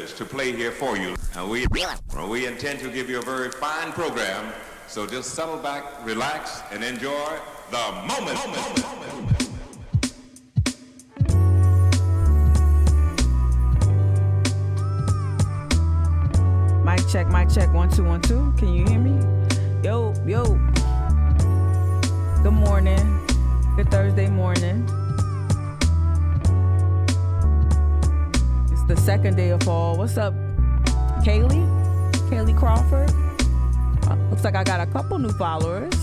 privilege to play here for you. We intend to give you a very fine program, so just settle back, relax, and enjoy the moment. Mic check, 1 2 1 2. Can you hear me? Yo. Good morning. Good Thursday morning. It's the second day of fall. What's up, Kaylee Crawford? Looks like I got a couple new followers.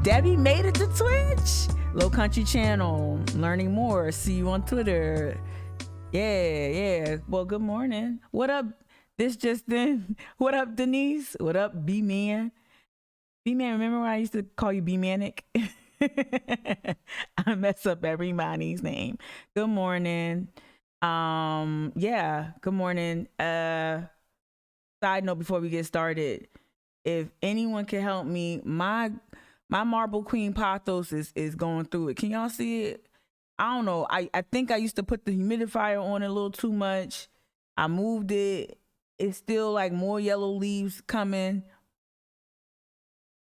Debbie made it to Twitch. Low Country Channel. Learning more. See you on Twitter. Yeah. Well, good morning. What up? This just then. What up, Denise? What up, B-Man? B-Man, remember when I used to call you B-Manic? I mess up everybody's name. Good morning. Good morning. Side note before we get started. If anyone can help me, my Marble Queen Pothos is going through it. Can y'all see it? I don't know. I think I used to put the humidifier on a little too much. I moved it. It's still like more yellow leaves coming.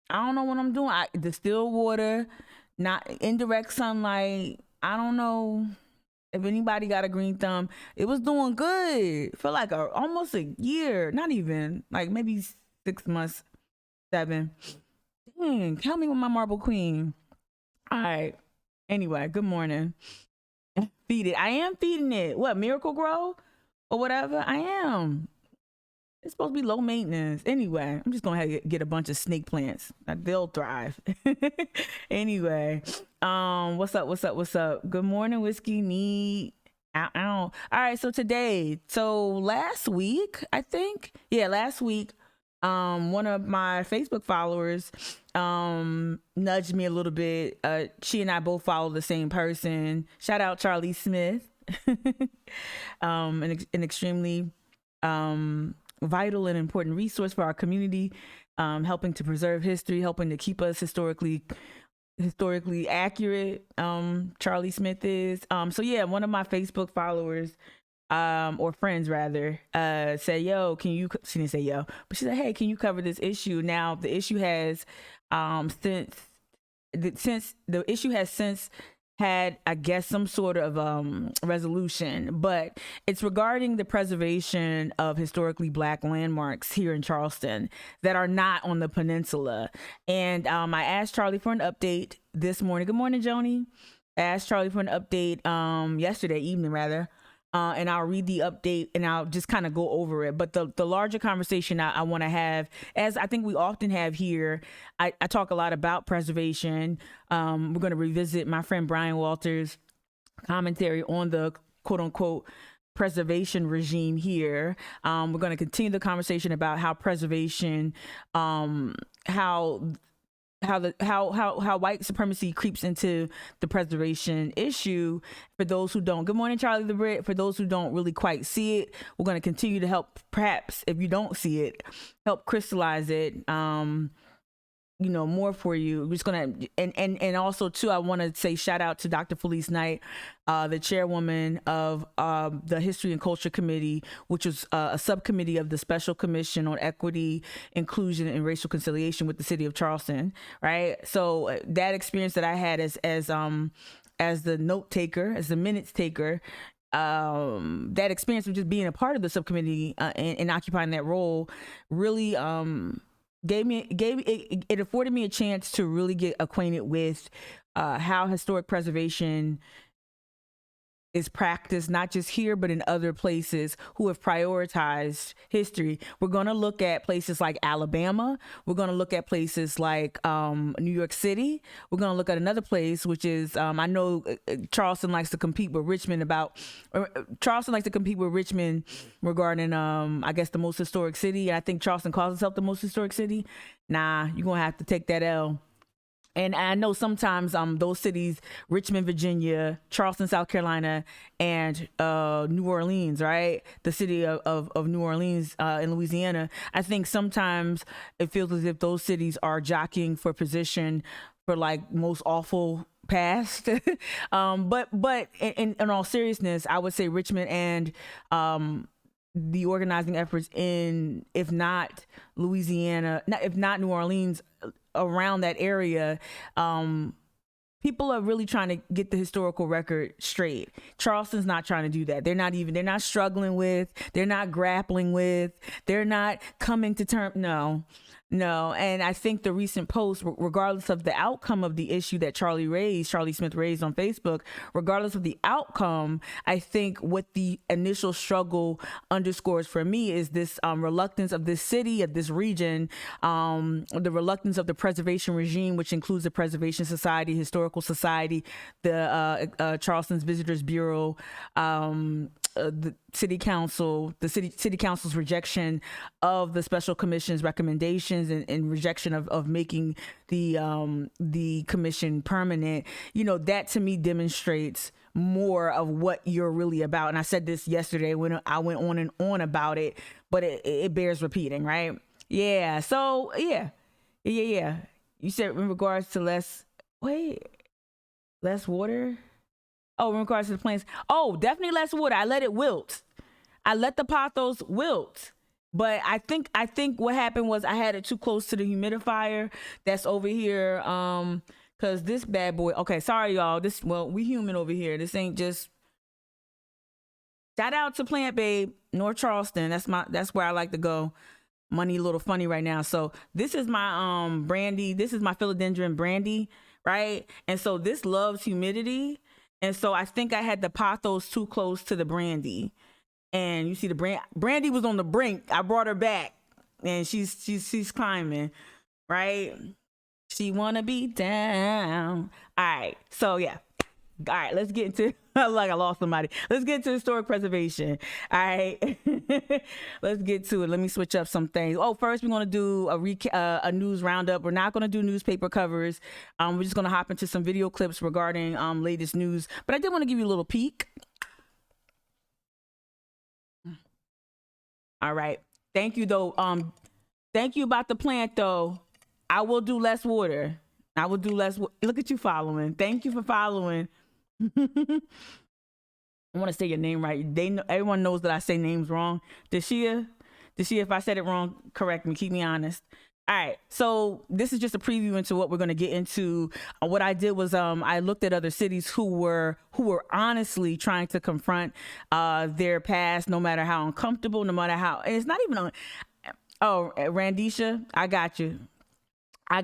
I don't know what I'm doing. Distilled water, not indirect sunlight. I don't know if anybody got a green thumb. It was doing good for like almost a year. Not even, like maybe 6 months, 7. Dang, help me with my Marble Queen. All right. Anyway, good morning. Feed it. I am feeding it. What, Miracle Grow or whatever? I am. It's supposed to be low maintenance. Anyway, I'm just going to get a bunch of snake plants. They'll thrive. Anyway, what's up? Good morning, Whiskey Need. Ow. All right, so last week, one of my Facebook followers nudged me a little bit. She and I both follow the same person. Shout out Charlie Smith. An extremely vital and important resource for our community, helping to preserve history, helping to keep us historically accurate. Charlie Smith is. One of my Facebook followers, or friends rather, say, yo, she didn't say yo, but she said, hey, can you cover this issue? Now the issue has since had, I guess, some sort of resolution, but it's regarding the preservation of historically Black landmarks here in Charleston that are not on the peninsula. And I asked Charlie for an update this morning. Good morning, Joni. I asked Charlie for an update yesterday evening, rather. And I'll read the update and I'll just kind of go over it. But the larger conversation I want to have, as I think we often have here, I talk a lot about preservation. We're going to revisit my friend Brian Walters' commentary on the quote unquote preservation regime here. We're going to continue the conversation about how preservation, how white supremacy creeps into the preservation issue. For those who don't, good morning, Charlie the Brit. For those who don't really quite see it, we're going to continue to help, perhaps if you don't see it, help crystallize it, more for you. We're just gonna, and also too, I want to say shout out to Dr. Felice Knight, the chairwoman of the History and Culture Committee, which is a subcommittee of the Special Commission on Equity, Inclusion, and Racial Conciliation with the City of Charleston. Right. So that experience that I had as the note taker, as the minutes taker, that experience of just being a part of the subcommittee and occupying that role really it afforded me a chance to really get acquainted with how historic preservation is practiced, not just here, but in other places who have prioritized history. We're going to look at places like Alabama. We're going to look at places like New York City. We're going to look at another place, which is, I know Charleston likes to compete with Richmond regarding, I guess, the most historic city. I think Charleston calls itself the most historic city. Nah, you're going to have to take that L. And I know sometimes those cities, Richmond, Virginia, Charleston, South Carolina, and New Orleans, right? The city of New Orleans in Louisiana. I think sometimes it feels as if those cities are jockeying for position for like most awful past. But in all seriousness, I would say Richmond and the organizing efforts in, if not Louisiana, if not New Orleans, around that area, people are really trying to get the historical record straight. Charleston's not trying to do that. They're not struggling with, they're not grappling with, they're not coming to terms. No. And I think the recent post, regardless of the outcome of the issue that Charlie Smith raised on Facebook, regardless of the outcome, I think what the initial struggle underscores for me is this reluctance of this city, of this region, the reluctance of the preservation regime, which includes the Preservation Society, Historical Society, the Charleston's Visitors Bureau, the city council's rejection of the special commission's recommendations and rejection of making the commission permanent. That to me demonstrates more of what you're really about. And I said this yesterday when I went on and on about it, but it bears repeating, right? Yeah. So yeah. You said in regards to less water. Oh, in regards to the plants. Oh, definitely less water. I let it wilt. I let the pothos wilt. But I think what happened was I had it too close to the humidifier that's over here. Cause this bad boy. Okay, sorry y'all. We human over here. This ain't just. Shout out to Plant Babe, North Charleston. That's where I like to go. Money a little funny right now. So this is my brandy. This is my philodendron brandy, right? And so this loves humidity. And so I think I had the pothos too close to the brandy. And you see the brandy was on the brink. I brought her back and she's climbing, right? She wanna be down. All right. So yeah. All right, let's get into like I lost somebody. Let's get to historic preservation. All right. Let's get to it. Let me switch up some things. Oh, first we're going to do a news roundup. We're not going to do newspaper covers. We're just going to hop into some video clips regarding latest news. But I did want to give you a little peek. All right. Thank you though. Thank you about the plant though. I will do less water. Look at you following. Thank you for following. I want to say your name right. Everyone knows that I say names wrong. Deshia, if I said it wrong, correct me. Keep me honest. All right. So this is just a preview into what we're going to get into. What I did was I looked at other cities who were honestly trying to confront their past, no matter how uncomfortable, no matter how. And it's not even on. Oh, Randisha, I got you. All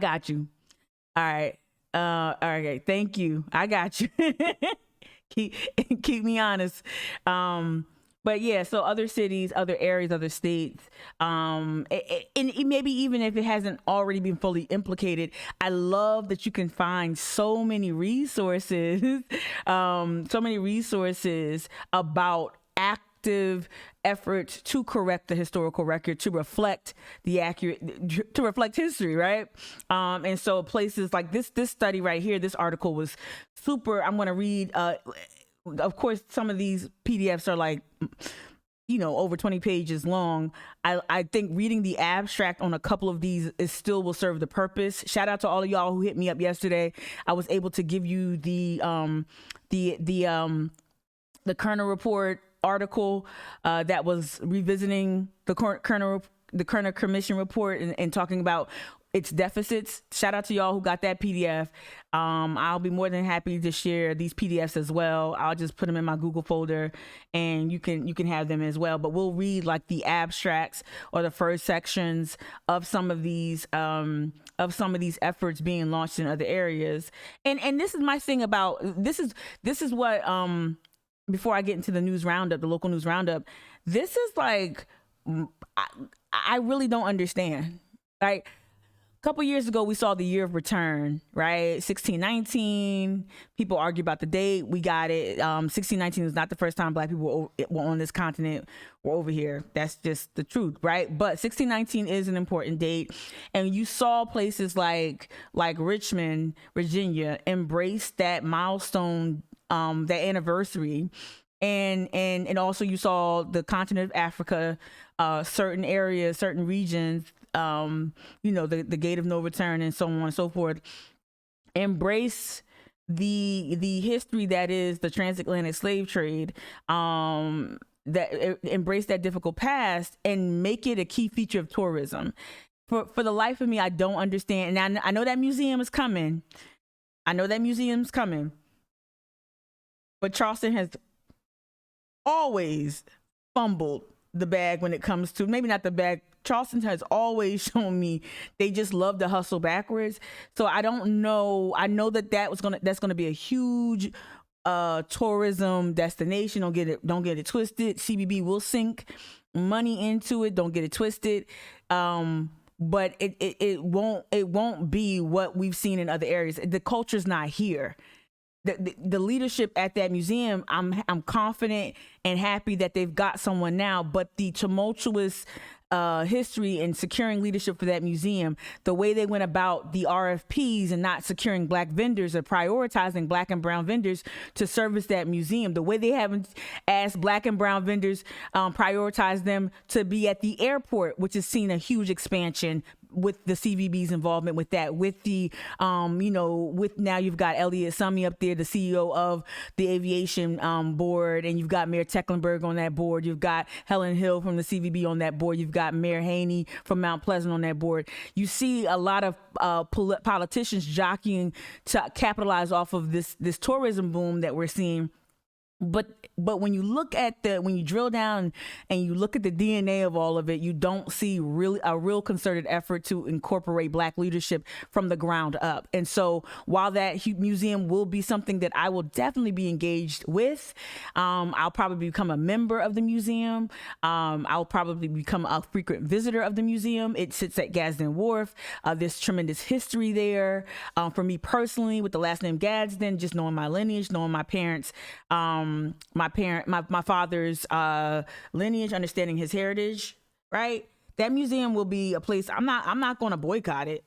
right. Okay. Thank you. I got you. keep me honest. But yeah, so other cities, other areas, other states, and maybe even if it hasn't already been fully implicated, I love that you can find so many resources about active efforts to correct the historical record, to reflect history, right? And so places like this study right here, this article was super. I'm going to read, of course, some of these PDFs are like, over 20 pages long. I think reading the abstract on a couple of these still will serve the purpose. Shout out to all of y'all who hit me up yesterday. I was able to give you the Kerner report article that was revisiting the Kerner Commission report and talking about its deficits. Shout out to y'all who got that PDF. I'll be more than happy to share these PDFs as well. I'll just put them in my Google folder and you can have them as well. But we'll read like the abstracts or the first sections of some of these efforts being launched in other areas. And this is my thing about this is what before I get into the news roundup, the local news roundup, this is like, I really don't understand. Like a couple years ago, we saw the year of return, right? 1619. People argue about the date. We got it. 1619 was not the first time Black people were on this continent or over here. That's just the truth, right? But 1619 is an important date. And you saw places like Richmond, Virginia, embrace that milestone, that anniversary, and also you saw the continent of Africa, certain areas, certain regions, the gate of no return and so on and so forth, embrace the history that is the transatlantic slave trade, embrace that difficult past and make it a key feature of tourism. For the life of me, I don't understand. And I know that museum is coming. But Charleston has always fumbled the bag when it comes to, maybe not the bag. Charleston has always shown me they just love to hustle backwards. So I don't know. I know that's gonna be a huge tourism destination. Don't get it twisted. CBB will sink money into it. Don't get it twisted. But it won't be what we've seen in other areas. The culture's not here. The leadership at that museum, I'm confident and happy that they've got someone now, but the tumultuous history in securing leadership for that museum, the way they went about the RFPs and not securing Black vendors or prioritizing Black and brown vendors to service that museum, the way they haven't asked Black and brown vendors, prioritize them to be at the airport, which has seen a huge expansion with the CVB's involvement with that, with the, with now you've got Elliot Summy up there, the CEO of the aviation board, and you've got Mayor Tecklenburg on that board. You've got Helen Hill from the CVB on that board. You've got Mayor Haney from Mount Pleasant on that board. You see a lot of politicians jockeying to capitalize off of this tourism boom that we're seeing. But when you look at when you drill down and you look at the DNA of all of it, you don't see a real concerted effort to incorporate Black leadership from the ground up. And so while that museum will be something that I will definitely be engaged with, I'll probably become a member of the museum. I'll probably become a frequent visitor of the museum. It sits at Gadsden Wharf. There's tremendous history there. For me personally, with the last name Gadsden, just knowing my lineage, knowing my parents, my father's lineage, understanding his heritage, right? That museum will be a place. I'm not going to boycott it.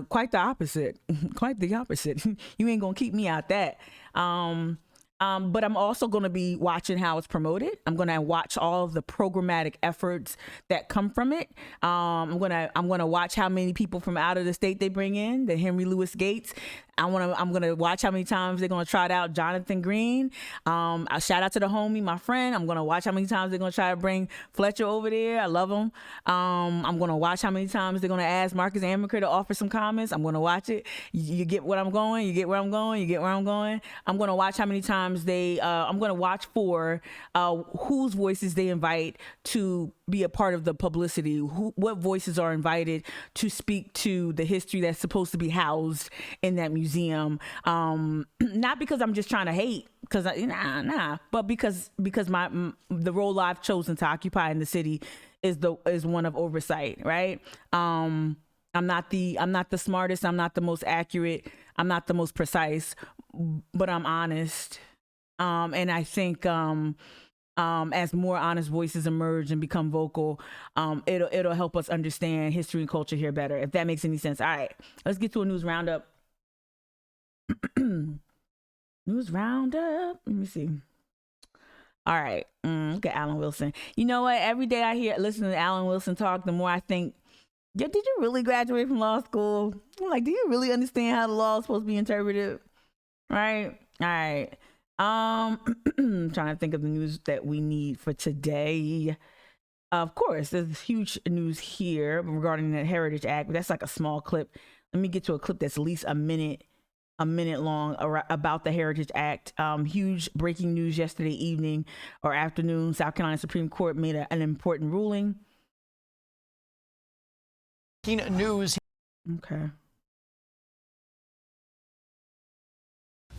Quite the opposite. Quite the opposite. You ain't gonna keep me out that. But I'm also going to be watching how it's promoted. I'm going to watch all of the programmatic efforts that come from it. I'm going to watch how many people from out of the state they bring in, the Henry Louis Gates. I'm going to watch how many times they're going to trot out Jonathan Green. I'll shout out to the homie, my friend. I'm going to watch how many times they're going to try to bring Fletcher over there. I love him. I'm going to watch how many times they're going to ask Marcus Amaker to offer some comments. I'm going to watch it. You get what I'm going. You get where I'm going. You get where I'm going. I'm going to watch how many times I'm going to watch for whose voices they invite to be a part of the publicity. What voices are invited to speak to the history that's supposed to be housed in that museum. Not because I'm just trying to hate, because but because the role I've chosen to occupy in the city is one of oversight, right? I'm not the smartest. I'm not the most accurate. I'm not the most precise, but I'm honest. And I think as more honest voices emerge and become vocal, it'll help us understand history and culture here better, if that makes any sense. All right, let's get to a news roundup. News roundup. Let me see. All right. Look at Alan Wilson. You know what? Every day I listen to Alan Wilson talk, the more I think, did you really graduate from law school? I'm like, do you really understand how the law is supposed to be interpreted? Right? All right. Trying to think of the news that we need for today. Of course, there's huge news here regarding the Heritage Act, but that's like a small clip. Let me get to a clip that's at least a minute long about the Heritage Act. Huge breaking news yesterday evening or afternoon. South Carolina Supreme Court made an important ruling. News. Okay.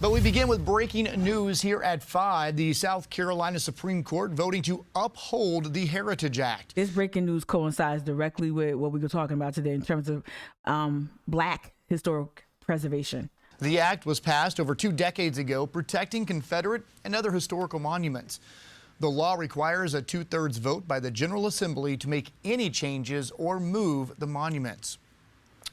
But we begin with breaking news here at 5. The South Carolina Supreme Court voting to uphold the Heritage Act. This breaking news coincides directly with what we were talking about today in terms of Black historic preservation. The act was passed over 2 decades ago, protecting Confederate and other historical monuments. The law requires a 2/3 vote by the General Assembly to make any changes or move the monuments.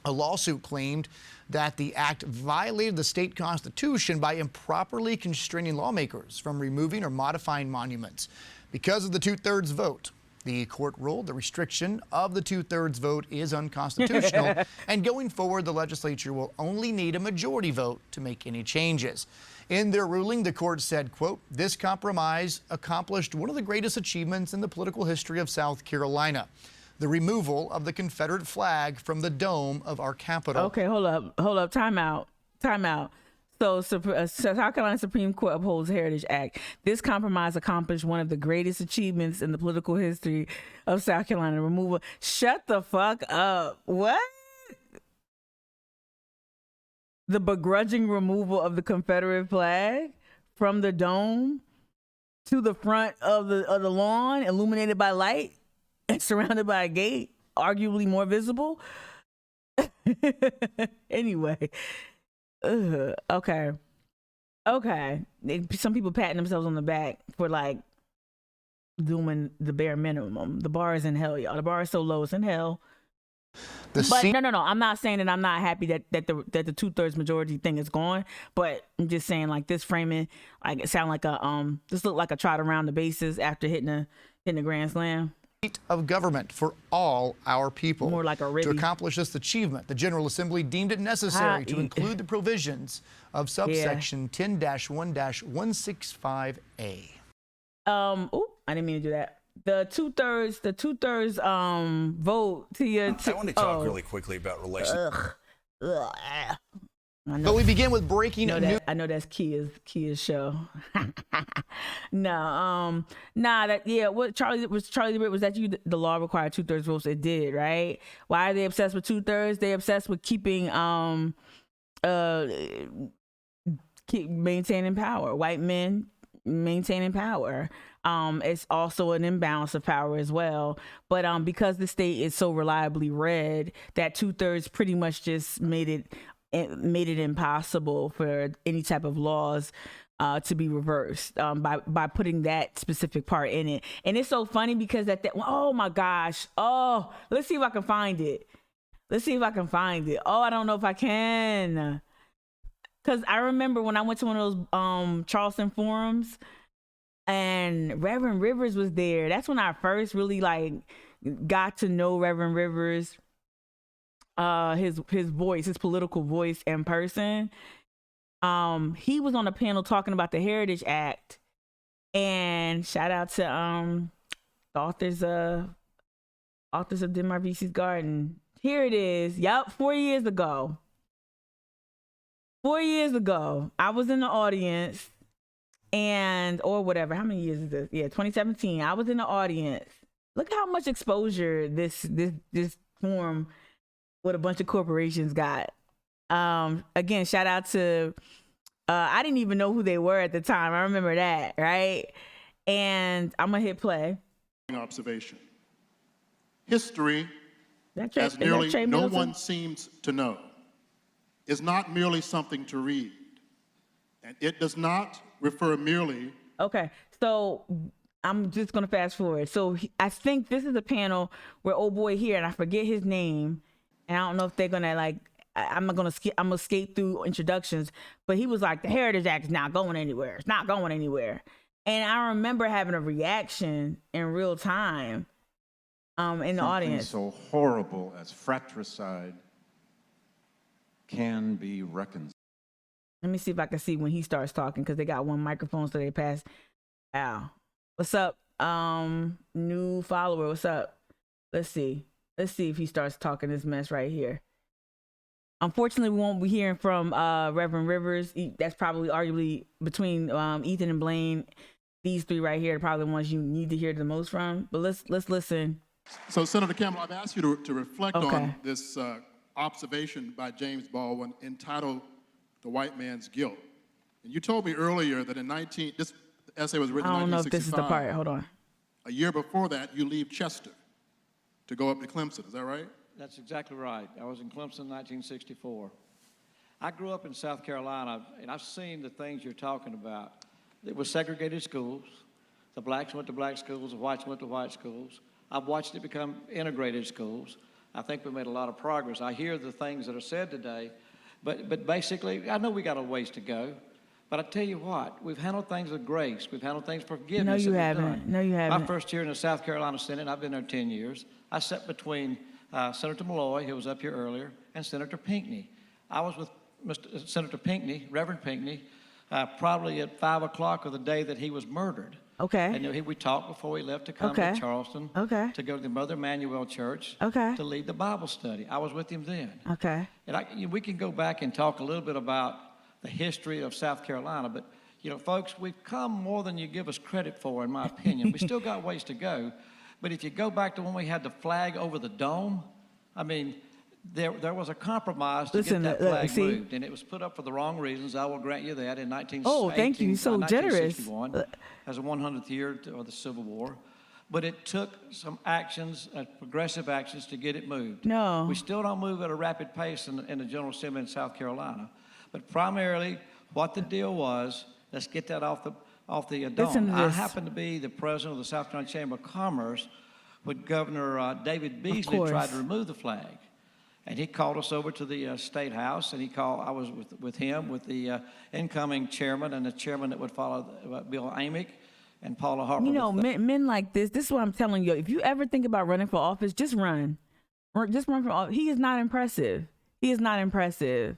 A lawsuit claimed that the act violated the state constitution by improperly constraining lawmakers from removing or modifying monuments. Because of the 2/3 vote, The court ruled the restriction of the 2/3 vote is unconstitutional, and going forward, the legislature will only need a majority vote to make any changes. In their ruling, the court said, quote, "This compromise accomplished one of the greatest achievements in the political history of South Carolina, the removal of the Confederate flag from the dome of our Capitol." Okay, hold up, time out. So, South Carolina Supreme Court upholds Heritage Act. This compromise accomplished one of the greatest achievements in the political history of South Carolina. Removal. Shut the fuck up. What? The begrudging removal of the Confederate flag from the dome to the front of the lawn, illuminated by light and surrounded by a gate, arguably more visible. Anyway. Okay. Some people patting themselves on the back for like doing the bare minimum. The bar is in hell, y'all. The bar is so low, it's in hell. No. I'm not saying that I'm not happy that the 2/3 majority thing is gone, but I'm just saying like this framing, like it sound like this looked like a trot around the bases after hitting the grand slam. Of government for all our people. More like a To accomplish this achievement, the General Assembly deemed it necessary to include the provisions of subsection 10-1-165A. I didn't mean to do that. The 2/3 vote to your. I want to talk really quickly about relations. But we begin with breaking news. I know that's Kia's show. What Charlie Britt, was that you? The law required 2/3 votes. It did, right? Why are they obsessed with 2/3? They obsessed with keeping keep maintaining power. White men maintaining power. It's also an imbalance of power as well. But because the state is so reliably red, that 2/3 pretty much just made it impossible for any type of laws to be reversed by putting that specific part in it. And it's so funny because oh my gosh. Oh, let's see if I can find it. Oh, I don't know if I can. Because I remember when I went to one of those Charleston forums and Reverend Rivers was there. That's when I first really got to know Reverend Rivers. His voice, his political voice in person. He was on a panel talking about the Heritage Act, and shout out to the authors of Denmark VC's Garden. Here it is. Yup, 4 years ago. 4 years ago, I was in the audience, or whatever. How many years is this? Yeah, 2017. I was in the audience. Look how much exposure this forum what a bunch of corporations got. Again, shout out to, I didn't even know who they were at the time. I remember that, right? And I'm gonna hit play. Observation. History, as nearly no one seems to know, is not merely something to read. And it does not refer merely. Okay, so I'm just gonna fast forward. So I think this is a panel where old boy here, and I forget his name, and I don't know if they're gonna I'm gonna skate through introductions, but he was like, the Heritage Act is not going anywhere. It's not going anywhere. And I remember having a reaction in real time in the audience. Something so horrible as fratricide can be reconciled. Let me see if I can see when he starts talking, because they got one microphone, so they pass. Al, what's up? New follower, what's up? Let's see if he starts talking this mess right here. Unfortunately, we won't be hearing from Reverend Rivers. That's probably arguably between Ethan and Blaine. These three right here are probably the ones you need to hear the most from. But let's listen. So, Senator Campbell, I've asked you to reflect on this observation by James Baldwin entitled "The White Man's Guilt." And you told me earlier that this essay was written in 1965. I don't know if this is the part. Hold on. A year before that, you leave Chester to go up to Clemson. Is that right? That's exactly right. I was in Clemson in 1964. I grew up in South Carolina, and I've seen the things you're talking about. It was segregated schools. The blacks went to black schools, the whites went to white schools. I've watched it become integrated schools. I think we made a lot of progress. I hear the things that are said today, but basically, I know we got a ways to go, But I tell you what, we've handled things with grace. We've handled things with forgiveness. No, you that we've haven't. done. No, you haven't. My first year in the South Carolina Senate, and I've been there 10 years, I sat between Senator Malloy, who was up here earlier, and Senator Pinckney. I was with Senator Pinckney, Reverend Pinckney, probably at 5 o'clock of the day that he was murdered. Okay. And we talked before we left to come to Charleston, to go to the Mother Emanuel Church, to lead the Bible study. I was with him then. Okay. And we can go back and talk a little bit about the history of South Carolina, but folks, we've come more than you give us credit for, in my opinion. We still got ways to go, but if you go back to when we had the flag over the dome, I mean, there was a compromise to get that flag moved, and it was put up for the wrong reasons. I will grant you that in 1961. Oh, thank you, so generous. As a 100th year of the Civil War. But it took some actions, progressive actions, to get it moved. No. We still don't move at a rapid pace in the General Assembly in South Carolina. But primarily, what the deal was, let's get that off the dome. I happen to be the president of the South Carolina Chamber of Commerce when Governor David Beasley tried to remove the flag. And he called us over to the State House, and I was with him, with the incoming chairman and the chairman that would follow, Bill Amick and Paula Harper. Men like this is what I'm telling you. If you ever think about running for office, just run. Just run for office. He is not impressive. He is not impressive.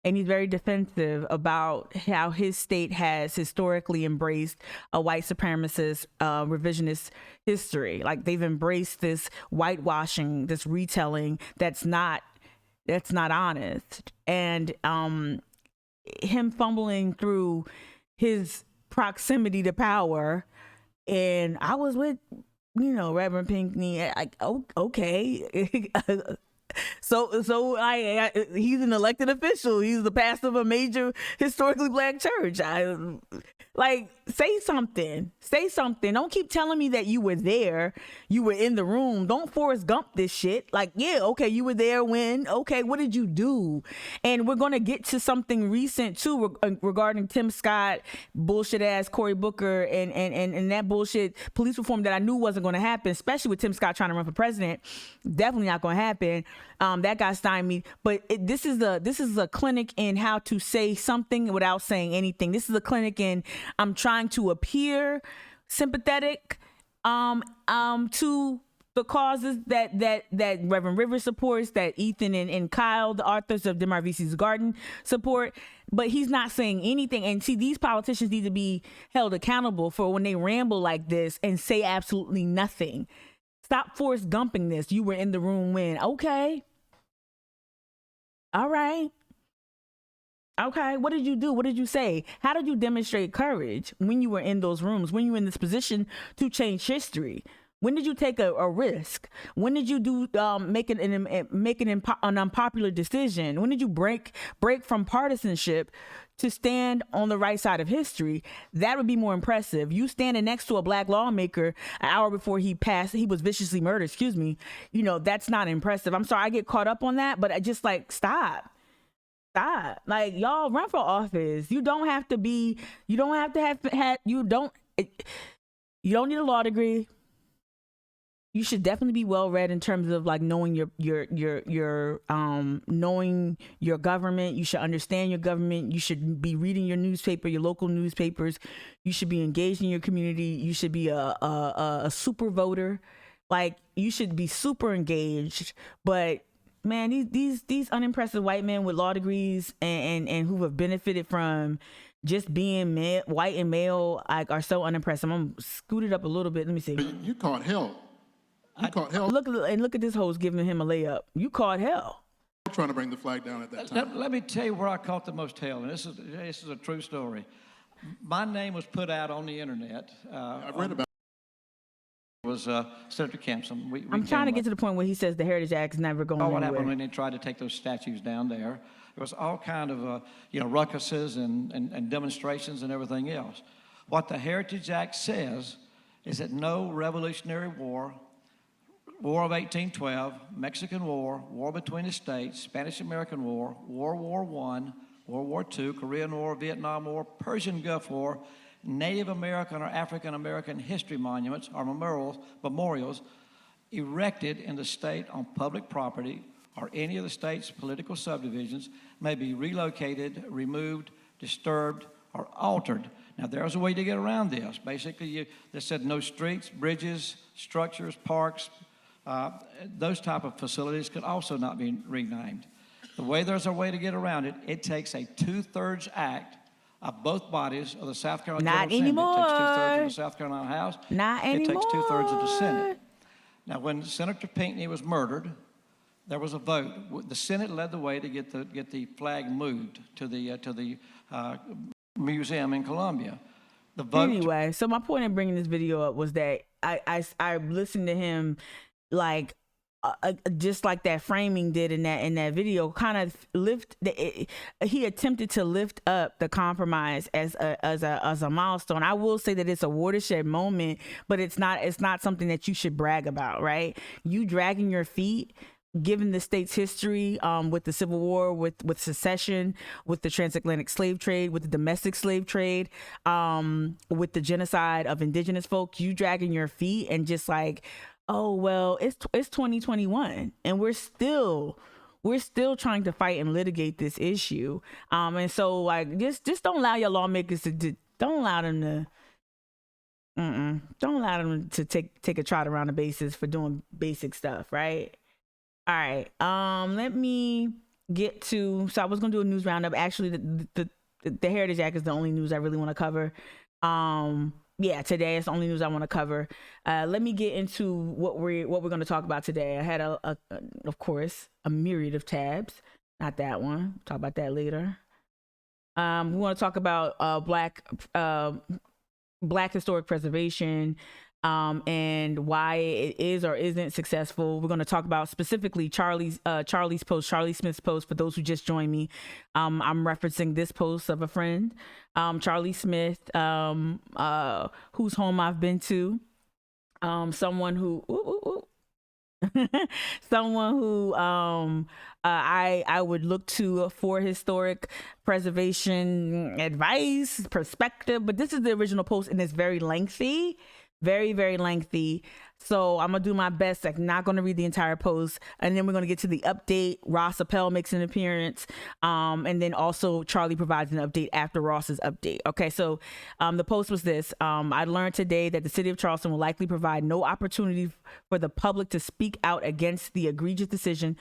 And he's very defensive about how his state has historically embraced a white supremacist, revisionist history. Like, they've embraced this whitewashing, this retelling that's not honest. And him fumbling through his proximity to power, and I was with, Reverend Pinckney. Okay. So he's an elected official. He's the pastor of a major historically black church. Say something. Say something. Don't keep telling me that you were there. You were in the room. Don't Forrest Gump this shit. You were there when. Okay, what did you do? And we're going to get to something recent, too, regarding Tim Scott, bullshit ass Cory Booker, and that bullshit police reform that I knew wasn't going to happen, especially with Tim Scott trying to run for president. Definitely not going to happen. That got stymied. But this is a clinic in how to say something without saying anything. This is a clinic in I'm trying to appear sympathetic to the causes that Reverend Rivers supports, that Ethan and Kyle, the authors of Demar VC's Garden, support, but he's not saying anything. And see, these politicians need to be held accountable for when they ramble like this and say absolutely nothing. Stop Forrest Gumping this. You were in the room when. Okay. All right. Okay, what did you do? What did you say? How did you demonstrate courage when you were in those rooms, when you were in this position to change history? When did you take a risk? When did you make an unpopular decision? When did you break from partisanship to stand on the right side of history? That would be more impressive. You standing next to a black lawmaker an hour before he was viciously murdered, that's not impressive. I'm sorry I get caught up on that, but I just stop. Y'all run for office. You don't need a law degree. You should definitely be well read in terms of knowing knowing your government. You should understand your government. You should be reading your newspaper, your local newspapers. You should be engaged in your community. You should be a super voter. You should be super engaged. But man, these unimpressive white men with law degrees and who have benefited from just being white and male are so unimpressive. I'm scooted up a little bit. Let me see. You caught hell. You caught hell. Look at this host giving him a layup. You caught hell. Trying to bring the flag down at that time. Let me tell you where I caught the most hell, and this is a true story. My name was put out on the internet. I've read about. Was Senator Kempson. I'm trying to get to the point where he says the Heritage Act is never going anywhere. What happened when they tried to take those statues down there? There was all kind of ruckuses and demonstrations and everything else. What the Heritage Act says is that no Revolutionary War, War of 1812, Mexican War, War between the states, Spanish-American War, World War I, World War II, Korean War, Vietnam War, Persian Gulf War, Native American or African American history monuments or memorials erected in the state on public property or any of the state's political subdivisions may be relocated, removed, disturbed, are altered. Now, there's a way to get around this. Basically, they said no streets, bridges, structures, parks, those type of facilities could also not be renamed. The way there's a way to get around it, it takes a 2/3 act of both bodies of the South Carolina Not General Assembly. anymore. It takes 2/3 of the South Carolina House. Not It anymore. takes 2/3 of the Senate. Now, when Senator Pinckney was murdered, there was a vote. The Senate led the way to get the flag moved to the museum in Columbia. The vote. Anyway, so my point in bringing this video up was that I listened to him like just like that framing did in that video, kind of he attempted to lift up the compromise as a milestone. I will say that it's a watershed moment, but it's not something that you should brag about, right? You dragging your feet, given the state's history with the Civil War, with secession, with the transatlantic slave trade, with the domestic slave trade, with the genocide of indigenous folks, you dragging your feet and just like, oh, well, it's 2021 and we're still trying to fight and litigate this issue. And so like, just don't allow your lawmakers don't allow them to take a trot around the bases for doing basic stuff, right? All right. Let me get to. So I was gonna do a news roundup. Actually, the Heritage Act is the only news I really want to cover. Yeah, today is the only news I want to cover. Let me get into what we're going to talk about today. I had of course, a myriad of tabs. Not that one. Talk about that later. We want to talk about Black historic preservation. And why it is or isn't successful. We're going to talk about specifically Charlie Smith's post. For those who just joined me, I'm referencing this post of a friend, Charlie Smith, whose home I've been to, someone who I would look to for historic preservation advice, perspective. But this is the original post, and it's very lengthy. Very, very lengthy. So I'm going to do my best. I'm not going to read the entire post. And then we're going to get to the update. Ross Appel makes an appearance. And then also Charlie provides an update after Ross's update. Okay, so the post was this. I learned today that the city of Charleston will likely provide no opportunity for the public to speak out against the egregious decision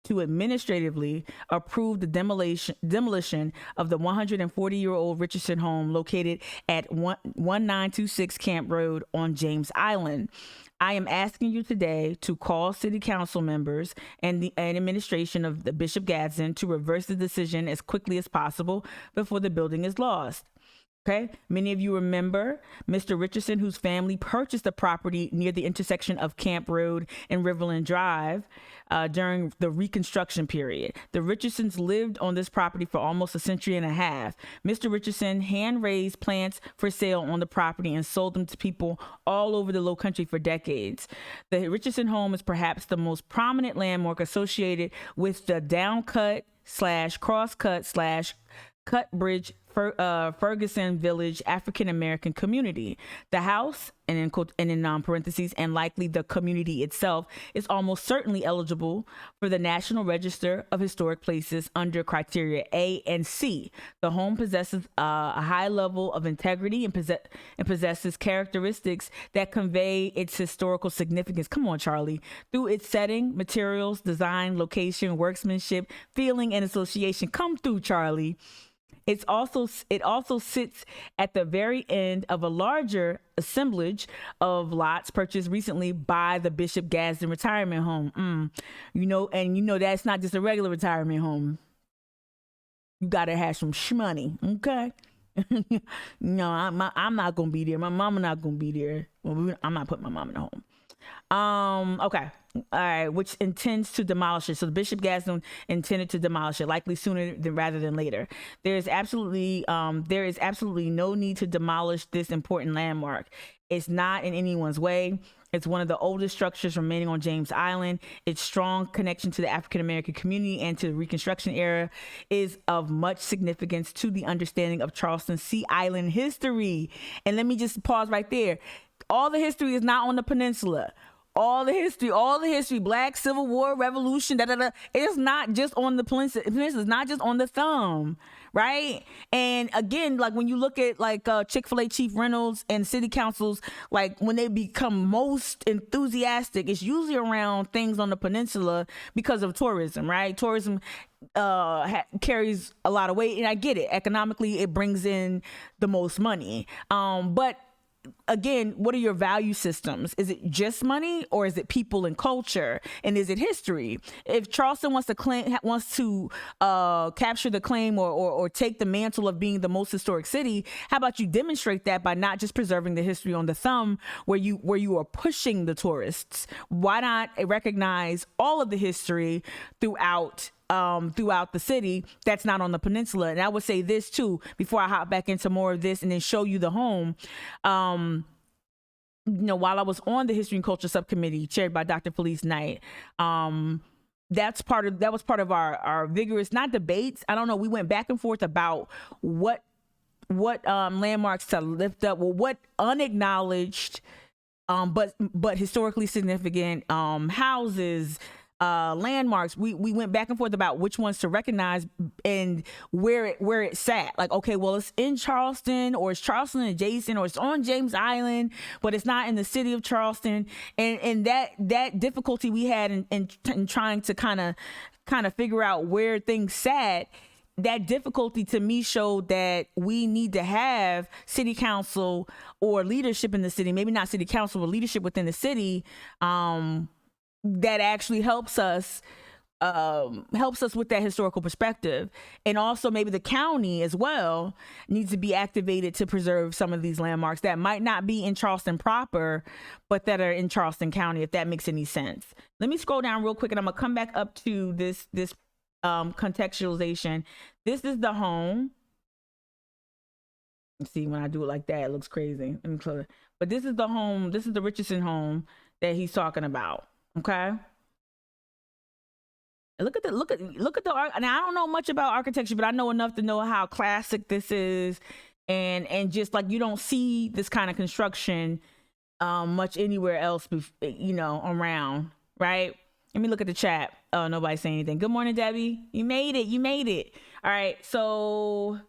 to administratively approve the demolition of the 140-year-old Richardson home located at 1926 Camp Road on James Island. I am asking you today to call city council members and the administration of the Bishop Gadsden to reverse the decision as quickly as possible before the building is lost. Okay, many of you remember Mr. Richardson, whose family purchased the property near the intersection of Camp Road and Riverland Drive during the Reconstruction period. The Richardsons lived on this property for almost a century and a half. Mr. Richardson hand-raised plants for sale on the property and sold them to people all over the Low Country for decades. The Richardson home is perhaps the most prominent landmark associated with the downcut / crosscut / cut bridge Ferguson Village African American community. The house, and in parentheses, and likely the community itself, is almost certainly eligible for the National Register of Historic Places under criteria A and C. The home possesses a high level of integrity and possesses characteristics that convey its historical significance. Come on, Charlie. Through its setting, materials, design, location, workmanship, feeling, and association. Come through, Charlie. It also sits at the very end of a larger assemblage of lots purchased recently by the Bishop Gadsden retirement home. That's not just a regular retirement home. You gotta have some shmoney, okay? No, I'm not gonna be there. My mama not gonna be there. Well, I'm not putting my mom in the home. Okay. All right, which intends to demolish it. So the Bishop Gadsden intended to demolish it, likely sooner rather than later. There is absolutely no need to demolish this important landmark. It's not in anyone's way. It's one of the oldest structures remaining on James Island. Its strong connection to the African American community and to the Reconstruction era is of much significance to the understanding of Charleston Sea Island history. And let me just pause right there. All the history is not on the peninsula. all the history, Black Civil War, Revolution, It's not just on the peninsula. It's not just on the thumb, right? And again, like when you look at like Chick-fil-A Chief Reynolds and city councils, like when they become most enthusiastic, it's usually around things on the peninsula because of tourism, right? Tourism carries a lot of weight, and I get it. Economically, it brings in the most money. But again, what are your value systems? Is it just money, or is it people and culture? And is it history? If Charleston wants to capture the claim or take the mantle of being the most historic city, how about you demonstrate that by not just preserving the history on the thumb where you are pushing the tourists? Why not recognize all of the history throughout the city that's not on the peninsula? And I would say this too, before I hop back into more of this and then show you the home. While I was on the History and Culture Subcommittee chaired by Dr. Felice Knight, that was part of our vigorous, not debates. I don't know. We went back and forth about what landmarks to lift up, what unacknowledged, but historically significant houses, landmarks. We went back and forth about which ones to recognize and where it sat. Like, okay, well, it's in Charleston, or it's Charleston adjacent, or it's on James Island, but it's not in the city of Charleston. And that difficulty we had in trying to kind of figure out where things sat. That difficulty to me showed that we need to have city council or leadership in the city, maybe not city council, but leadership within the city, that actually helps us with that historical perspective. And also maybe the county as well needs to be activated to preserve some of these landmarks that might not be in Charleston proper, but that are in Charleston County, if that makes any sense. Let me scroll down real quick, and I'm gonna come back up to this contextualization. This is the home. Let's see, when I do it like that, it looks crazy. Let me close it. But this is the home. This is the Richardson home that he's talking about. Okay. Look at the art. And I don't know much about architecture, but I know enough to know how classic this is, and just like you don't see this kind of construction much anywhere else, around, right? Let me look at the chat. Oh, nobody's saying anything. Good morning, Debbie. You made it. All right. So,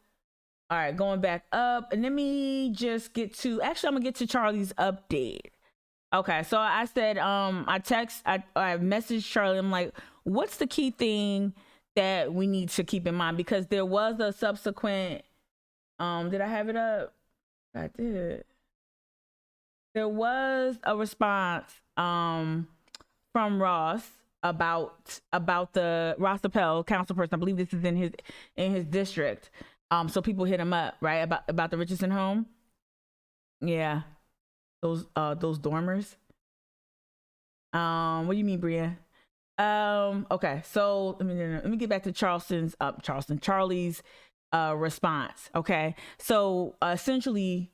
all right, going back up, and let me just get to. Actually, I'm gonna get to Charlie's update. Okay, so I said, I messaged Charlie. I'm like, what's the key thing that we need to keep in mind? Because there was a subsequent, did I have it up? I did. There was a response from Ross about the Ross Appel, council person. I believe this is in his district. So people hit him up, right, about the Richardson home. Yeah. Those dormers. What do you mean, Bria? Okay, so let me get back to Charlie's response. Okay, so essentially,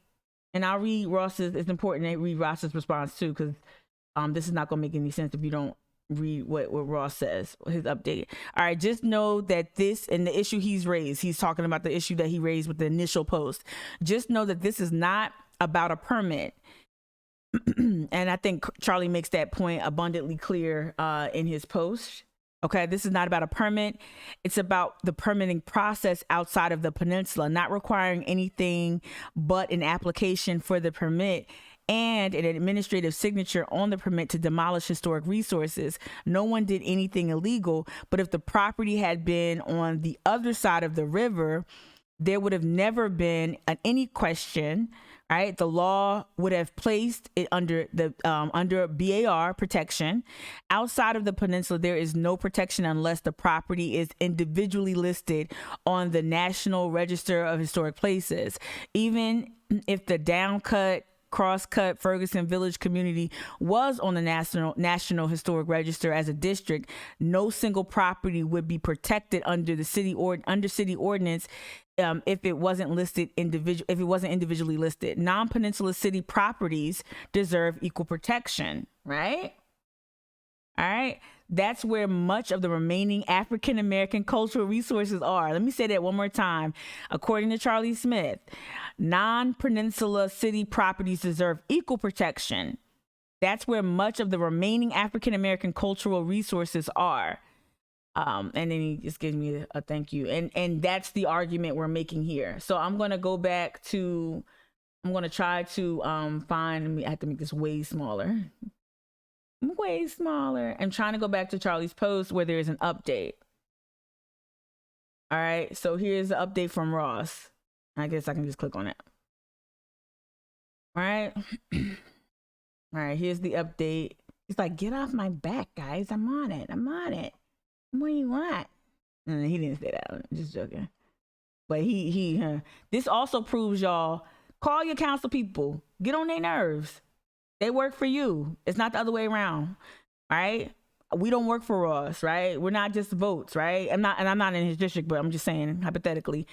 and I'll read Ross's. It's important to read Ross's response too, because this is not gonna make any sense if you don't read what Ross says, his update. All right, just know that this and the issue he's raised. He's talking about the issue that he raised with the initial post. Just know that this is not about a permit. And I think Charlie makes that point abundantly clear in his post. Okay, this is not about a permit. It's about the permitting process outside of the peninsula, not requiring anything but an application for the permit and an administrative signature on the permit to demolish historic resources. No one did anything illegal, but if the property had been on the other side of the river, there would have never been any question. Right, the law would have placed it under BAR protection. Outside of the peninsula, there is no protection unless the property is individually listed on the National Register of Historic Places. Even if the downcut, crosscut Ferguson Village community was on the National Historic Register as a district, no single property would be protected under city ordinance. If it wasn't individually listed. Non-peninsula city properties deserve equal protection, right? All right. That's where much of the remaining African American cultural resources are. Let me say that one more time. According to Charlie Smith, non-peninsula city properties deserve equal protection. That's where much of the remaining African American cultural resources are. And then he just gives me a thank you. And that's the argument we're making here. So I'm going to go back to, I'm going to try to find, I have to make this way smaller. Way smaller. I'm trying to go back to Charlie's post where there's an update. All right. So here's the update from Ross. I guess I can just click on it. All right. All right. Here's the update. He's like, get off my back, guys. I'm on it. What do you want? And he didn't say that. I'm just joking. But this also proves, y'all, call your council people. Get on their nerves. They work for you. It's not the other way around. Right? We don't work for Ross, right? We're not just votes, right? I'm not in his district, but I'm just saying hypothetically.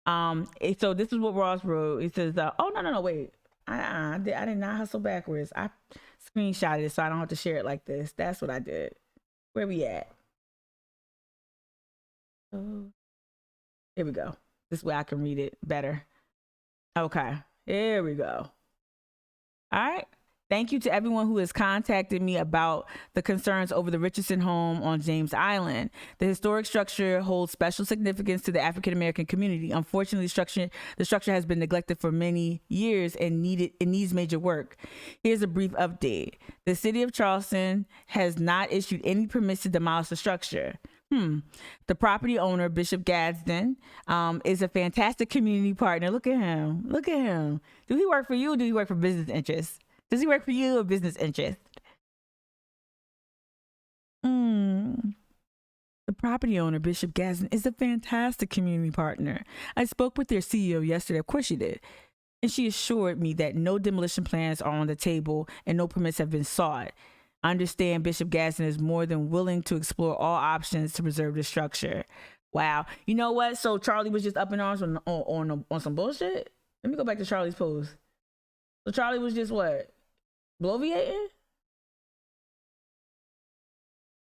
So this is what Ross wrote. He says, oh no, wait. I did not hustle backwards. I screenshotted it so I don't have to share it like this. That's what I did. Where we at? Oh, here we go. This way I can read it better. Okay, here we go. All right. Thank you to everyone who has contacted me about the concerns over the Richardson Home on James Island. The historic structure holds special significance to the African American community. Unfortunately, the structure has been neglected for many years and needs major work. Here's a brief update. The city of Charleston has not issued any permits to demolish the structure. The property owner, Bishop Gadsden, is a fantastic community partner. Look at him. Do he work for you or do he work for business interests? Does he work for you or business interest? The property owner, Bishop Gadsden, is a fantastic community partner. I spoke with their CEO yesterday. Of course she did. And she assured me that no demolition plans are on the table and no permits have been sought. I understand Bishop Gadsden is more than willing to explore all options to preserve the structure. Wow. You know what? So Charlie was just up in arms on some bullshit? Let me go back to Charlie's post. So Charlie was just what? Bloviating?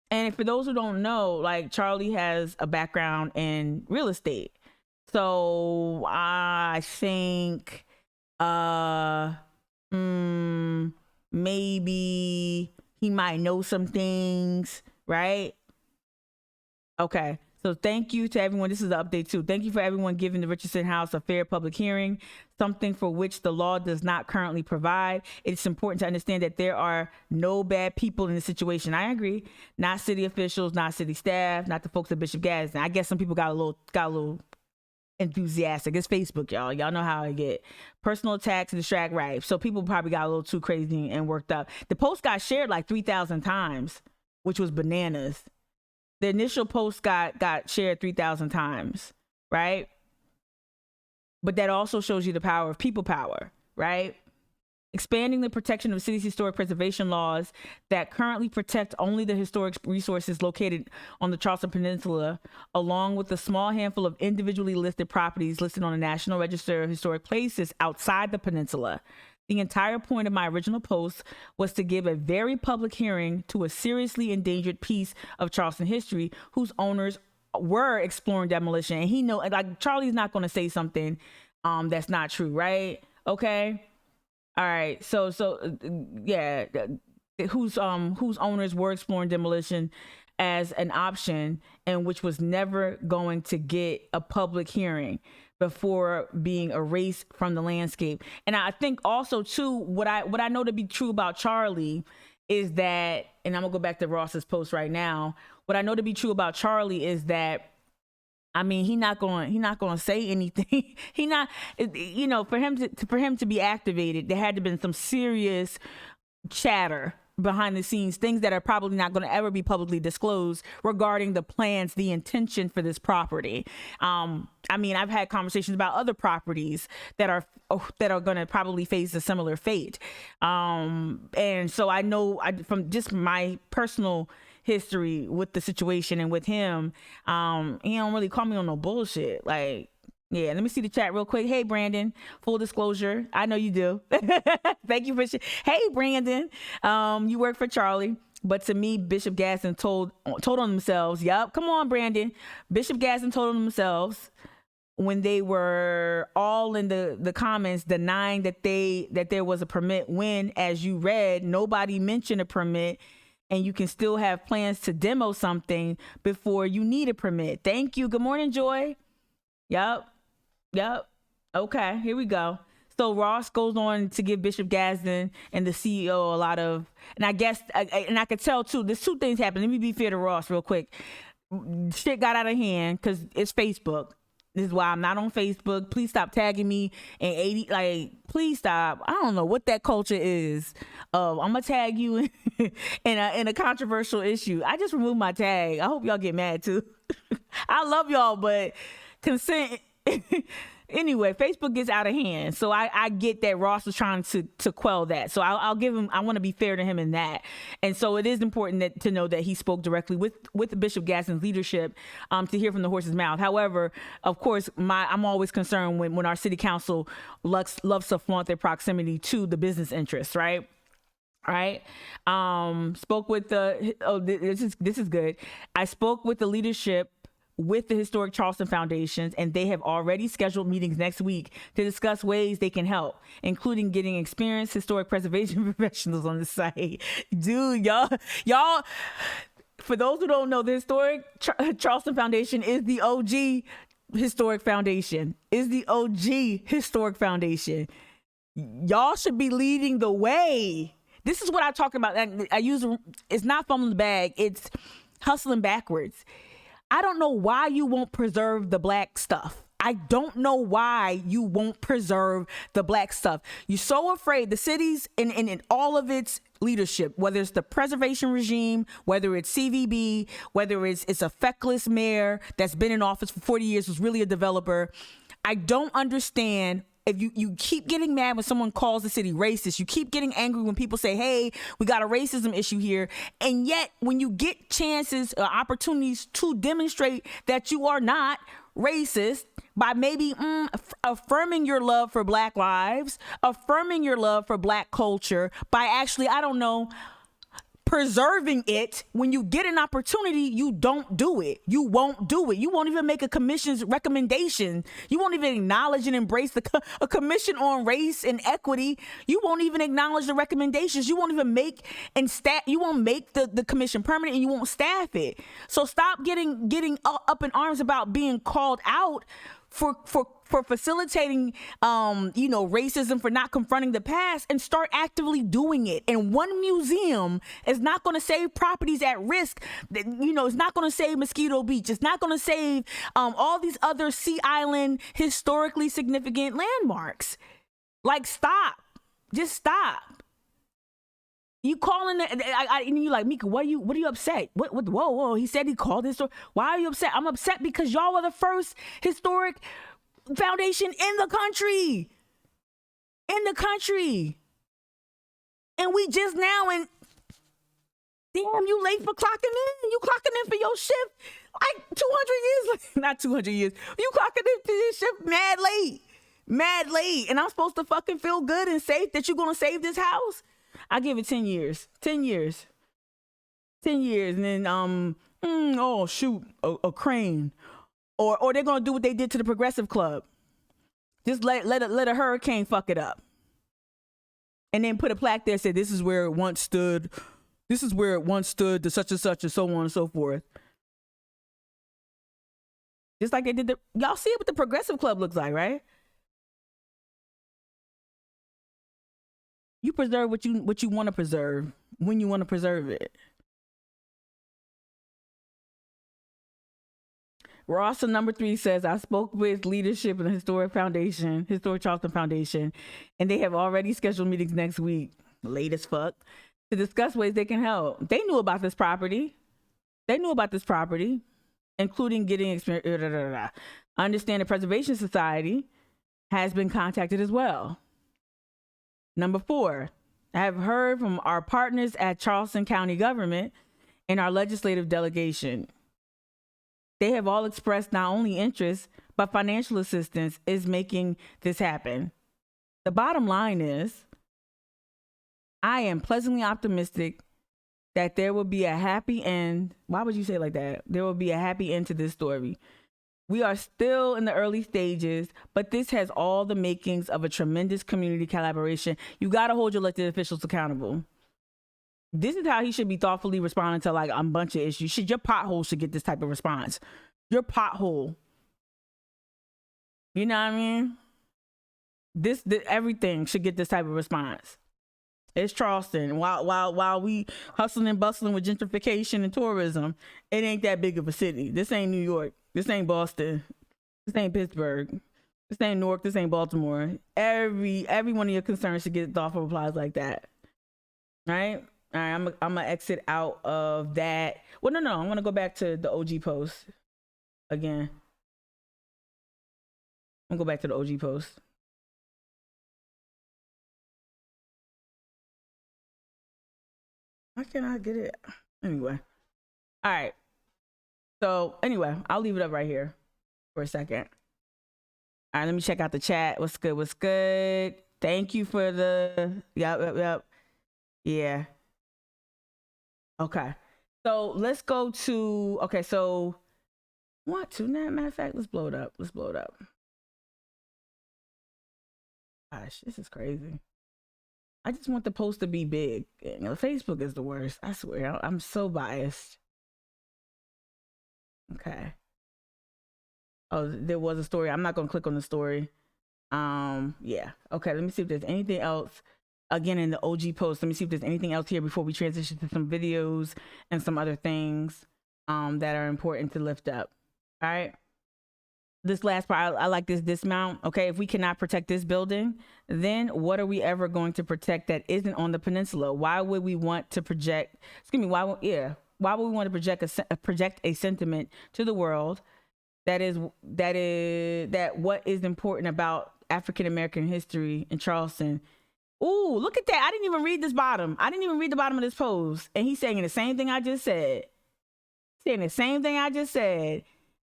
And for those who don't know, like Charlie has a background in real estate. So I think maybe he might know some things, right? Okay. So thank you to everyone. This is the update too. Thank you for everyone giving the Richardson House a fair public hearing, something for which the law does not currently provide. It's important to understand that there are no bad people in the situation. I agree. Not city officials, not city staff, not the folks at Bishop Gadsden. I guess some people got a little enthusiastic. It's Facebook, y'all. Y'all know how I get. Personal attacks and distract, right? So people probably got a little too crazy and worked up. The post got shared like 3,000 times, which was bananas. The initial post got shared 3,000 times, right? But that also shows you the power of people power, right? Expanding the protection of city's historic preservation laws that currently protect only the historic resources located on the Charleston Peninsula, along with a small handful of individually listed properties listed on the National Register of Historic Places outside the peninsula. The entire point of my original post was to give a very public hearing to a seriously endangered piece of Charleston history whose owners were exploring demolition. And he knows, like, Charlie's not going to say something that's not true, right? Okay. All right. So yeah, whose owners were exploring demolition as an option and which was never going to get a public hearing before being erased from the landscape. And I think also too, what I know to be true about Charlie is that, and I'm gonna go back to Ross's post right now. What I know to be true about Charlie is that, I mean, he's not going to say anything. He not, you know, for him to be activated, there had to been some serious chatter behind the scenes, things that are probably not going to ever be publicly disclosed regarding the plans, the intention for this property. I mean, I've had conversations about other properties that are going to probably face a similar fate. And so I know from just my personal history with the situation and with him, he don't really call me on no bullshit. Like, yeah, let me see the chat real quick. Hey, Brandon, full disclosure, I know you do. Thank you for Hey, Brandon, you work for Charlie, but to me, Bishop Gadsden told on themselves. Yup, come on, Brandon. Bishop Gadsden told on themselves. when they were all in the comments denying that there was a permit, when, as you read, nobody mentioned a permit, and you can still have plans to demo something before you need a permit. Thank you. Good morning, Joy. Yep. Okay, here we go. So Ross goes on to give Bishop Gadsden and the CEO a lot of, and I guess, and I could tell too, there's two things happening. Let me be fair to Ross real quick. Shit got out of hand because it's Facebook. This is why I'm not on Facebook. Please stop tagging me and 80, like, please stop. I don't know what that culture is. I'm gonna tag you in a controversial issue. I just removed my tag. I hope y'all get mad too. I love y'all, but consent. Anyway, Facebook gets out of hand. So I get that Ross was trying to quell that. So I'll give him, I want to be fair to him in that. And so it is important to know that he spoke directly with Bishop Gadsden's leadership to hear from the horse's mouth. However, of course, I'm always concerned when our city council loves to flaunt their proximity to the business interests, right? Spoke with this is good. I spoke with the leadership with the Historic Charleston Foundations, and they have already scheduled meetings next week to discuss ways they can help, including getting experienced historic preservation professionals on the site. Dude, y'all, for those who don't know, the Historic Charleston Foundation is the OG historic foundation, Y'all should be leading the way. This is what I talk about. It's not fumbling the bag, it's hustling backwards. I don't know why you won't preserve the black stuff. I don't know why you won't preserve the black stuff. You're so afraid. The cities in all of its leadership, whether it's the preservation regime, whether it's CVB, whether it's a feckless mayor that's been in office for 40 years, who's really a developer. I don't understand. If you keep getting mad when someone calls the city racist, you keep getting angry when people say, hey, we got a racism issue here. And yet when you get chances or opportunities to demonstrate that you are not racist by maybe affirming your love for black lives, affirming your love for black culture, by actually, I don't know, preserving it, when you get an opportunity, you don't do it. You won't do it. You won't even make a commission's recommendation. You won't even acknowledge and embrace a commission on race and equity. You won't even acknowledge the recommendations. You won't even make you won't make the commission permanent, and you won't staff it. So stop getting up in arms about being called out for facilitating, racism, for not confronting the past, and start actively doing it. And one museum is not going to save properties at risk. It's not going to save Mosquito Beach. It's not going to save all these other Sea Island historically significant landmarks. Like, stop. Just stop. You calling and you like, Mika, what are you upset? What, whoa, he said he called this. Why are you upset? I'm upset because y'all were the first historic foundation in the country. And we just now, and damn, you late for clocking in. You clocking in for your shift like 200 years, not 200 years. You clocking in for your shift mad late. And I'm supposed to fucking feel good and safe that you're going to save this house? I give it 10 years. 10 years. And then, a crane. Or they're going to do what they did to the Progressive Club. Just let a hurricane fuck it up. And then put a plaque there that said, this is where it once stood. To such and such, and so on and so forth. Just like they did y'all see what the Progressive Club looks like, right? You preserve what you want to preserve when you want to preserve it. Ross number 3 says, I spoke with leadership in the Historic Charleston Foundation, and they have already scheduled meetings next week, late as fuck, to discuss ways they can help. They knew about this property, including getting experience. I understand the Preservation Society has been contacted as well. Number 4, I have heard from our partners at Charleston County government and our legislative delegation. They have all expressed not only interest, but financial assistance is making this happen. The bottom line is, I am pleasantly optimistic that there will be a happy end. Why would you say it like that? There will be a happy end to this story. We are still in the early stages, but this has all the makings of a tremendous community collaboration. You got to hold your elected officials accountable. This is how he should be thoughtfully responding to like a bunch of issues. Your pothole should get this type of response. Your pothole. You know what I mean? Everything should get this type of response. It's Charleston. While we hustling and bustling with gentrification and tourism, it ain't that big of a city. This ain't New York. This ain't Boston. This ain't Pittsburgh. This ain't Newark. This ain't Baltimore. Every one of your concerns should get thoughtful replies like that. Right? All right, I'm gonna exit out of that. Well, no, I'm gonna go back to the OG post again. I'm gonna go back to the OG post. Why can't I get it? Anyway. All right. So anyway, I'll leave it up right here for a second. All right, let me check out the chat. What's good? What's good? Thank you for the yep. Yeah. Okay. So let's go to so matter of fact, let's blow it up. Gosh, this is crazy. I just want the post to be big. You know, Facebook is the worst. I swear. I'm so biased. Okay. Oh, there was a story. I'm not going to click on the story. Yeah. Okay, let me see if there's anything else. Again, in the OG post, let me see if there's anything else here before we transition to some videos and some other things that are important to lift up. All right. This last part, I like this dismount. Okay, if we cannot protect this building, then what are we ever going to protect that isn't on the peninsula? Why would we want to project? Why would we want to project a sentiment to the world that what is important about African American history in Charleston? Ooh, look at that! I didn't even read this bottom. I didn't even read the bottom of this post, and he's saying the same thing I just said.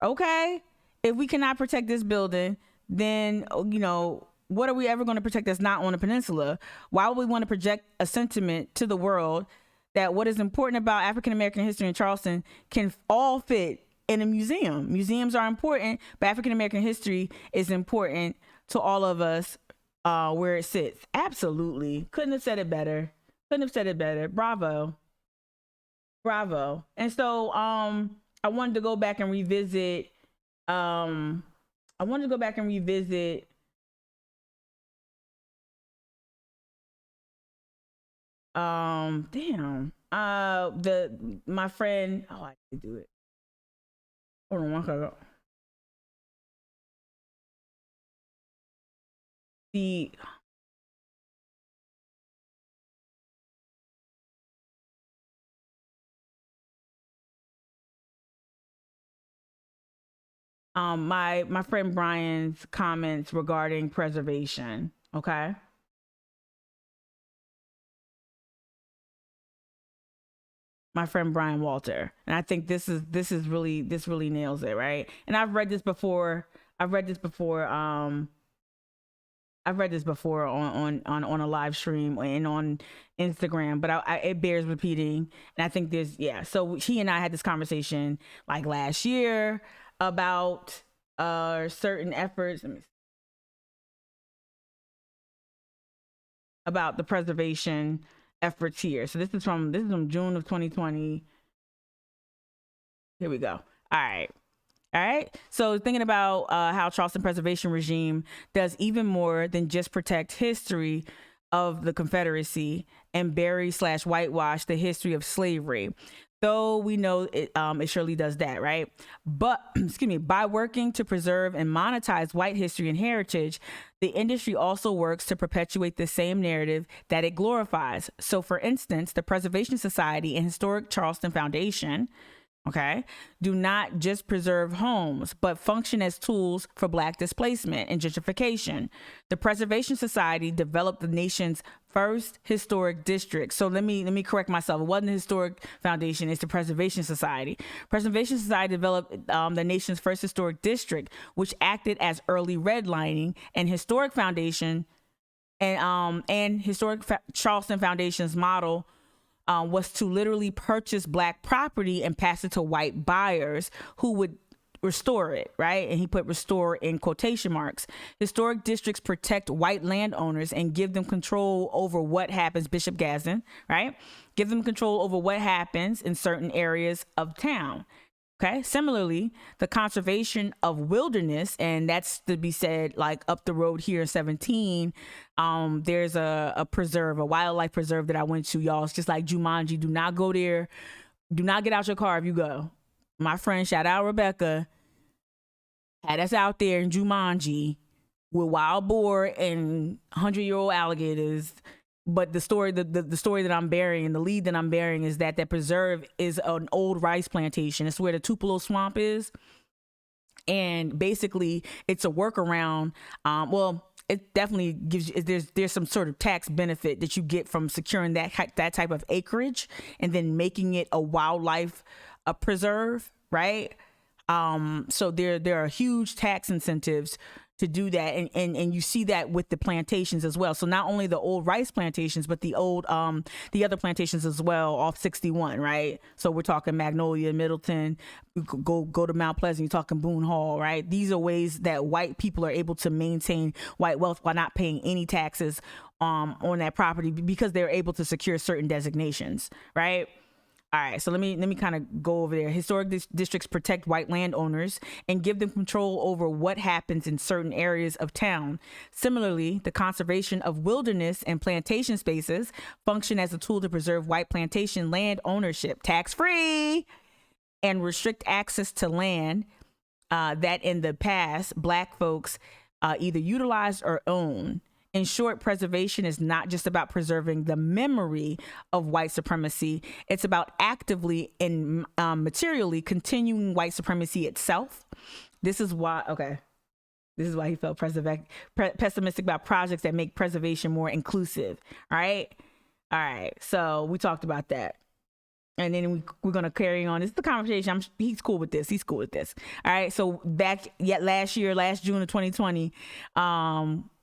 Okay. If we cannot protect this building, then, you know, what are we ever going to protect that's not on the peninsula? Why would we want to project a sentiment to the world that what is important about African American history in Charleston can all fit in a museum? Museums are important, but African American history is important to all of us where it sits. Absolutely. Couldn't have said it better. Bravo. And so I wanted to go back and revisit my friend, I can do it. Hold on one second. My friend Brian's comments regarding preservation. Okay. My friend Brian Walter. And I think this really nails it, right? And I've read this before on a live stream and on Instagram, but it bears repeating. And I think so he and I had this conversation like last year about certain efforts about the preservation efforts here. So this is from June of 2020. Here we go. All right. So thinking about how Charleston preservation regime does even more than just protect history of the Confederacy and bury/whitewash the history of slavery. Though we know it surely does that, right? But, by working to preserve and monetize white history and heritage, the industry also works to perpetuate the same narrative that it glorifies. So, for instance, the Preservation Society and Historic Charleston Foundation, do not just preserve homes, but function as tools for Black displacement and gentrification. The Preservation Society developed the nation's first historic district. So let me correct myself. It wasn't the Historic Foundation, it's the Preservation Society. Preservation Society developed the nation's first historic district, which acted as early redlining, and Historic Foundation and Historic Charleston Foundation's model was to literally purchase Black property and pass it to white buyers who would restore it, right? And he put restore in quotation marks. Historic districts protect white landowners and give them control over what happens, Bishop Gadsden, right? Give them control over what happens in certain areas of town. Okay. Similarly, the conservation of wilderness, and that's to be said, like up the road here in 17, there's a preserve, a wildlife preserve that I went to, y'all. It's just like Jumanji. Do not go there. Do not get out your car if you go. My friend, shout out Rebecca, had us out there in Jumanji with wild boar and 100-year-old alligators. But the story, the story that I'm bearing, the lead that I'm bearing, is that preserve is an old rice plantation. It's where the Tupelo Swamp is, and basically it's a workaround. It definitely gives you, there's some sort of tax benefit that you get from securing that type of acreage and then making it a wildlife preserve, right? So there are huge tax incentives to do that, and you see that with the plantations as well. So not only the old rice plantations, but the old the other plantations as well off 61, right? So we're talking Magnolia, Middleton, go to Mount Pleasant, you're talking Boone Hall, right? These are ways that white people are able to maintain white wealth while not paying any taxes on that property because they're able to secure certain designations, right? All right, so let me kind of go over there. Historic districts protect white landowners and give them control over what happens in certain areas of town. Similarly, the conservation of wilderness and plantation spaces function as a tool to preserve white plantation land ownership, tax-free, and restrict access to land that in the past Black folks either utilized or owned. In short, preservation is not just about preserving the memory of white supremacy. It's about actively and materially continuing white supremacy itself. This is why he felt pessimistic about projects that make preservation more inclusive. All right. So we talked about that. And then we're going to carry on. This is the conversation. He's cool with this. All right. So back last June of 2020,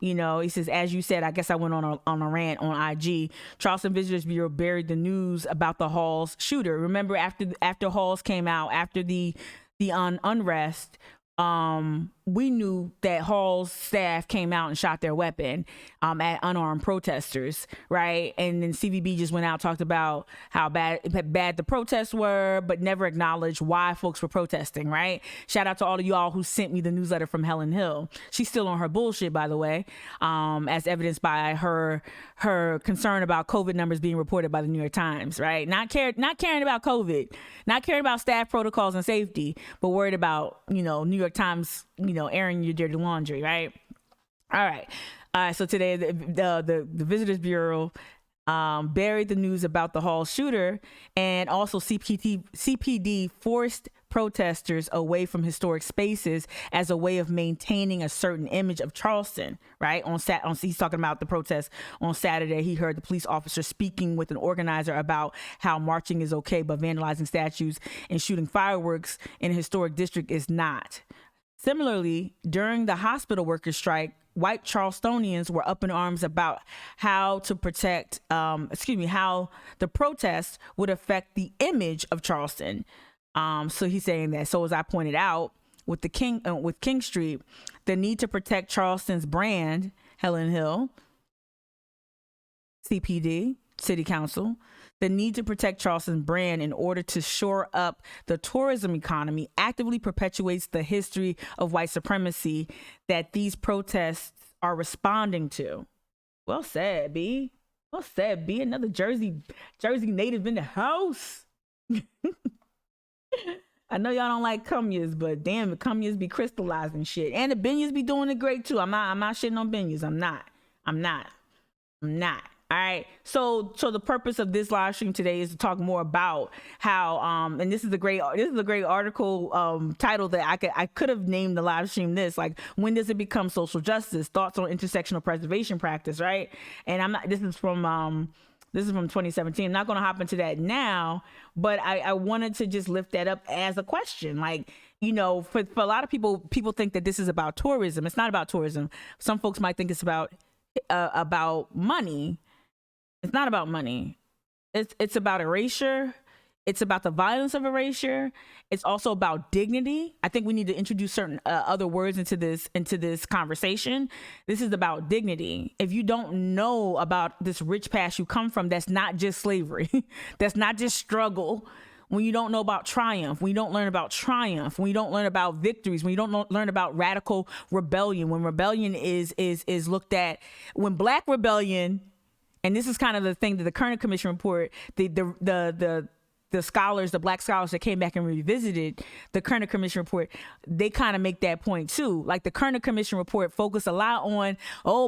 he says, as you said, I guess I went on a rant on IG. Charleston Visitors Bureau buried the news about the Halls shooter. Remember, after Halls came out, after the unrest, we knew that Hall's staff came out and shot their weapon at unarmed protesters, right? And then CVB just went out, talked about how bad the protests were, but never acknowledged why folks were protesting, right? Shout out to all of y'all who sent me the newsletter from Helen Hill. She's still on her bullshit, by the way, as evidenced by her concern about COVID numbers being reported by the New York Times, right? Not caring about COVID, not caring about staff protocols and safety, but worried about, New York Times, airing your dirty laundry, right? All right. So today, the Visitors Bureau buried the news about the Hall shooter, and also CPD forced protesters away from historic spaces as a way of maintaining a certain image of Charleston, right? He's talking about the protest on Saturday. He heard the police officer speaking with an organizer about how marching is okay, but vandalizing statues and shooting fireworks in a historic district is not. Similarly, during the hospital workers' strike, white Charlestonians were up in arms about how to protect, how the protests would affect the image of Charleston. So he's saying that. So as I pointed out, with King Street, the need to protect Charleston's brand, Helen Hill, CPD, City Council, the need to protect Charleston's brand in order to shore up the tourism economy actively perpetuates the history of white supremacy that these protests are responding to. Well said, B. Well said, B. Another Jersey native in the house. I know y'all don't like Cumyas, but damn, the Cumyas be crystallizing shit. And the Benyas be doing it great too. I'm not shitting on Benyas. I'm not. All right. So the purpose of this live stream today is to talk more about how and this is a great article title that I could have named the live stream this, like, when does it become social justice? Thoughts on intersectional preservation practice, right? And this is from 2017. I'm not going to hop into that now, but I wanted to just lift that up as a question. Like, for a lot of people think that this is about tourism. It's not about tourism. Some folks might think it's about money. It's not about money. It's about erasure. It's about the violence of erasure. It's also about dignity. I think we need to introduce certain other words into this conversation. This is about dignity. If you don't know about this rich past you come from, that's not just slavery. That's not just struggle. When you don't know about triumph, when you don't learn about triumph, when you don't learn about victories, when you don't learn about radical rebellion, when rebellion is looked at, when Black rebellion, and this is kind of the thing that the Kerner Commission report, the scholars, the Black scholars that came back and revisited the Kerner Commission report, they kind of make that point too. Like the Kerner Commission report focused a lot on,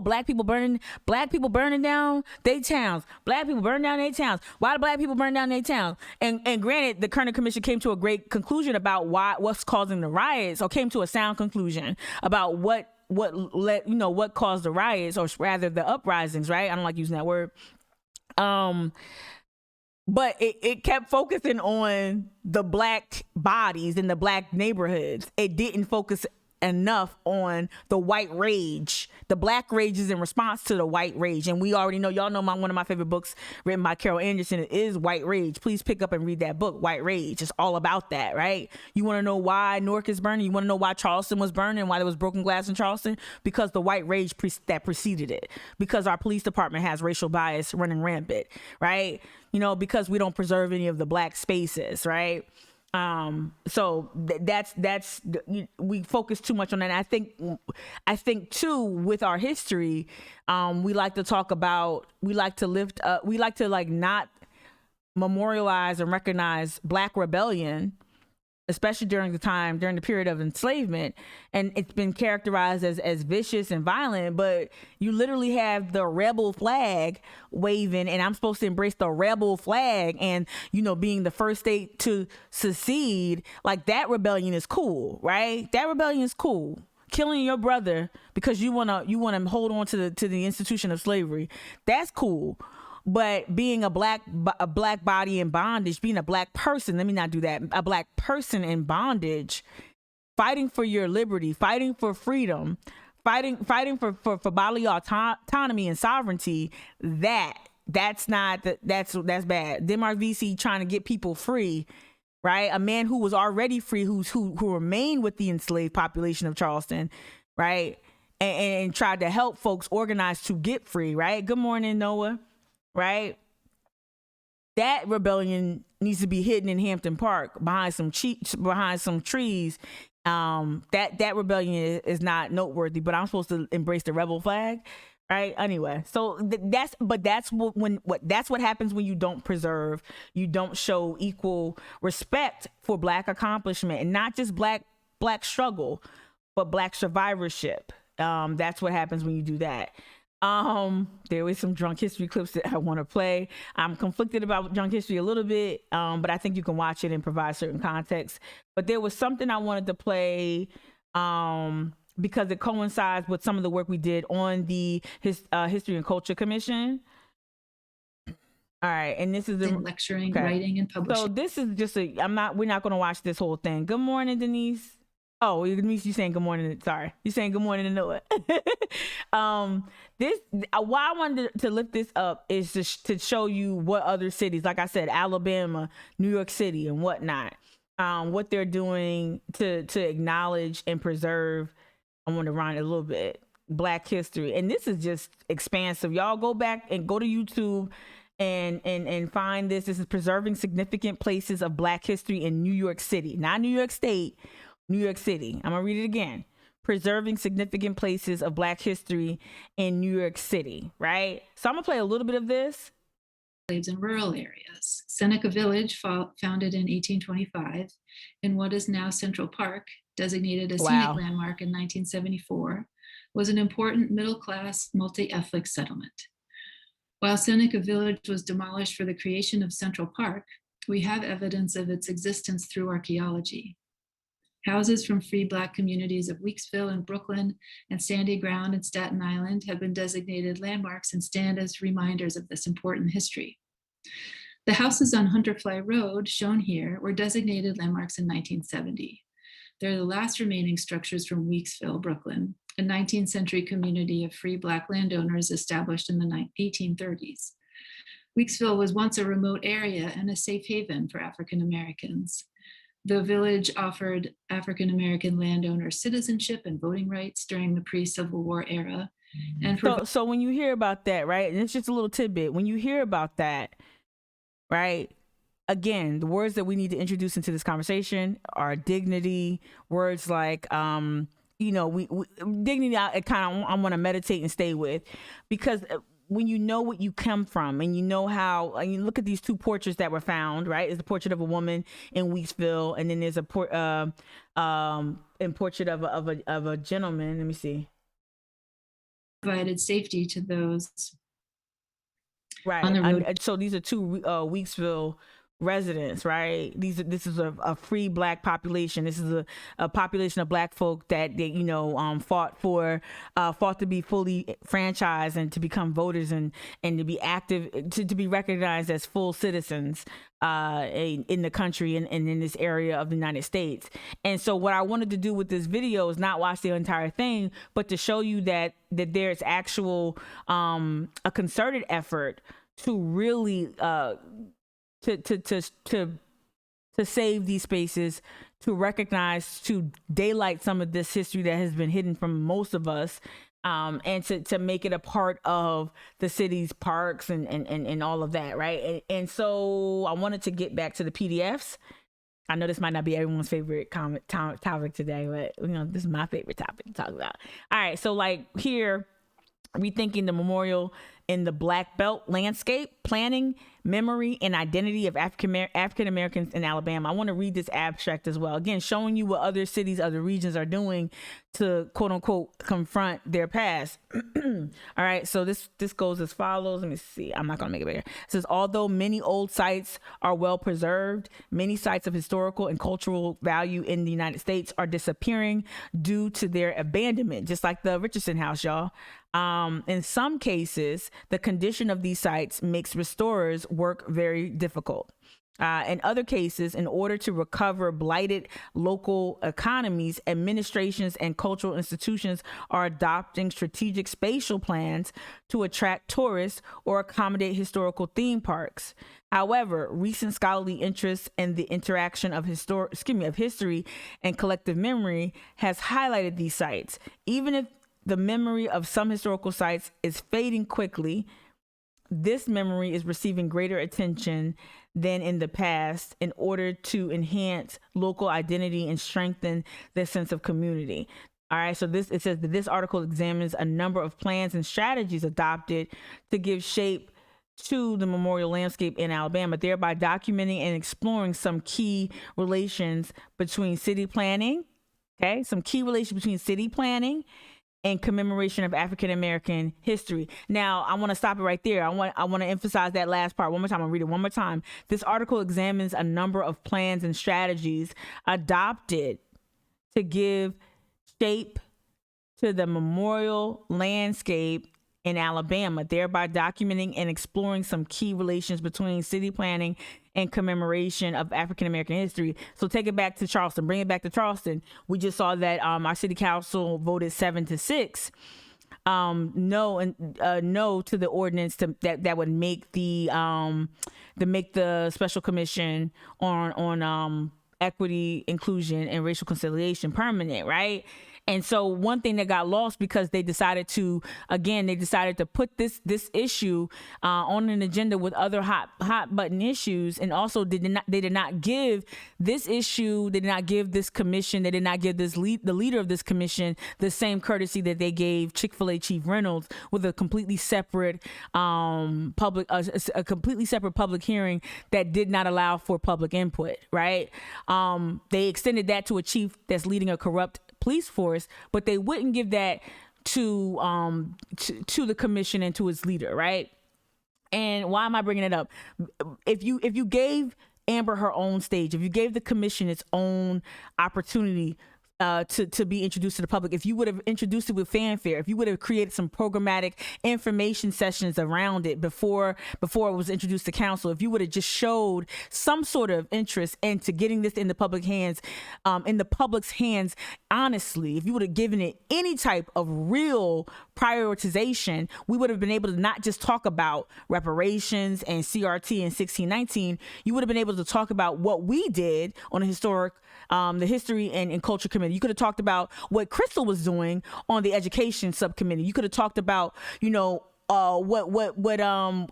black people burning down their towns. Black people burning down their towns. Why do black people burn down their towns? And granted, the Kerner Commission came to a great conclusion about what's causing the riots, or came to a sound conclusion about what caused the riots, or rather the uprisings, right? I don't like using that word. But it kept focusing on the Black bodies in the Black neighborhoods. It didn't focus enough on the white rage. The Black rage is in response to the white rage. And we already know, y'all know one of my favorite books written by Carol Anderson is White Rage. Please pick up and read that book, White Rage. It's all about that, right? You want to know why Newark is burning? You want to know why Charleston was burning, why there was broken glass in Charleston? Because the white rage that preceded it. Because our police department has racial bias running rampant, right? Because we don't preserve any of the Black spaces, right? So that's we focus too much on that. And I think too, with our history, we like to talk about, we like to lift up, we like to not memorialize and recognize Black rebellion, especially during the period of enslavement. And it's been characterized as vicious and violent, but you literally have the rebel flag waving, and I'm supposed to embrace the rebel flag, and, being the first state to secede. Like, that rebellion is cool, right? That rebellion is cool. Killing your brother because you wanna hold on to the institution of slavery, that's cool. But being a black body in bondage, being a Black person, let me not do that. A Black person in bondage, fighting for your liberty, fighting for freedom, fighting for bodily autonomy and sovereignty. That's bad. Demar VC trying to get people free, right? A man who was already free, who remained with the enslaved population of Charleston, right? And tried to help folks organize to get free, right? Good morning, Noah. Right? That rebellion needs to be hidden in Hampton Park behind some trees. That rebellion is not noteworthy, but I'm supposed to embrace the rebel flag, right? Anyway, so that's what happens when you don't preserve, you don't show equal respect for Black accomplishment, and not just black struggle, but Black survivorship. That's what happens when you do that. There was some drunk history clips that I want to play. I'm conflicted about drunk history a little bit, but I think you can watch it and provide certain context. But there was something I wanted to play because it coincides with some of the work we did on the History and Culture Commission. All right, and this is the lecturing, writing, and publishing. So this is just we're not going to watch this whole thing. Good morning, Denise. Oh, Denise, you saying good morning. Sorry, you saying good morning to Noah. Why I wanted to lift this up is to show you what other cities, like I said, Alabama, New York City, and whatnot, what they're doing to acknowledge and preserve. I want to run a little bit Black history, and this is just expansive. Y'all go back and go to YouTube and find this. This is preserving significant places of Black history in New York City, not New York State. New York City. I'm gonna read it again. Preserving significant places of Black history in New York City, right? So I'm gonna play a little bit of this. Slaves in rural areas. Seneca Village, founded in 1825, in what is now Central Park, designated a scenic landmark in 1974, was an important middle-class, multi-ethnic settlement. While Seneca Village was demolished for the creation of Central Park, we have evidence of its existence through archaeology. Houses from free Black communities of Weeksville in Brooklyn and Sandy Ground in Staten Island have been designated landmarks and stand as reminders of this important history. The houses on Hunterfly Road, shown here, were designated landmarks in 1970. They're the last remaining structures from Weeksville, Brooklyn, a 19th century community of free Black landowners established in the 1830s. Weeksville was once a remote area and a safe haven for African Americans. The village offered African American landowners citizenship and voting rights during the pre-Civil War era. And so when you hear about that, right, and it's just a little tidbit, when you hear about that, right, again, the words that we need to introduce into this conversation are dignity, words like, we dignity, I want to meditate and stay with, because when you know what you come from and you know how, you look at these two portraits that were found, right? There's a portrait of a woman in Weeksville, and then there's a portrait of a gentleman. Let me see. Provided safety to those. Right. On the road. So these are two Weeksville residents, right? This is a free Black population. This is a population of Black folk that fought to be fully franchised and to become voters and to be active, to be recognized as full citizens in the country and in this area of the United States. And so what I wanted to do with this video is not watch the entire thing, but to show you that there's actual a concerted effort to really to save these spaces, to recognize, to daylight some of this history that has been hidden from most of us, and to make it a part of the city's parks and all of that, right? And so I wanted to get back to the PDFs. I know this might not be everyone's favorite topic today, but this is my favorite topic to talk about. All right, so like here, rethinking the memorial in the Black Belt landscape, planning, memory, and identity of African Americans in Alabama. I want to read this abstract as well. Again, showing you what other cities, other regions are doing to quote unquote confront their past. All right, so this goes as follows. Let me see. I'm not gonna make it bigger. It says, although many old sites are well preserved, many sites of historical and cultural value in the United States are disappearing due to their abandonment, just like the Richardson house, y'all. In some cases, the condition of these sites makes restorers work very difficult. In other cases, in order to recover blighted local economies, administrations and cultural institutions are adopting strategic spatial plans to attract tourists or accommodate historical theme parks. However, recent scholarly interest in the interaction of history and collective memory has highlighted these sites. Even if the memory of some historical sites is fading quickly, this memory is receiving greater attention than in the past in order to enhance local identity and strengthen their sense of community. All right, so it says that this article examines a number of plans and strategies adopted to give shape to the memorial landscape in Alabama, thereby documenting and exploring some key relations between city planning, and commemoration of African American history. Now, I want to stop it right there. I want to emphasize that last part one more time. I'll read it one more time. This article examines a number of plans and strategies adopted to give shape to the memorial landscape in Alabama, thereby documenting and exploring some key relations between city planning and commemoration of African American history. So take it back to Charleston, bring it back to Charleston. We just saw that our city council voted 7-6 no to the ordinance that would make the special commission on equity, inclusion, and racial conciliation permanent, right? And so one thing that got lost because they decided to put this issue on an agenda with other hot button issues, and also they did not give this issue, they did not give this commission, they did not give the leader of this commission the same courtesy that they gave Chick-fil-A Chief Reynolds with a completely separate public hearing that did not allow for public input, right? They extended that to a chief that's leading a corrupt police force, but they wouldn't give that to the commission and to its leader, right? And why am I bringing it up? If you gave Amber her own stage, if you gave the commission its own opportunity to be introduced to the public, if you would have introduced it with fanfare, if you would have created some programmatic information sessions around it before it was introduced to council, if you would have just showed some sort of interest into getting this in the public's hands, honestly, if you would have given it any type of real prioritization, we would have been able to not just talk about reparations and CRT and 1619. You would have been able to talk about what we did on the history and culture committee. You could have talked about what Crystal was doing on the education subcommittee. You could have talked about, what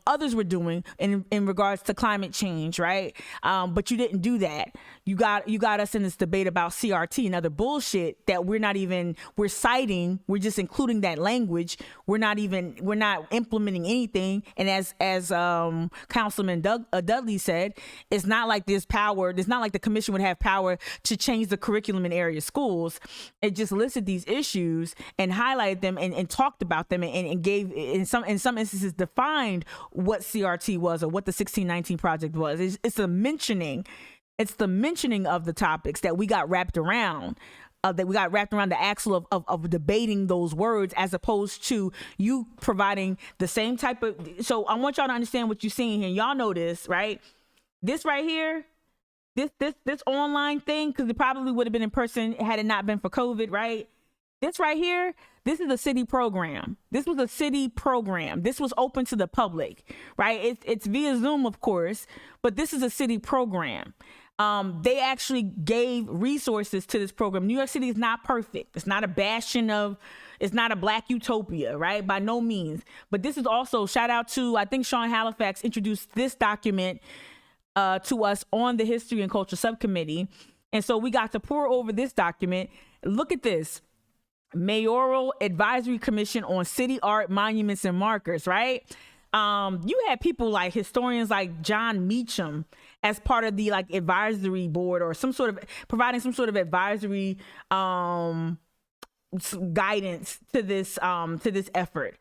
others were doing in regards to climate change, right? But you didn't do that. You got us in this debate about CRT and other bullshit that we're citing. We're just including that language. We're not implementing anything. And as Councilman Dudley said, it's not like there's power. It's not like the commission would have power to change the curriculum in area schools. It just listed these issues and highlighted them and talked about them and gave in some instances defined what CRT was or what the 1619 project was. It's the mentioning of the topics that we got wrapped around. The axle of debating those words, as opposed to you providing the same type of. So I want y'all to understand what you're seeing here. Y'all know this, right? This right here, this online thing, because it probably would have been in person had it not been for COVID, right? This right here, this is a city program. This was a city program. This was open to the public, right? It's via Zoom, of course, but this is a city program. They actually gave resources to this program. New York City is not perfect. It's not a bastion it's not a black utopia, right? By no means. But this is also, shout out to, I think Sean Halifax introduced this document to us on the History and Culture Subcommittee. And so we got to pour over this document. Look at this. Mayoral Advisory Commission on City Art, Monuments, and Markers, right? You had people like historians like John Meacham as part of the advisory board, or providing some sort of advisory guidance to this effort.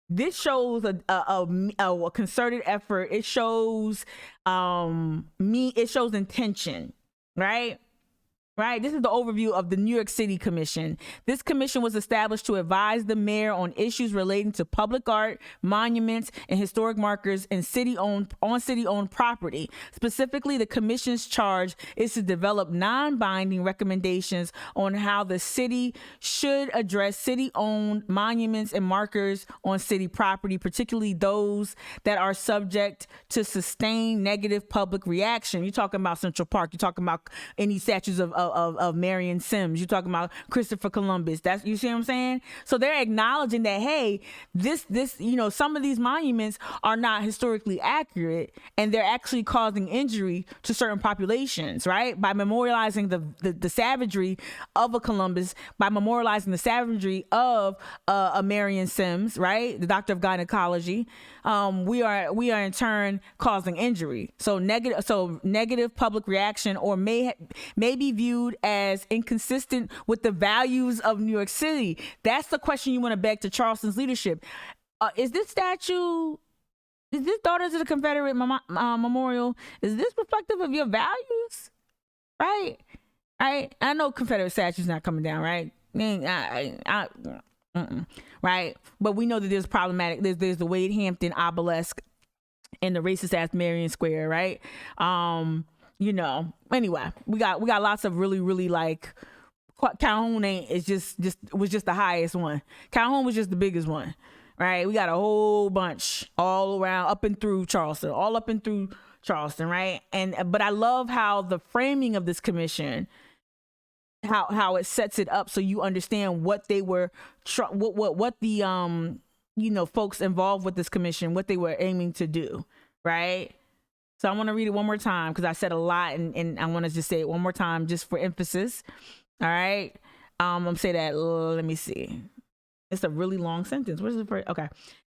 This shows a concerted effort. It shows intention, right? Right. This is the overview of the New York City Commission. This commission was established to advise the mayor on issues relating to public art, monuments, and historic markers on city-owned property. Specifically, the commission's charge is to develop non-binding recommendations on how the city should address city-owned monuments and markers on city property, particularly those that are subject to sustained negative public reaction. You're talking about Central Park. You're talking about any statues of Marion Sims. You're talking about Christopher Columbus. You see what I'm saying? So they're acknowledging that, hey, this some of these monuments are not historically accurate, and they're actually causing injury to certain populations, right? By memorializing the savagery of a Columbus, by memorializing the savagery of a Marion Sims, right? The doctor of gynecology. We are in turn causing injury. So negative public reaction, or may be viewed as inconsistent with the values of New York City. That's the question you want to beg to Charleston's leadership. Is this statue, is this Daughters of the Confederate Memorial, is this reflective of your values? Right? I know Confederate statues not coming down, right? Right? But we know that there's problematic. There's the Wade Hampton obelisk and the racist ass Marion Square, right? Anyway, we got lots of really Calhoun was just the highest one. Calhoun was just the biggest one, right? We got a whole bunch all around, up and through Charleston, right? But I love how the framing of this commission, how it sets it up so you understand what they were, what the folks involved with this commission, what they were aiming to do, right? So I want to read it one more time because I said a lot, and I want to just say it one more time just for emphasis. All right. I'm going to say that. Let me see. It's a really long sentence. What is it for? Okay.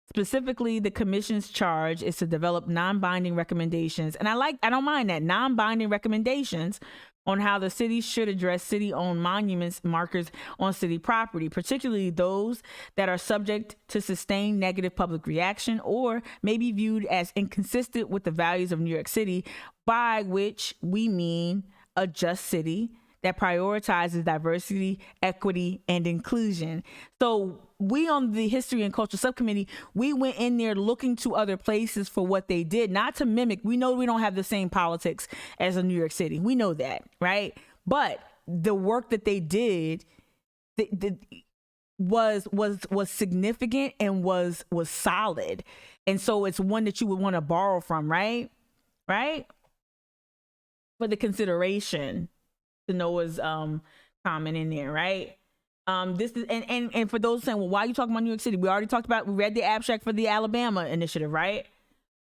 Specifically, the commission's charge is to develop non-binding recommendations. And I don't mind that, non-binding recommendations on how the city should address city-owned monuments and markers on city property, particularly those that are subject to sustained negative public reaction or may be viewed as inconsistent with the values of New York City, by which we mean a just city that prioritizes diversity, equity, and inclusion. So we on the History and Culture Subcommittee, we went in there looking to other places for what they did, not to mimic. We know we don't have the same politics as in New York City. We know that, right? But the work that they did was significant and was solid. And so it's one that you would want to borrow from, right? Right? For the consideration. To Noah's comment in there, right? This is and for those saying, well, why are you talking about New York City? We already talked about, we read the abstract for the Alabama initiative, right?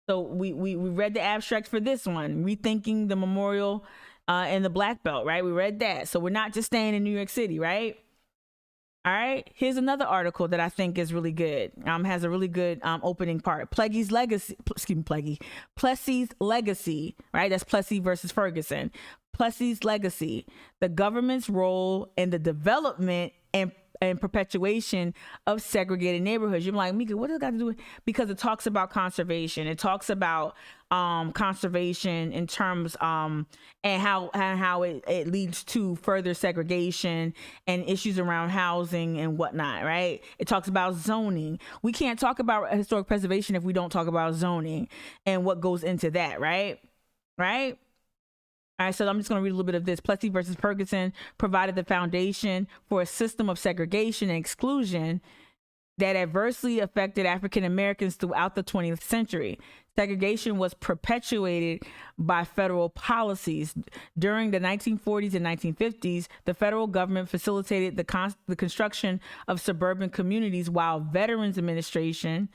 So we read the abstract for this one, rethinking the memorial and the Black Belt, right? We read that. So we're not just staying in New York City, right? All right. Here's another article that I think is really good. Has a really good opening part. Plessy's legacy, right? That's Plessy versus Ferguson. Plessy's legacy, the government's role in the development and perpetuation of segregated neighborhoods. You're like, Mika, what does it got to do with? Because it talks about conservation. It talks about conservation in terms and how it leads to further segregation and issues around housing and whatnot, right? It talks about zoning. We can't talk about historic preservation if we don't talk about zoning and what goes into that, right? Right? All right, so I'm just going to read a little bit of this. Plessy versus Ferguson provided the foundation for a system of segregation and exclusion that adversely affected African Americans throughout the 20th century. Segregation was perpetuated by federal policies. During the 1940s and 1950s, the federal government facilitated the construction of suburban communities, while Veterans Administration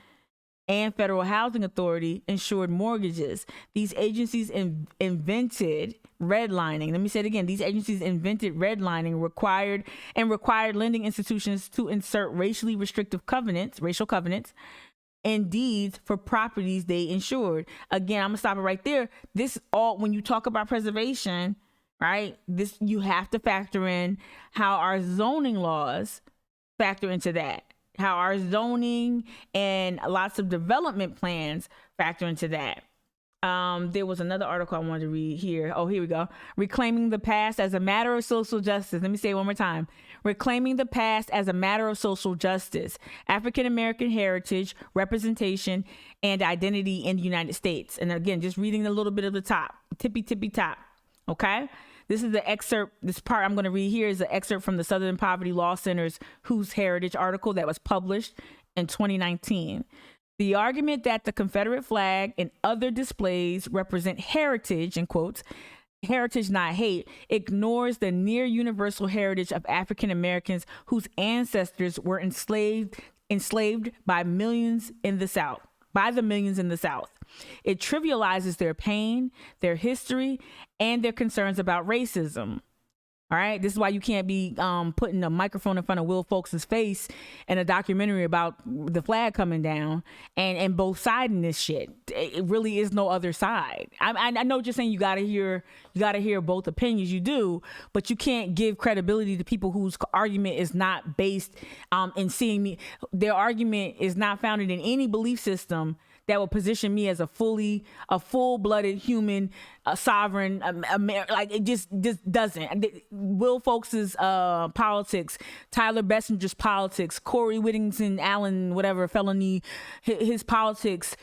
and Federal Housing Authority insured mortgages. These agencies invented redlining. Let me say it again. These agencies invented redlining, required lending institutions to insert racially restrictive racial covenants, and deeds for properties they insured. Again, I'm gonna stop it right there. This all, when you talk about preservation, right? This, you have to factor in how our zoning laws factor into that. How our zoning and lots of development plans factor into that. There was another article I wanted to read here. Oh, here we go. Reclaiming the past as a matter of social justice. Let me say it one more time. Reclaiming the past as a matter of social justice. African American heritage, representation, and identity in the United States. And again, just reading a little bit of the top, tippy top. Okay. This is the excerpt. This part I'm going to read here is an excerpt from the Southern Poverty Law Center's Whose Heritage article that was published in 2019. The argument that the Confederate flag and other displays represent heritage, in quotes, heritage not hate, ignores the near universal heritage of African Americans whose ancestors were enslaved by millions in the South. It trivializes their pain, their history, and their concerns about racism. All right. This is why you can't be putting a microphone in front of Will Folks' face in a documentary about the flag coming down and both siding this shit. It really is no other side. I know what you're saying. You gotta hear both opinions. You do, but you can't give credibility to people whose argument is not based in seeing me. Their argument is not founded in any belief system that will position me as a full-blooded human, sovereign, like it just doesn't. Will Folks' politics, Tyler Bessinger's politics, Corey Whittington Allen, whatever felony, his politics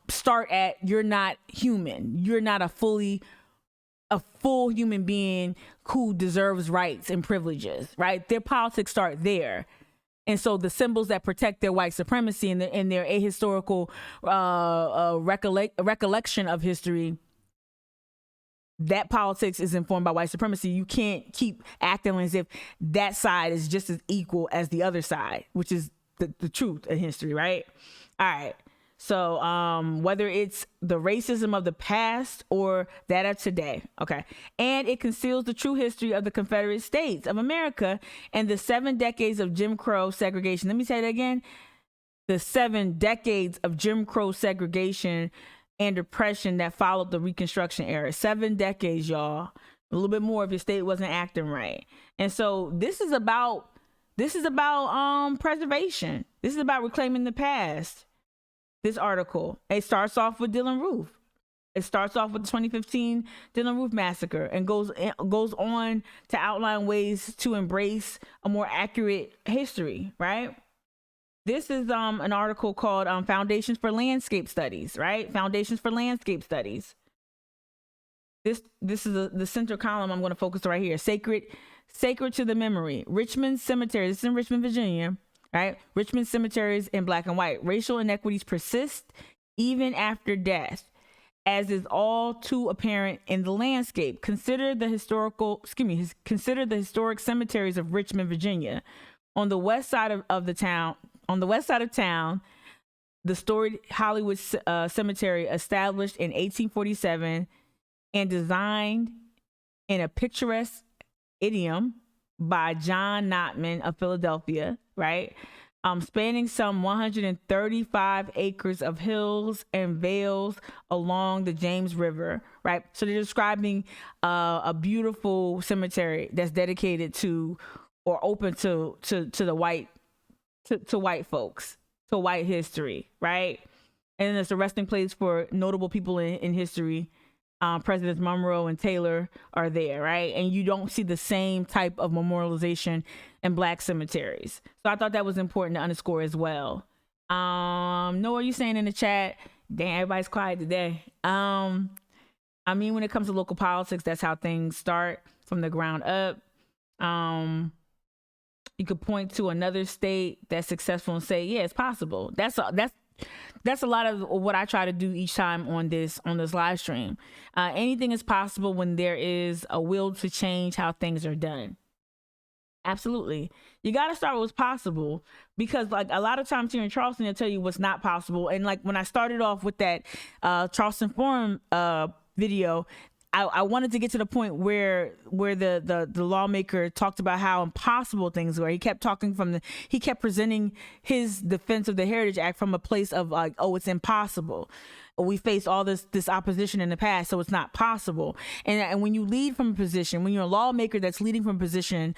start at, you're not human. You're not a full human being who deserves rights and privileges, right? Their politics start there. And so the symbols that protect their white supremacy and their ahistorical recollection of history, that politics is informed by white supremacy. You can't keep acting as if that side is just as equal as the other side, which is the truth in history, right? All right. So whether it's the racism of the past or that of today, okay. And it conceals the true history of the Confederate States of America and the 7 decades of Jim Crow segregation. Let me say that again. The 7 decades of Jim Crow segregation and oppression that followed the Reconstruction era. 7 decades, y'all. A little bit more if your state wasn't acting right. And so this is about preservation. This is about reclaiming the past. This article, it starts off with Dylan Roof. It starts off with the 2015 Dillon Roof Massacre and goes on to outline ways to embrace a more accurate history, right? This is an article called Foundations for Landscape Studies, right? Foundations for Landscape Studies. This is the central column I'm going to focus right here. Sacred to the memory. Richmond Cemetery. This is in Richmond, Virginia, right? Richmond cemeteries in black and white. Racial inequities persist even after death, as is all too apparent in the landscape. Consider the historic cemeteries of Richmond, Virginia. On the west side of town, the storied Hollywood Cemetery, established in 1847 and designed in a picturesque idiom by John Notman of Philadelphia, right? Spanning some 135 acres of hills and vales along the James River, right? So they're describing a beautiful cemetery that's dedicated to or open to the white folks, to white history, right? And it's a resting place for notable people in history. Presidents Monroe and Taylor are there, right? And you don't see the same type of memorialization in black cemeteries. So I thought that was important to underscore as well. Noah, you saying in the chat, dang, everybody's quiet today. I mean, when it comes to local politics, that's how things start from the ground up. You could point to another state that's successful and say, yeah, it's possible. That's a lot of what I try to do each time on this live stream. Anything is possible when there is a will to change how things are done. Absolutely. You got to start with what's possible, because like a lot of times here in Charleston, they'll tell you what's not possible. And like when I started off with that Charleston Forum video, I wanted to get to the point where the lawmaker talked about how impossible things were. He kept presenting his defense of the Heritage Act from a place of like, oh, it's impossible. We faced all this opposition in the past, so it's not possible. And when you lead from a position, when you're a lawmaker that's leading from a position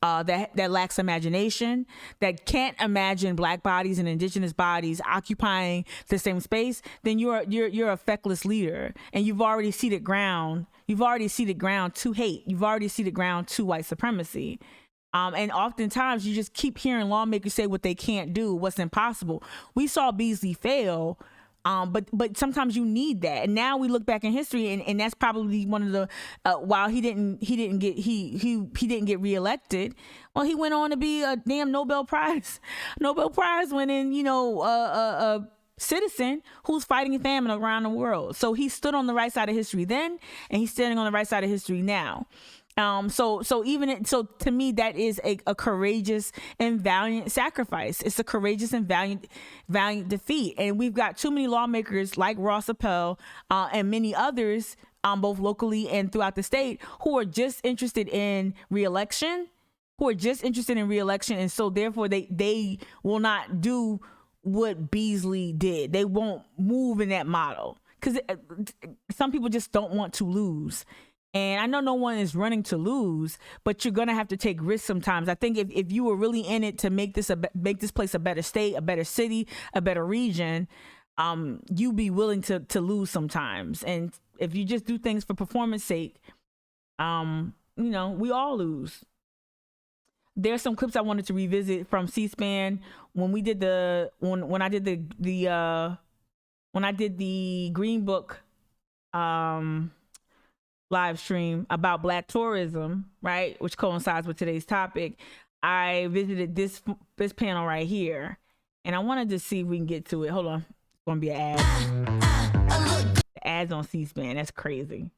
that lacks imagination, that can't imagine black bodies and indigenous bodies occupying the same space, then you're a feckless leader, and you've already ceded ground. You've already ceded ground to hate. You've already ceded ground to white supremacy. And oftentimes you just keep hearing lawmakers say what they can't do, what's impossible. We saw Beasley fail. But sometimes you need that. And now we look back in history, and that's probably one of the while he didn't get reelected. Well, he went on to be a damn Nobel Prize winning, citizen who's fighting famine around the world. So he stood on the right side of history then, and he's standing on the right side of history now. So to me, that is a courageous and valiant sacrifice. It's a courageous and valiant defeat. And we've got too many lawmakers like Ross Appel and many others, both locally and throughout the state, who are just interested in reelection, and so therefore they will not do what Beasley did. They won't move in that model because some people just don't want to lose. And I know no one is running to lose, but you're going to have to take risks sometimes. I think if you were really in it to make this place a better state, a better city, a better region, you'd be willing to lose sometimes. And if you just do things for performance sake, we all lose. There's some clips I wanted to revisit from C-SPAN when we did when I did the Green Book live stream about Black tourism, right, which coincides with today's topic. I visited this panel right here, and I wanted to see if we can get to it. Hold on, it's gonna be an ad. The ads on C-SPAN, that's crazy.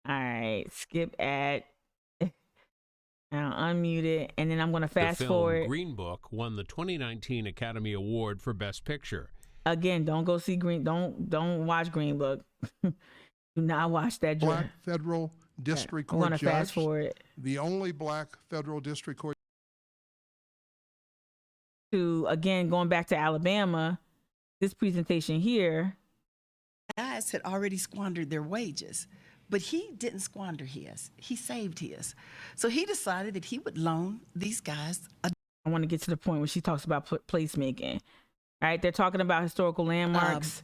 All right, skip ad. I'll unmute it, and then I'm gonna fast forward. Green Book won the 2019 Academy Award for Best Picture. Again, don't go see Don't watch Green Book. Do not watch that. Black federal district court judge. Fast forward. The only black federal district court. Again, going back to Alabama, this presentation here. Guys had already squandered their wages, but he didn't squander his. He saved his. So he decided that he would loan these guys. I want to get to the point where she talks about placemaking. Right? They're talking about historical landmarks.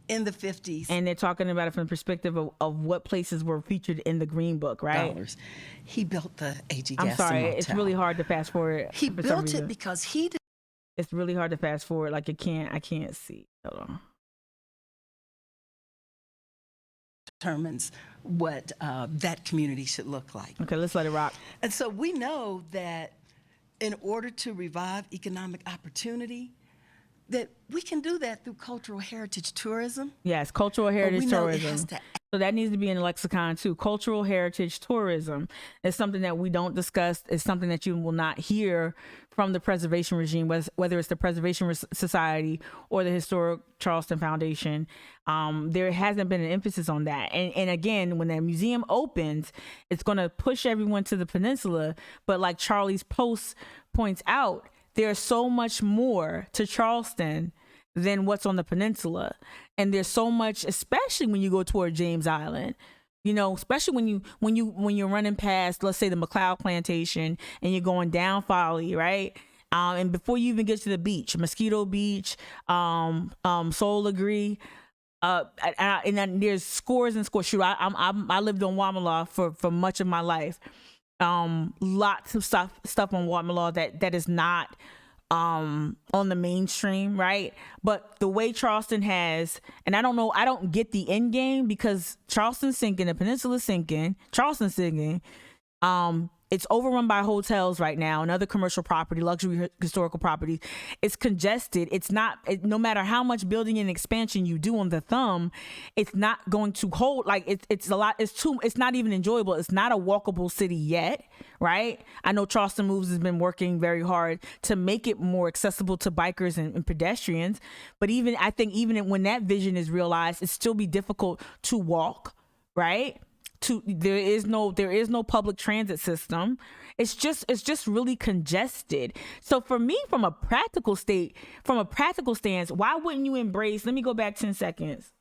in the 50s. And they're talking about it from the perspective of what places were featured in the Green Book, right? He built the A.G. Gaston I'm sorry, Motel. it's really hard to fast forward. He built it because he did. It's really hard to fast forward. Like I can't see. Hold on. Determines what that community should look like. Okay, let's let it rock. And so we know that in order to revive economic opportunity, that we can do that through cultural heritage tourism. Yes, cultural heritage tourism. So that needs to be in the lexicon too. Cultural heritage tourism is something that we don't discuss. It's something that you will not hear from the preservation regime, whether it's the Preservation Society or the Historic Charleston Foundation. There hasn't been an emphasis on that. And again, when that museum opens, it's going to push everyone to the peninsula. But like Charlie's post points out, there's so much more to Charleston than what's on the peninsula. And there's so much, especially when you go toward James Island, you know, especially when you're running past, let's say, the McLeod Plantation, and you're going down Folly, right? And before you even get to the beach, Mosquito Beach, Soul Agree, and then there's scores and scores. Shoot, I lived on Wamala for much of my life. Lots of stuff on Wamala that is not on the mainstream, right? But the way Charleston has, and I don't get the end game, because Charleston's sinking, the peninsula's sinking, Charleston's sinking. It's overrun by hotels right now and other commercial property, luxury historical properties. It's congested. It's not, no matter how much building and expansion you do on the thumb, it's not going to hold, like it's a lot, it's not even enjoyable. It's not a walkable city yet, right? I know Charleston Moves has been working very hard to make it more accessible to bikers and pedestrians. But I think even when that vision is realized, it's still be difficult to walk, right? There is no public transit system. It's just really congested. So for me, from a practical stance, why wouldn't you embrace, let me go back 10 seconds.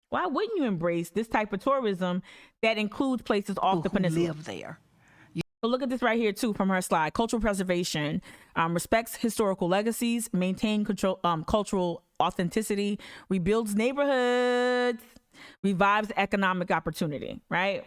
Why wouldn't you embrace this type of tourism that includes places off the peninsula? Live there. So look at this right here too from her slide. Cultural preservation respects historical legacies, maintain cultural authenticity, rebuilds neighborhoods, revives economic opportunity, right?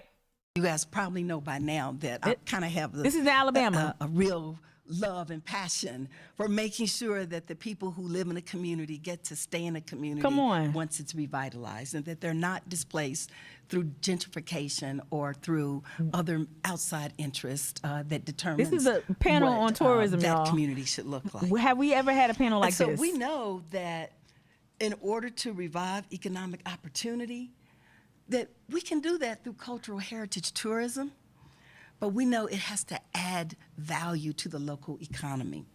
You guys probably know by now that I kind of have this is Alabama. A real love and passion for making sure that the people who live in a community get to stay in a community once it's revitalized, and that they're not displaced through gentrification or through other outside interests that determines this is a panel on tourism, that y'all. Community should look like. Have we ever had a panel like this? So we know that in order to revive economic opportunity, that we can do that through cultural heritage tourism, but we know it has to add value to the local economy.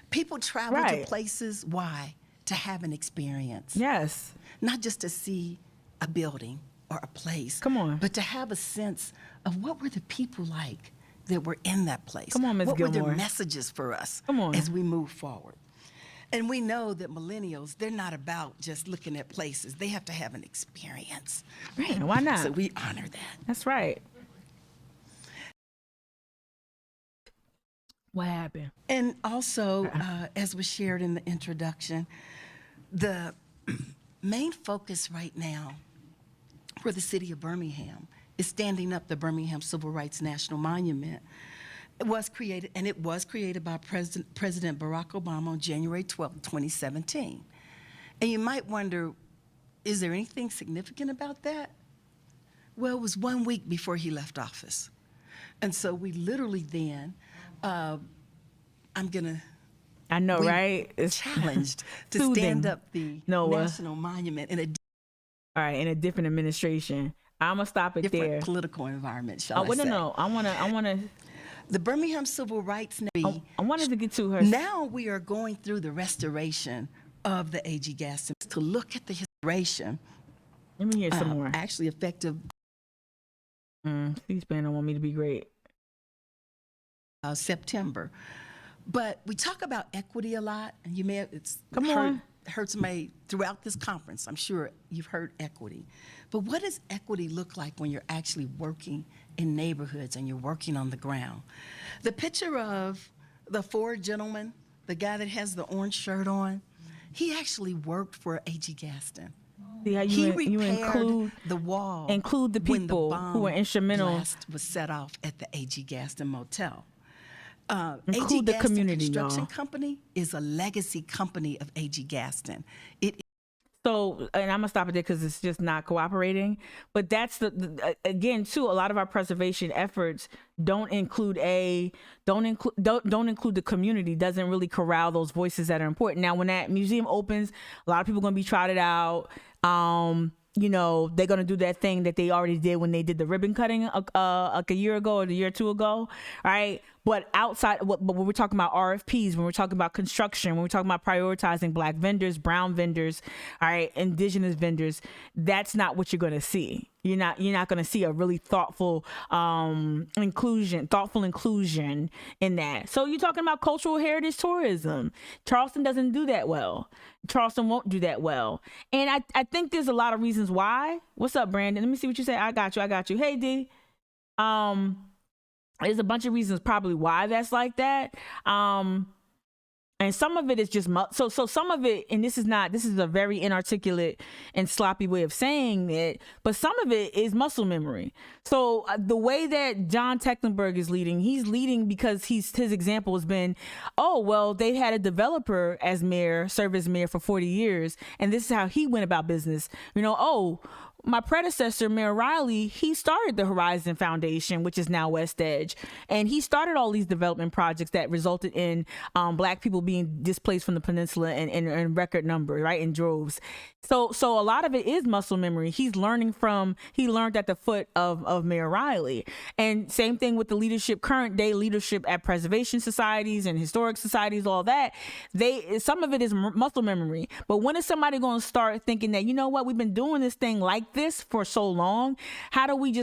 People travel to places, why? To have an experience. Yes. Not just to see a building or a place. Come on. But to have a sense of what were the people like that were in that place. Come on, Ms. What Gilmore. were their messages for us Come as we move forward? And we know that millennials, they're not about just looking at places. They have to have an experience. Right. Why not? So we honor that. That's right. What happened? And also, as was shared in the introduction, the main focus right now for the city of Birmingham is standing up the Birmingham Civil Rights National Monument. It was created by President Barack Obama on January 12, 2017. And you might wonder, is there anything significant about that? Well, it was 1 week before he left office. And so we literally then, I know, right? It's challenged to stand up the national monument in a different administration. I'm gonna stop it there. Political environment, shall I say. No. I wanna. The Birmingham Civil Rights Navy. I wanted to get to her. Now we are going through the restoration of the A.G. Gaston to look at the restoration. Let me hear some more. Actually effective. C-SPAN don't want me to be great. September. But we talk about equity a lot, and you may have heard somebody throughout this conference. I'm sure you've heard equity. But what does equity look like when you're actually working in neighborhoods and you're working on the ground? The picture of the four gentlemen, the guy that has the orange shirt on, he actually worked for A.G. Gaston. See how you include the wall, include the people who were instrumental. Blast was set off at the A.G. Gaston Motel. Include the community, Construction Company is a legacy company of A.G. Gaston. So, and I'm gonna stop it there because it's just not cooperating. But that's again too. A lot of our preservation efforts don't include the community. Doesn't really corral those voices that are important. Now, when that museum opens, a lot of people are gonna be trotted out. You know, they're gonna do that thing that they already did when they did the ribbon cutting like a year ago or a year or two ago, all right? But outside, but when we're talking about RFPs, when we're talking about construction, when we're talking about prioritizing Black vendors, brown vendors, all right, indigenous vendors, that's not what you're gonna see. You're not gonna see a really thoughtful inclusion in that. So you're talking about cultural heritage tourism. Charleston doesn't do that well. Charleston won't do that well. And I think there's a lot of reasons why. What's up, Brandon? Let me see what you say. I got you. Hey, D. There's a bunch of reasons probably why that's like that. And some of it is just, so some of it, and this is a very inarticulate and sloppy way of saying it, but some of it is muscle memory. So the way that John Tecklenburg is leading, he's leading because his example has been, oh, well, they had a developer as mayor, serve as mayor for 40 years. And this is how he went about business. You know, oh, my predecessor, Mayor Riley, he started the Horizon Foundation, which is now West Edge. And he started all these development projects that resulted in Black people being displaced from the peninsula in record numbers, right, in droves. So a lot of it is muscle memory. He learned at the foot of Mayor Riley. And same thing with the leadership, current day leadership at preservation societies and historic societies, all that. Some of it is muscle memory. But when is somebody going to start thinking that, you know what, we've been doing this thing like this for so long, how do we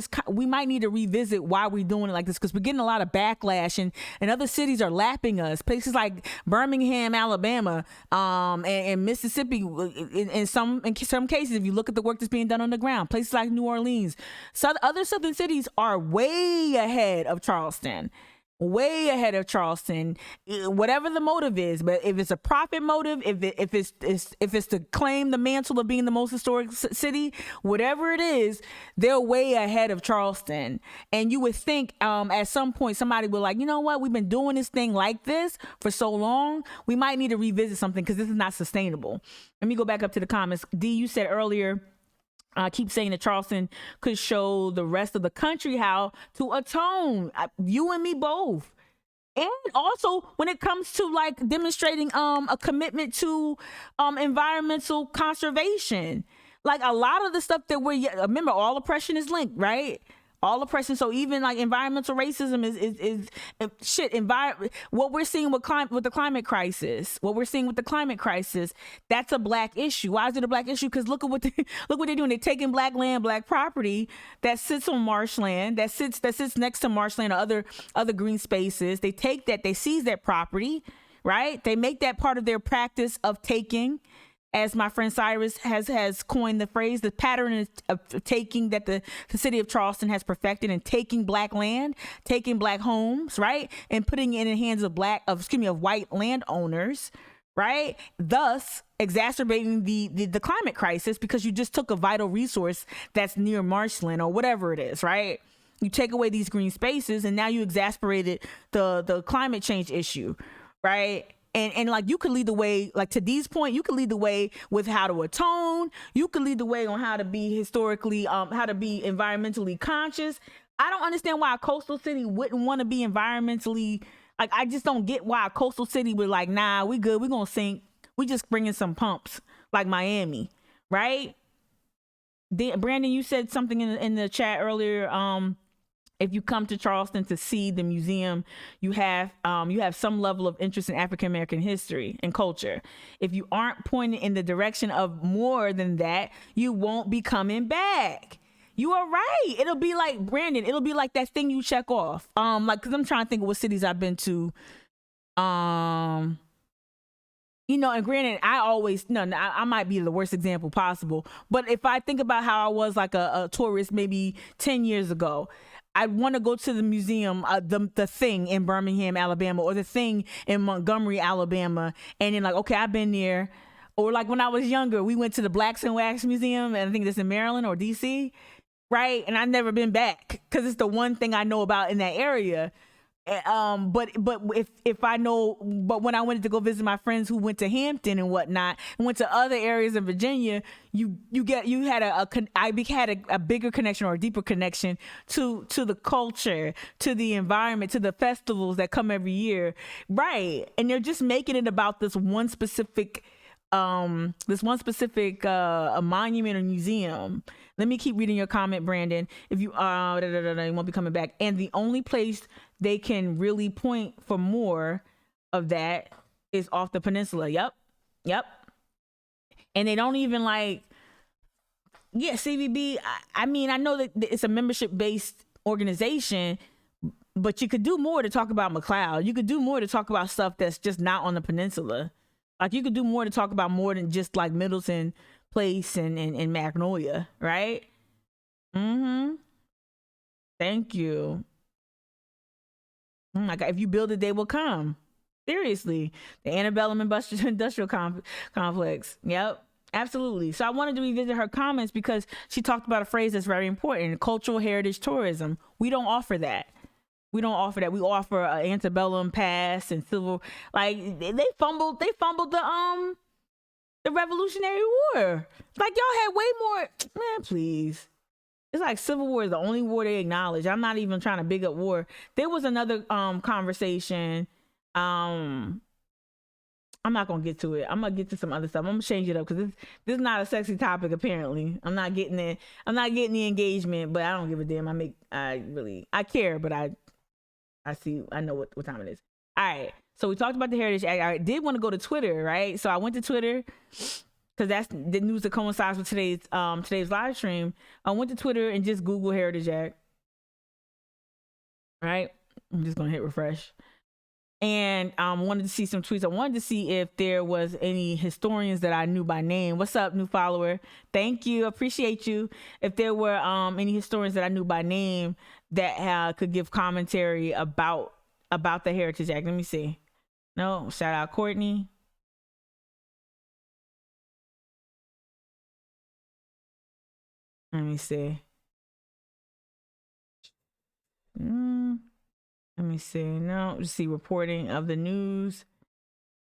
might need to revisit why we're doing it like this, because we're getting a lot of backlash and other cities are lapping us. Places like Birmingham, Alabama, and Mississippi, in some cases, if you look at the work that's being done on the ground, places like New Orleans, other southern cities are way ahead of Charleston. Whatever the motive is. But if it's a profit motive, if it's to claim the mantle of being the most historic city, whatever it is, they're way ahead of Charleston. And you would think at some point somebody would like, you know what, we've been doing this thing like this for so long, we might need to revisit something because this is not sustainable. Let me go back up to the comments. D, you said earlier, I keep saying that Charleston could show the rest of the country how to atone. You and me both. And also when it comes to like demonstrating a commitment to environmental conservation. Like a lot of the stuff that remember, all oppression is linked, right? All oppression. So even like environmental racism is shit. What we're seeing with the climate crisis, that's a Black issue. Why is it a Black issue? Because look what they're doing. They're taking Black land, Black property that sits on marshland, that sits next to marshland or other green spaces. They take that, they seize that property, right? They make that part of their practice of taking. As my friend Cyrus has coined the phrase, the pattern of taking that the city of Charleston has perfected, and taking Black land, taking Black homes, right, and putting it in the hands of white landowners, right, thus exacerbating the climate crisis because you just took a vital resource that's near marshland or whatever it is, right? You take away these green spaces and now you exacerbated the climate change issue, right? And like you could lead the way, like to Dee's point, you could lead the way with how to atone. You could lead the way on how to be historically, how to be environmentally conscious. I don't understand why a coastal city wouldn't want to be environmentally, like I just don't get why a coastal city would like, nah, we good, we gonna sink. We just bring in some pumps like Miami, right? Brandon, you said something in the chat earlier. If you come to Charleston to see the museum, you have some level of interest in African American history and culture. If you aren't pointing in the direction of more than that, you won't be coming back. You are right. It'll be like, Brandon, it'll be like that thing you check off. Like, cause I'm trying to think of what cities I've been to. You know, and granted, I might be the worst example possible, but if I think about how I was like a tourist maybe 10 years ago, I'd want to go to the museum, the thing in Birmingham, Alabama, or the thing in Montgomery, Alabama, and then like, okay, I've been there. Or like when I was younger, we went to the Blacks and Wax Museum, and I think that's in Maryland or DC, right? And I've never been back because it's the one thing I know about in that area. But if I know, but when I went to go visit my friends who went to Hampton and whatnot, and went to other areas in Virginia, I had a bigger connection or a deeper connection to the culture, to the environment, to the festivals that come every year, right? And they're just making it about this one specific a monument or museum. Let me keep reading your comment, Brandon. If you you won't be coming back. And the only place they can really point for more of that is off the peninsula. Yep. And they don't even CVB. I mean, I know that it's a membership-based organization, but you could do more to talk about McLeod. You could do more to talk about stuff that's just not on the peninsula. Like, you could do more to talk about more than just like Middleton Place and Magnolia, right? Thank you. Like, if you build it, they will come. Seriously. The Antebellum Industrial Complex. Yep, absolutely. So I wanted to revisit her comments because she talked about a phrase that's very important: cultural heritage tourism. We don't offer that. We offer an antebellum pass and civil. Like, they fumbled the Revolutionary War. Like, y'all had way more. Man, please. It's like Civil War is the only war they acknowledge. I'm not even trying to big up war. There was another conversation. I'm not gonna get to it. I'm gonna get to some other stuff. I'm gonna change it up because this is not a sexy topic. Apparently, I'm not getting it. I'm not getting the engagement, but I don't give a damn. I care, but I know what time it is. All right. So we talked about the Heritage Act. I did want to go to Twitter, right? So I went to Twitter because that's the news that coincides with today's live stream. I went to Twitter and just Google Heritage Act. Right? I'm just gonna hit refresh. And wanted to see some tweets. I wanted to see if there was any historians that I knew by name. What's up, new follower? Thank you. Appreciate you. If there were any historians that I knew by name that could give commentary about the Heritage Act. Let me see. No, shout out Courtney. Let me see. Let me see. No, just see reporting of the news.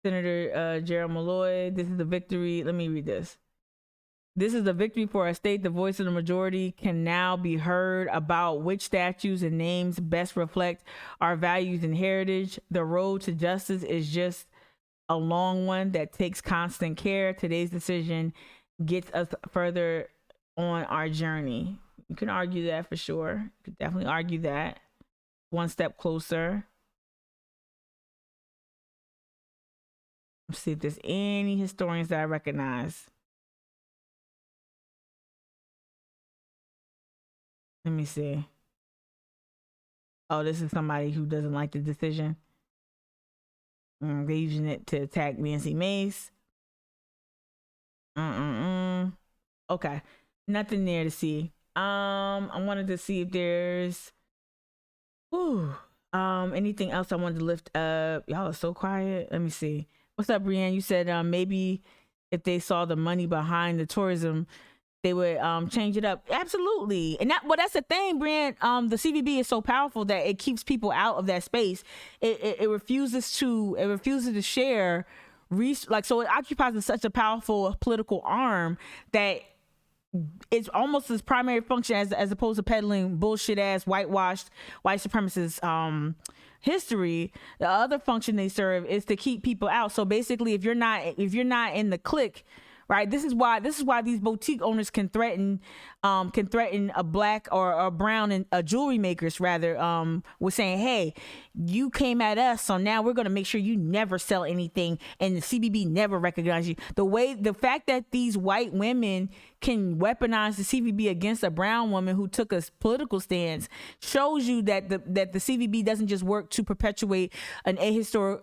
Senator Gerald Malloy. This is the victory. Let me read this. This is the victory for our state. The voice of the majority can now be heard about which statues and names best reflect our values and heritage. The road to justice is just a long one that takes constant care. Today's decision gets us further on our journey. You can argue that for sure. You could definitely argue that. One step closer. Let's see if there's any historians that I recognize. Let me see. Oh, this is somebody who doesn't like the decision. They're using it to attack Nancy Mace. Okay. Nothing there to see. I wanted to see if there's anything else I wanted to lift up. Y'all are so quiet. Let me see. What's up, Brianne? You said maybe if they saw the money behind the tourism, they would change it up. Absolutely. And that's the thing, Brian. The CVB is so powerful that it keeps people out of that space. It refuses to share so it occupies such a powerful political arm that it's almost its primary function as opposed to peddling bullshit ass whitewashed white supremacist history. The other function they serve is to keep people out. So basically, if you're not in the clique, right? This is why these boutique owners can threaten a black or a brown and jewelry makers rather with saying, hey, you came at us, so now we're going to make sure you never sell anything and the CBB never recognize you. The fact that these white women can weaponize the CVB against a brown woman who took a political stance shows you that the CVB doesn't just work to perpetuate an ahistoric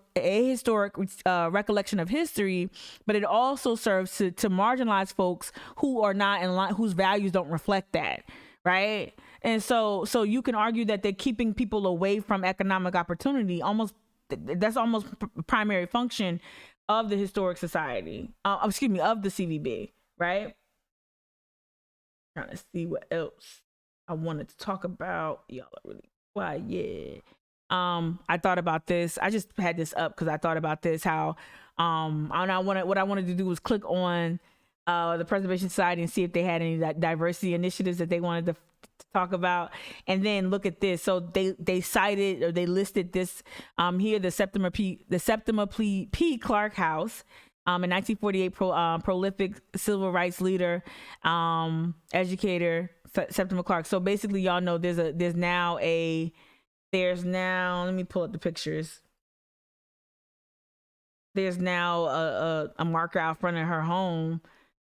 recollection of history, but it also serves to marginalize folks who are not in line, whose values don't reflect that, right? And so you can argue that they're keeping people away from economic opportunity. That's almost primary function. of the Historic Society, of the CVB, right? Trying to see what else I wanted to talk about. Y'all are really quiet. I thought about this. I just had this up because I thought about this, how what I wanted to do was click on the Preservation Society and see if they had any diversity initiatives that they wanted to talk about, and then look at this. So they cited, or they listed this here, the Septima P. Clark House, in 1948, prolific civil rights leader, educator, Septima Clark. So basically, y'all know there's now let me pull up the pictures. There's now a marker out front of her home,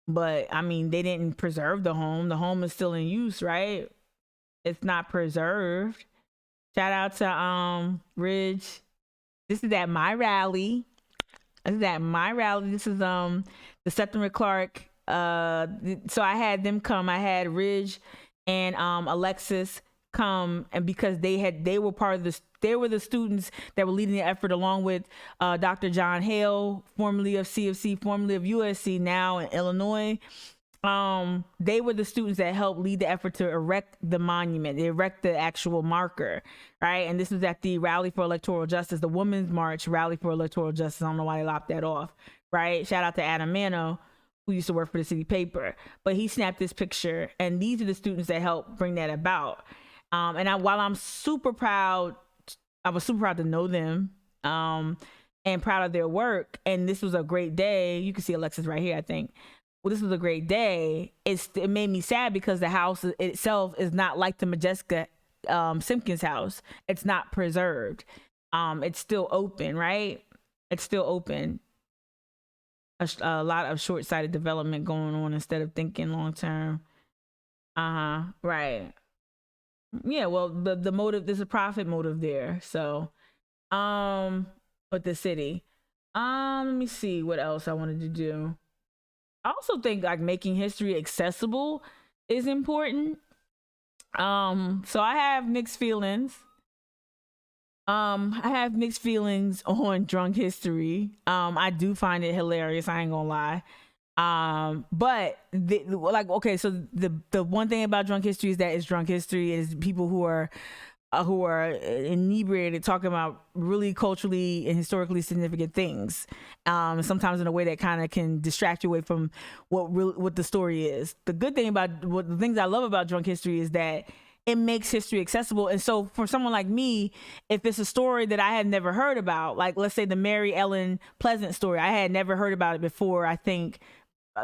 but I mean, they didn't preserve the home. The home is still in use, right? It's not preserved. Shout out to Ridge. This is at my rally. This is the Septima Clark. So I had them come. I had Ridge and Alexis come, and because they were part of this, they were the students that were leading the effort, along with Dr. John Hale, formerly of CFC, formerly of USC, now in Illinois. They were the students that helped lead the effort to erect the monument, erect the actual marker, right? And this was at the Rally for Electoral Justice, the Women's March Rally for Electoral Justice. I don't know why they lopped that off, right? Shout out to Adam Mano, who used to work for the city paper, but he snapped this picture, and these are the students that helped bring that about. While I'm super proud, I was super proud to know them, and proud of their work. And this was a great day. You can see Alexis right here, I think. Well, this was a great day. It made me sad because the house itself is not like the Majeska Simpkins house. It's not preserved. It's still open, right? It's still open. A lot of short-sighted development going on instead of thinking long-term. Right. Yeah, well, the motive, there's a profit motive there. So, with the city. Let me see what else I wanted to do. I also think like making history accessible is important. So I have mixed feelings. I have mixed feelings on drunk history. I do find it hilarious. I ain't gonna lie. But okay, so the one thing about drunk history is that it's drunk history. Is people who are inebriated talking about really culturally and historically significant things, sometimes in a way that kind of can distract you away from what the story is. The good thing about the things I love about drunk history is that it makes history accessible. And so for someone like me, if it's a story that I had never heard about, like let's say the Mary Ellen Pleasant story, I had never heard about it before, I think,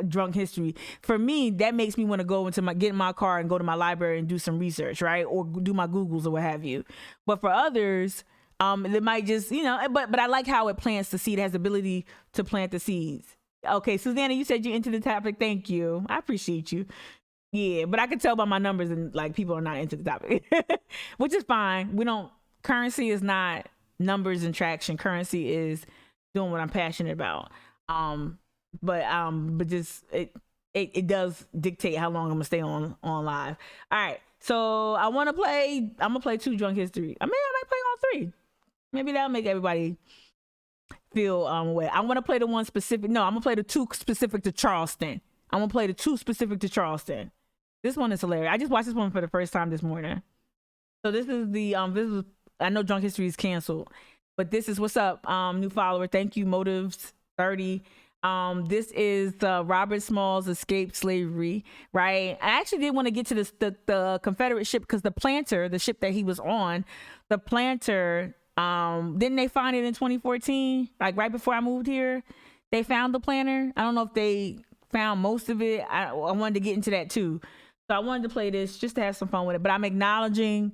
drunk history. For me, that makes me want to get in my car and go to my library and do some research, right? Or do my Googles or what have you. But for others, they might just, but I like how it plants the seed, has the ability to plant the seeds. Okay, Susanna, you said you're into the topic. Thank you. I appreciate you. Yeah, but I could tell by my numbers and like people are not into the topic, which is fine. Currency is not numbers and traction. Currency is doing what I'm passionate about. But just it does dictate how long I'm gonna stay on live. All right, so I'm gonna play 2 drunk history. I might play all 3. Maybe that'll make everybody feel way. I'm gonna play the one specific. No, I'm gonna play the 2 specific to Charleston. I'm gonna play the 2 specific to Charleston. This one is hilarious. I just watched this one for the first time this morning. So this is I know drunk history is canceled, but this is what's up. New follower, thank you, Motives 30. This is Robert Small's Escaped Slavery, right? I actually did want to get to the Confederate ship because the planter, the ship that he was on, the planter, didn't they find it in 2014? Like right before I moved here, they found the planter. I don't know if they found most of it. I wanted to get into that too. So I wanted to play this just to have some fun with it, but I'm acknowledging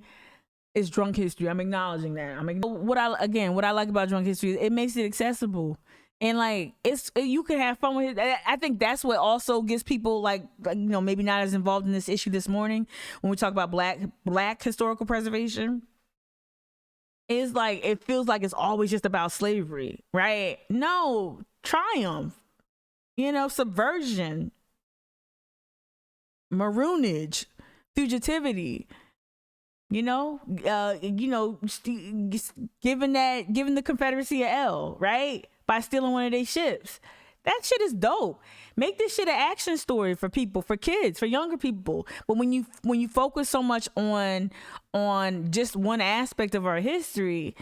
it's drunk history. I'm acknowledging that. What I like about drunk history is it makes it accessible. And like you can have fun with it. I think that's what also gets people like maybe not as involved in this issue this morning when we talk about black historical preservation. Is like it feels like it's always just about slavery, right? No, triumph, subversion, maroonage, fugitivity. Giving the Confederacy a L, right? by stealing one of their ships. That shit is dope. Make this shit an action story for people, for kids, for younger people. But when you focus so much on just one aspect of our history,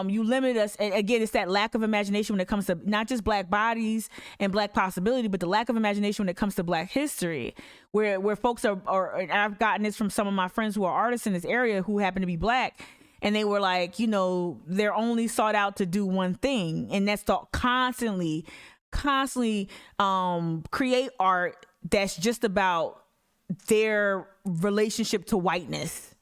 you limit us. And again, it's that lack of imagination when it comes to not just Black bodies and Black possibility, but the lack of imagination when it comes to Black history, where folks are, and I've gotten this from some of my friends who are artists in this area who happen to be Black, and they were like, you know, they're only sought out to do one thing, and that's to constantly create art that's just about their relationship to whiteness,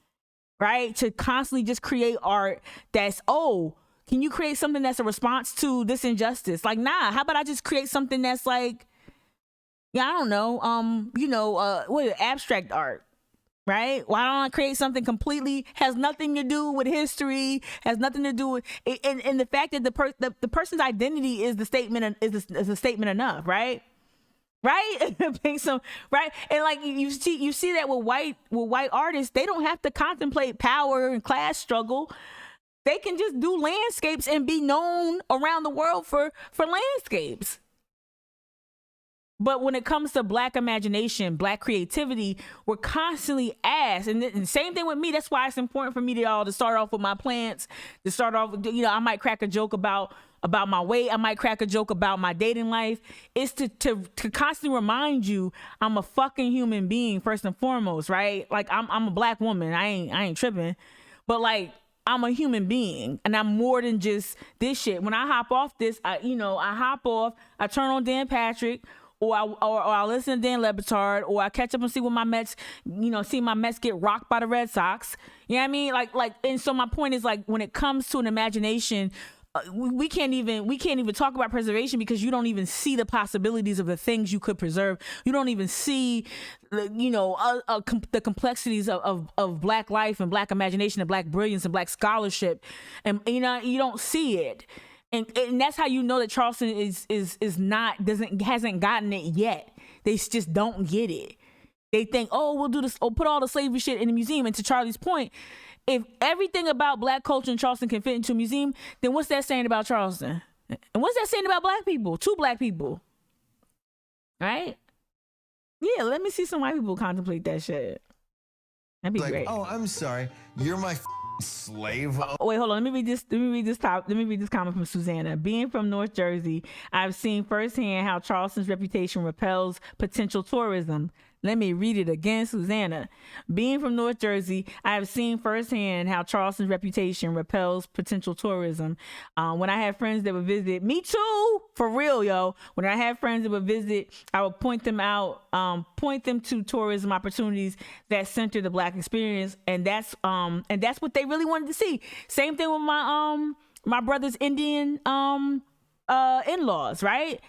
right? To constantly just create art that's, oh, can you create something that's a response to this injustice? Like, nah, how about I just create something that's like, yeah, I don't know, what abstract art, right? Why don't I create something completely has nothing to do with history, has nothing to do with, and the fact that the person's identity is the statement, is a statement enough, right? Right? Right? And like you see that with white artists, they don't have to contemplate power and class struggle. They can just do landscapes and be known around the world for landscapes. But when it comes to Black imagination, Black creativity, we're constantly asked, and the same thing with me. That's why it's important for me to start off with my plants, to start off, you know, I might crack a joke about my weight. I might crack a joke about my dating life. It's to constantly remind you I'm a fucking human being first and foremost, right? Like I'm a Black woman. I ain't tripping, but like I'm a human being, and I'm more than just this shit. When I hop off this, I hop off. I turn on Dan Patrick. Or I listen to Dan Le Batard, or I catch up and see what my Mets, see my Mets get rocked by the Red Sox. You know what I mean? Like, and so my point is, like, when it comes to an imagination, we can't even talk about preservation because you don't even see the possibilities of the things you could preserve. You don't even see, the complexities of Black life and Black imagination and Black brilliance and Black scholarship, and you don't see it. And that's how you know that Charleston hasn't gotten it yet. They just don't get it. They think, oh, we'll do this, put all the slavery shit in the museum. And to Charlie's point, if everything about Black culture in Charleston can fit into a museum, then what's that saying about Charleston? And what's that saying about Black people? 2 Black people, right? Yeah, let me see some white people contemplate that shit. That'd be great. Oh, I'm sorry, you're my slave. Oh, wait, hold on. Let me read this comment from Susanna. Being from North Jersey, I've seen firsthand how Charleston's reputation repels potential tourism. Let me read it again, Susanna. Being from North Jersey, I have seen firsthand how Charleston's reputation repels potential tourism. When I have friends that would visit, me too, for real, yo. When I have friends that would visit, I would point them to tourism opportunities that center the Black experience, and that's what they really wanted to see. Same thing with my brother's Indian in-laws, right?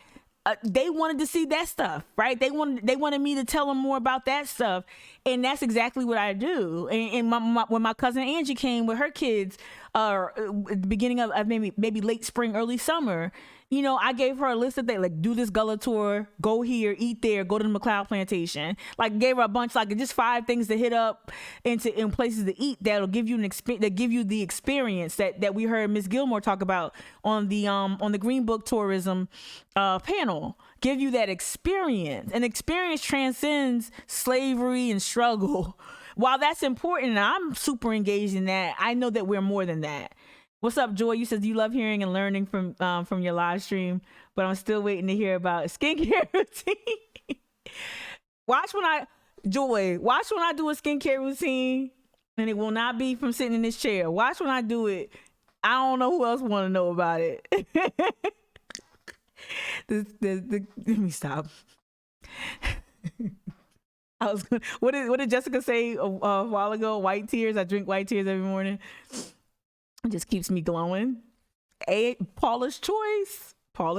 They wanted to see that stuff, right? They wanted me to tell them more about that stuff, and that's exactly what I do. And when my cousin Angie came with her kids, at the beginning of maybe late spring, early summer, I gave her a list of things, like do this Gullah tour, go here, eat there, go to the McLeod Plantation. Like gave her a bunch, like just 5 things to hit up in places to eat that'll give you the experience that we heard Miss Gilmore talk about on the Green Book tourism panel. Give you that experience, and experience transcends slavery and struggle. While that's important, and I'm super engaged in that, I know that we're more than that. What's up, Joy? You said you love hearing and learning from your live stream, but I'm still waiting to hear about skincare routine. Watch when I do a skincare routine, and it will not be from sitting in this chair. Watch when I do it. I don't know who else want to know about it. Let me stop. What did Jessica say a while ago? White tears. I drink white tears every morning. It just keeps me glowing. Paula's choice. All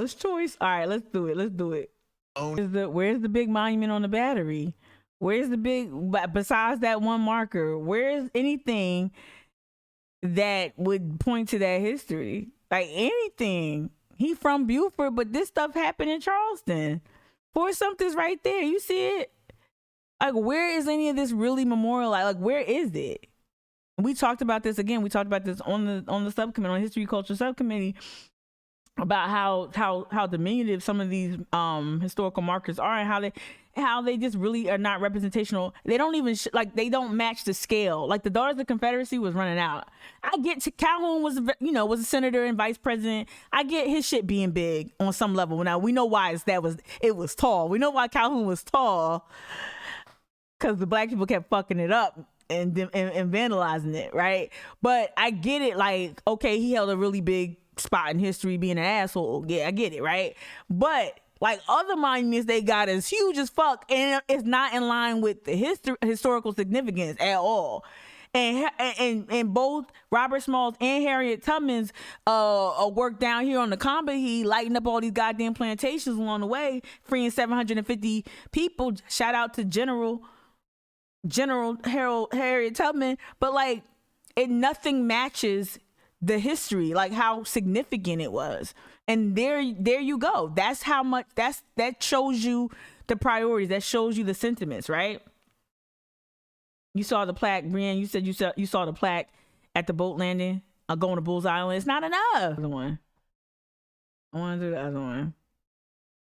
right, let's do it. Where's the big monument on the Battery? Where's the big, besides that one marker, where's anything that would point to that history? Like anything. He from Beaufort, but this stuff happened in Charleston. Fort Sumter's right there. You see it? Like, where is any of this really memorialized? Like, where is it? We talked about this again. We talked about this on the subcommittee, on the History Culture subcommittee. about how diminutive some of these historical markers are, and how they just really are not representational. They don't even they don't match the scale. Like the Daughters of the Confederacy was running out. I get to Calhoun was a senator and vice president. I get his shit being big on some level. Now we know why it was tall. We know why Calhoun was tall, because the black people kept fucking it up and vandalizing it, right? But I get it. Like, okay, he held a really big spot in history being an asshole. Yeah, I get it, right? But like other monuments they got is huge as fuck, and it's not in line with the historical significance at all. And both Robert Smalls and Harriet Tubman's work down here on the Combahee, lighting up all these goddamn plantations along the way, freeing 750 people. Shout out to General Harriet Tubman. But like, nothing matches the history, like how significant it was. And there you go. That's how much, that shows you the priorities. That shows you the sentiments, right? You saw the plaque, Brienne. You said you saw the plaque at the boat landing, going to Bulls Island. It's not enough. The one. I want to do the other one.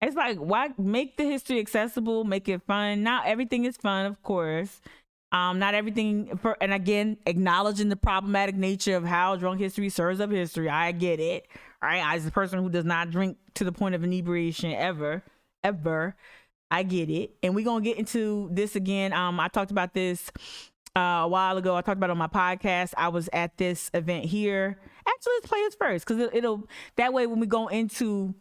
It's like, why make the history accessible? Make it fun. Not everything is fun, of course. Not everything, and again, acknowledging the problematic nature of how drunk history serves up history. I get it. All right, as a person who does not drink to the point of inebriation ever, I get it. And we're gonna get into this again. I talked about this a while ago. I talked about it on my podcast. I was at this event here. Actually, let's play this first, because it'll that way when we go into,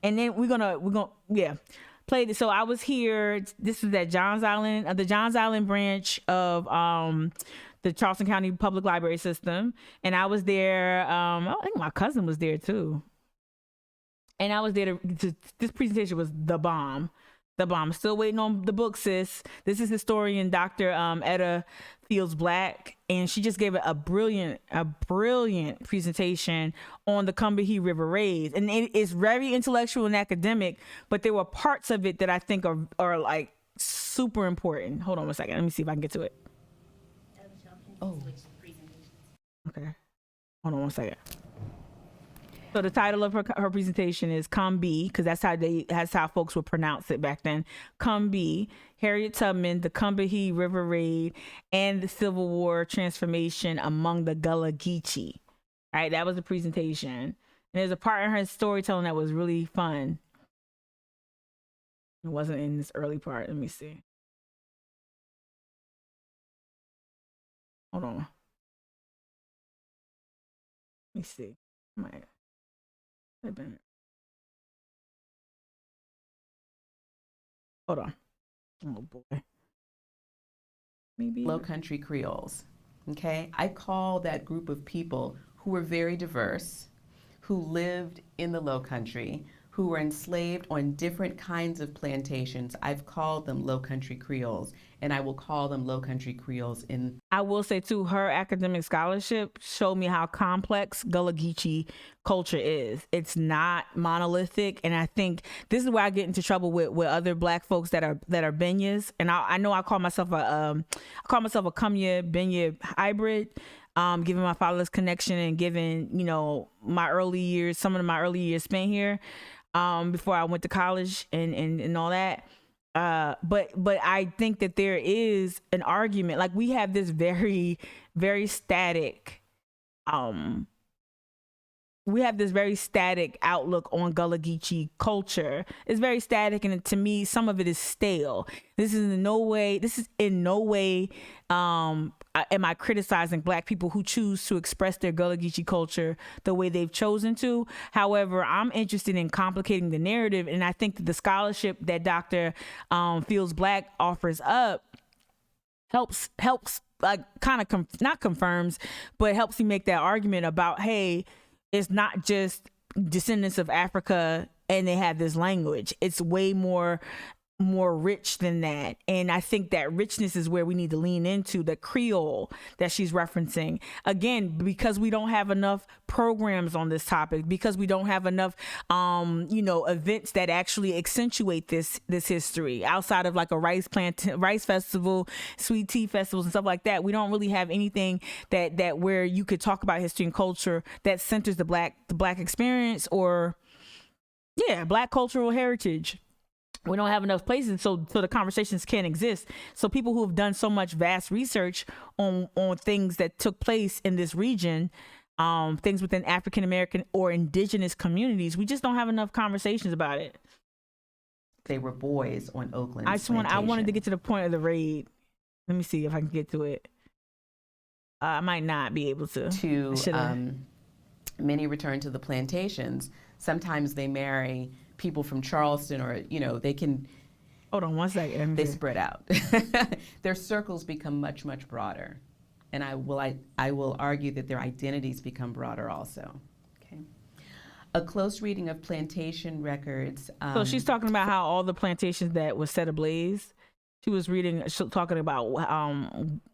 and then we're gonna play this. So I was here. This is at Johns Island, the Johns Island branch of the Charleston County Public Library System, and I was there. I think my cousin was there too, and I was there to this presentation was the bomb. Still waiting on the book, sis. This is historian Dr. Etta Fields Black, and she just gave a brilliant presentation on the Combahee River raids, and it is very intellectual and academic, but there were parts of it that I think are like super important. Hold on one second. Let me see if I can get to it. Oh. Okay. Hold on one second. So the title of her presentation is Combahee, because that's how folks would pronounce it back then. Combahee, Harriet Tubman, the Combahee River Raid, and the Civil War transformation among the Gullah Geechee. All right, that was the presentation. And there's a part in her storytelling that was really fun. It wasn't in this early part. Let me see. Hold on. Let me see. Hold on. Oh boy. Maybe Low Country Creoles. Okay, I call that group of people who were very diverse, who lived in the Low Country, who were enslaved on different kinds of plantations. I've called them Low Country Creoles, and I will call them Low Country Creoles in. I will say too, her academic scholarship showed me how complex Gullah Geechee culture is. It's not monolithic, and I think this is where I get into trouble with other Black folks that are Benyas. And I know I call myself a Kumya Benya hybrid. Given my fatherless connection and given, some of my early years spent here, before I went to college and all that. But I think that there is an argument, like we have this very, very static, outlook on Gullah Geechee culture. It's very static, and to me, some of it is stale. This is in no way, am I criticizing Black people who choose to express their Gullah Geechee culture the way they've chosen to. However, I'm interested in complicating the narrative, and I think that the scholarship that Dr. Fields Black offers up helps like kind of not confirms, but helps you make that argument about, hey, it's not just descendants of Africa and they have this language. It's way more more rich than that. And I think that richness is where we need to lean into the Creole that she's referencing. Again, because we don't have enough programs on this topic, because we don't have enough, events that actually accentuate this history outside of like a rice festival, sweet tea festivals and stuff like that. We don't really have anything that where you could talk about history and culture that centers the black experience or black cultural heritage. We don't have enough places, so the conversations can't exist. So people who have done so much vast research on things that took place in this region, things within African American or indigenous communities, we just don't have enough conversations about it. They were boys on Oakland. I wanted to get to the point of the raid. Let me see if I can get to it. I might not be able to. Many return to the plantations. Sometimes they marry people from Charleston, or they can. Hold on one second. They spread out. Their circles become much, much broader, and I will argue that their identities become broader also. Okay. A close reading of plantation records. So she's talking about how all the plantations that was set ablaze. She was talking about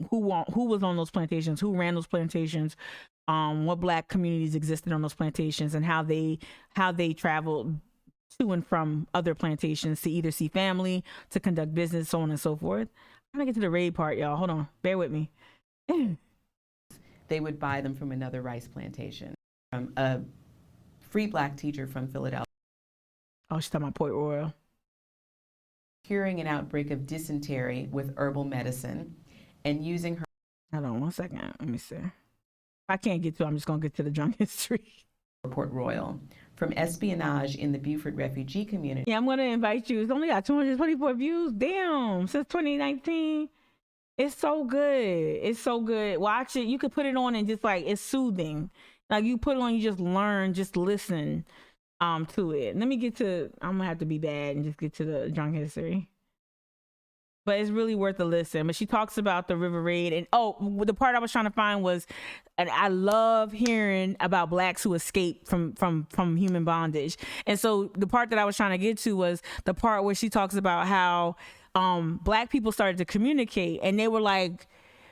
who was on those plantations, who ran those plantations, what black communities existed on those plantations, and how they traveled to and from other plantations to either see family, to conduct business, so on and so forth. I'm gonna get to the raid part, y'all. Hold on, bear with me. They would buy them from another rice plantation. From a free black teacher from Philadelphia. Oh, she's talking about Port Royal. Curing an outbreak of dysentery with herbal medicine and using her. Hold on one second. Let me see. If I can't get to it, I'm just gonna get to the drunk history. Port Royal. From espionage in the Beaufort refugee community. Yeah, I'm going to invite you. It's only got 224 views. Damn, since 2019. It's so good. It's so good. Watch it. You could put it on and just it's soothing. Like you put it on, you just learn, just listen to it. Let me get to, I'm going to have to be bad and just get to the drunk history. But it's really worth a listen. But she talks about the river raid, and the part I was trying to find was, and I love hearing about blacks who escape from human bondage. And so the part that I was trying to get to was the part where she talks about how black people started to communicate, and they were like,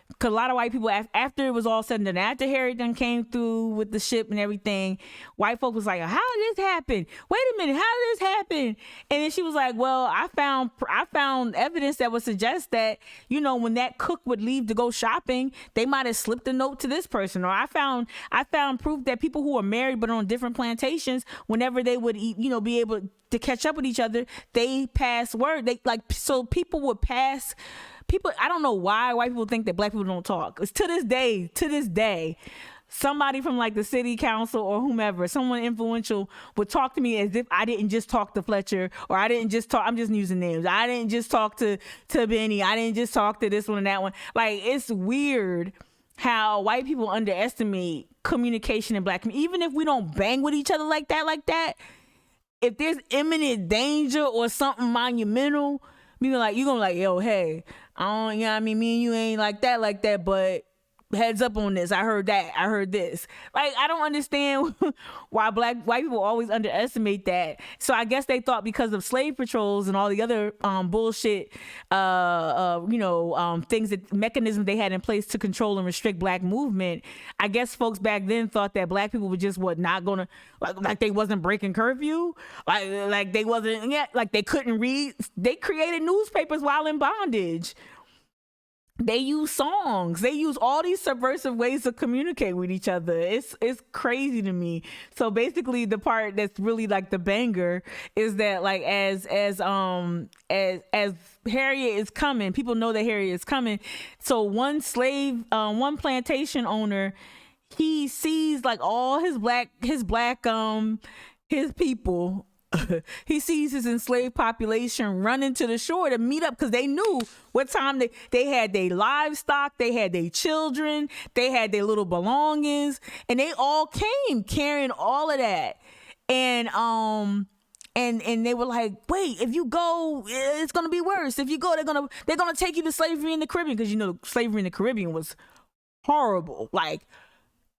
because a lot of white people, after it was all said and done, after Harry done came through with the ship and everything, white folk was like, how did this happen? Wait a minute, how did this happen? And then she was like, well, I found evidence that would suggest that, when that cook would leave to go shopping, they might have slipped a note to this person. Or I found proof that people who are married but on different plantations, whenever they would eat, be able to catch up with each other, they pass word. So people would pass. People, I don't know why white people think that black people don't talk. It's to this day, somebody from the city council or whomever, someone influential would talk to me as if I didn't just talk to Fletcher, or I didn't just talk, I'm just using names. I didn't just talk to Benny. I didn't just talk to this one and that one. It's weird how white people underestimate communication in black community. Even if we don't bang with each other like that, if there's imminent danger or something monumental, you're gonna be like, yo, hey, I don't, me and you ain't like that, but heads up on this. I heard this. I don't understand why white people always underestimate that. So I guess they thought because of slave patrols and all the other bullshit, things, that mechanisms they had in place to control and restrict black movement. I guess folks back then thought that black people were just not gonna, like they wasn't breaking curfew, like they wasn't, like they couldn't read. They created newspapers while in bondage. They use songs. They use all these subversive ways to communicate with each other. It's crazy to me. So basically, the part that's really the banger is that as Harriet is coming, people know that Harriet is coming. So one plantation owner, he sees all his people. He sees his enslaved population running to the shore to meet up because they knew what time they had their livestock, they had their children, they had their little belongings, and they all came carrying all of that. And they were like, wait, if you go, it's gonna be worse. If you go, they're gonna take you to slavery in the Caribbean, because slavery in the Caribbean was horrible,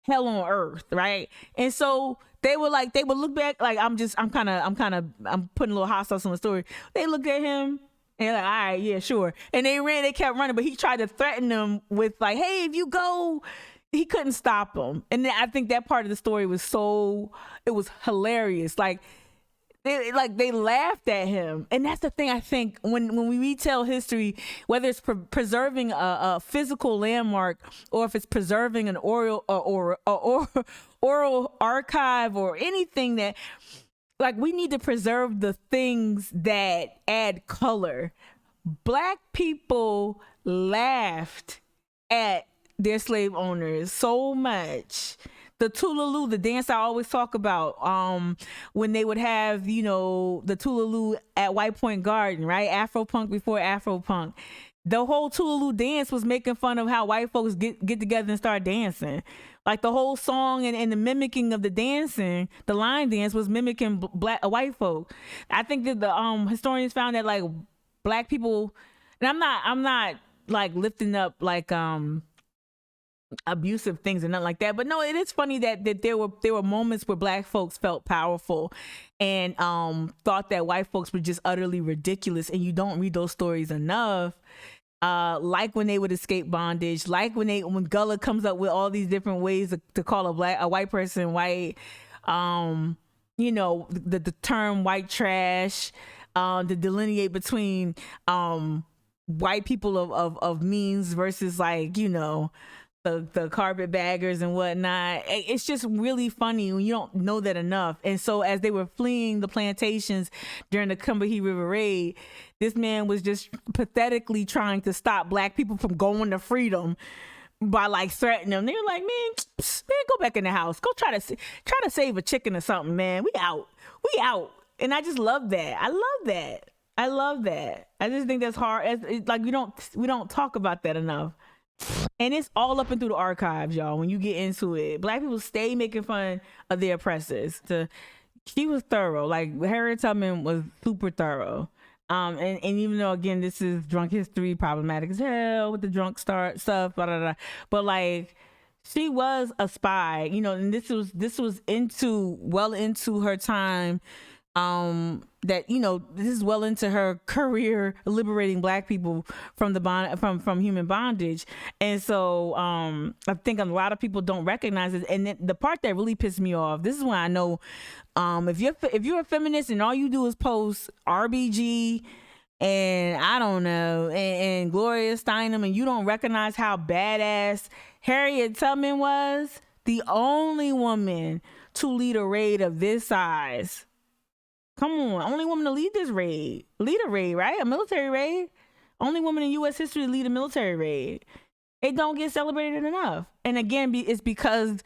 hell on earth, right? And so they would look back, I'm putting a little hot sauce on the story. They looked at him And they're like, all right, yeah, sure. And they kept running, but he tried to threaten them with like, hey, if you go, he couldn't stop them. And I think that part of the story was it was hilarious. Like they laughed at him. And that's the thing, I think, when we retell history, whether it's preserving a physical landmark or if it's preserving an oral archive or anything that, like, we need to preserve the things that add color. Black people laughed at their slave owners so much. The Tulaloo, the dance I always talk about, when they would have, the Tulaloo at White Point Garden, right? Afro-punk before Afro-punk. The whole Tulaloo dance was making fun of how white folks get together and start dancing. Like the whole song and the mimicking of the dancing, the line dance was mimicking white folk. I think that the historians found that like black people, and I'm not like lifting up like abusive things and nothing like that, but no, it is funny that there were moments where black folks felt powerful and thought that white folks were just utterly ridiculous, and you don't read those stories enough. Like when they would escape bondage, like when Gullah comes up with all these different ways to call a white person white, the term white trash, to delineate between white people of means versus like, the carpetbaggers and whatnot. It's just really funny when you don't know that enough. And so as they were fleeing the plantations during the Combahee River Raid, this man was just pathetically trying to stop black people from going to freedom by like threatening them. They were like, man, go back in the house. Go try to save a chicken or something, man. We out. And I just love that. I love that. I just think that's hard. Like we don't talk about that enough. And it's all up and through the archives, y'all. When you get into it, black people stay making fun of their oppressors. She was thorough. Like Harriet Tubman was super thorough. And even though again this is drunk history, problematic as hell with the drunk stuff, blah, blah, blah. But like she was a spy, and this was well into her time. That this is well into her career liberating black people from from human bondage. And so I think a lot of people don't recognize it. And the part that really pissed me off, this is when I know if you're a feminist and all you do is post RBG and I don't know and Gloria Steinem, and you don't recognize how badass Harriet Tubman was, the only woman to lead a raid of this size. Come on, only woman to lead a raid, right? A military raid. Only woman in U.S. history to lead a military raid. It don't get celebrated enough. And again, it's because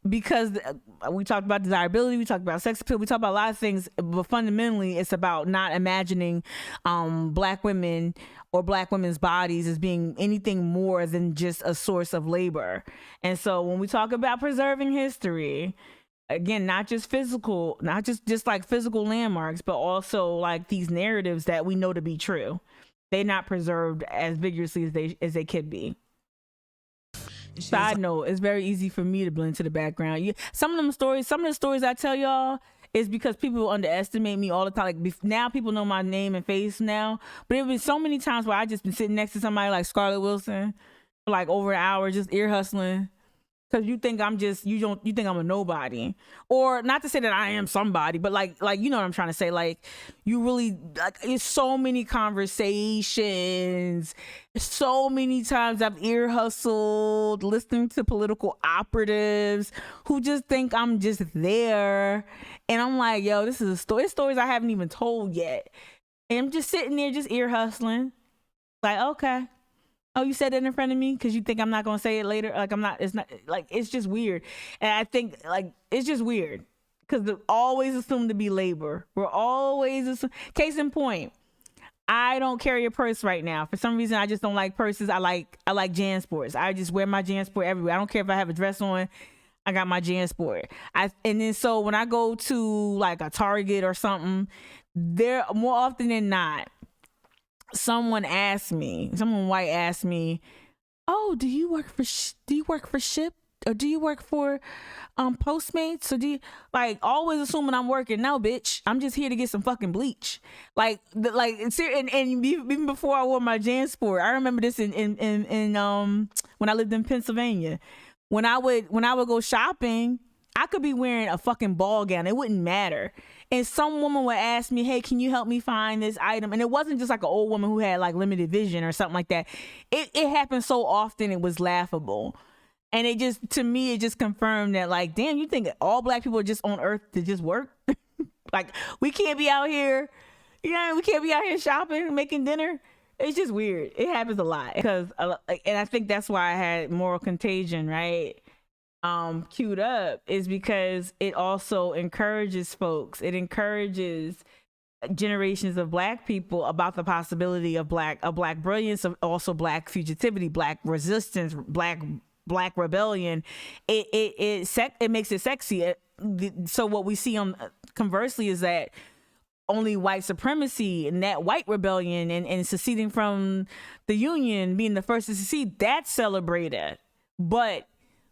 we talked about desirability, we talked about sex appeal, we talked about a lot of things, but fundamentally, it's about not imagining black women or black women's bodies as being anything more than just a source of labor. And so when we talk about preserving history, again, not just physical, not just like physical landmarks, but also like these narratives that we know to be true. They're not preserved as vigorously as they could be. Side note, it's very easy for me to blend to the background. Some of the stories I tell y'all is because people underestimate me all the time. Like now people know my name and face now, but there have been so many times where I just been sitting next to somebody like Scarlett Wilson for like over an hour, just ear hustling. Cause you think I'm a nobody, or not to say that I am somebody, but like you know what I'm trying to say. Like you really like it's so many conversations, so many times I've ear hustled listening to political operatives who just think I'm just there, and I'm like, yo, this is a story. It's stories I haven't even told yet, and I'm just sitting there just ear hustling, like okay. Oh, you said that in front of me because you think I'm not going to say it later? Like, I'm not, it's not, like, it's just weird. And I think, like, it's just weird because they're always assumed to be labor. We're always, case in point, I don't carry a purse right now. For some reason, I just don't like purses. I like JanSports. I just wear my JanSport everywhere. I don't care if I have a dress on. I got my JanSport. And then so when I go to, like, a Target or something, there, more often than not, someone white asked me, oh, do you work for SHIP? do you work for Postmates, or do you, like, always assuming I'm working? No, bitch, I'm just here to get some fucking bleach. Like and even before I wore my JanSport, I remember this in when I lived in Pennsylvania. When I would go shopping, I could be wearing a fucking ball gown. It wouldn't matter. And some woman would ask me, hey, can you help me find this item? And it wasn't just like an old woman who had like limited vision or something like that. It happened so often it was laughable. And it just, to me, it just confirmed that, like, damn, you think all black people are just on earth to just work? Like, we can't be out here, we can't be out here shopping, making dinner. It's just weird. It happens a lot. Because, and I think that's why I had Moral Contagion, right? Queued up, is because it also encourages folks. It encourages generations of black people about the possibility of black brilliance, of also black fugitivity, black resistance, black rebellion. It makes it sexy. So what we see on conversely is that only white supremacy and that white rebellion and seceding from the Union, being the first to secede, that's celebrated. But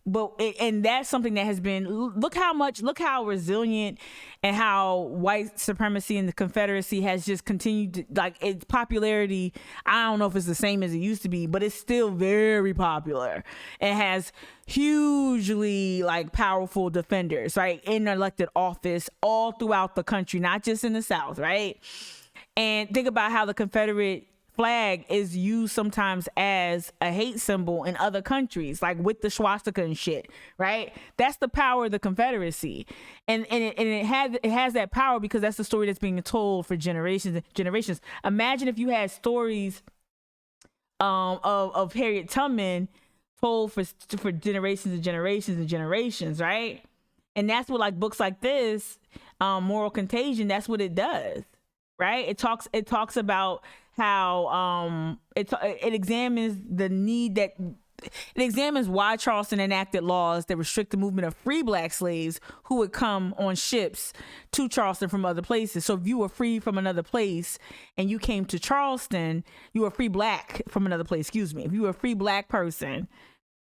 that's something that has been, look how resilient and how white supremacy and the Confederacy has just continued to, like, its popularity. I don't know if it's the same as it used to be, but it's still very popular. It has hugely, like, powerful defenders, right, in elected office all throughout the country, not just in the South, right? And think about how the Confederate flag is used sometimes as a hate symbol in other countries, like with the swastika and shit, right? That's the power of the Confederacy, and it has that power because that's the story that's being told for generations and generations. Imagine if you had stories of Harriet Tubman told for generations and generations and generations, right? And that's what, like, books like this, Moral Contagion, that's what it does, right? It talks about how it examines the need that it examines why Charleston enacted laws that restrict the movement of free black slaves who would come on ships to Charleston from other places. So if you were free from another place and you came to Charleston, you were free black from another place, excuse me. If you were a free black person,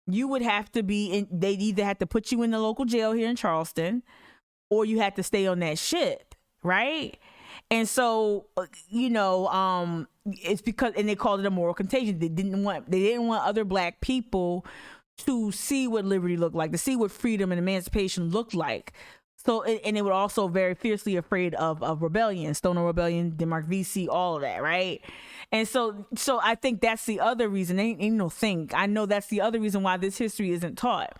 you would have to they'd either have to put you in the local jail here in Charleston, or you had to stay on that ship, right? And so, it's because, and they called it a moral contagion. They didn't want other black people to see what liberty looked like, to see what freedom and emancipation looked like. So, and they were also very fiercely afraid of rebellion, Stonewall Rebellion, Denmark VC, all of that, right? And so I think that's the other reason. I know that's the other reason why this history isn't taught,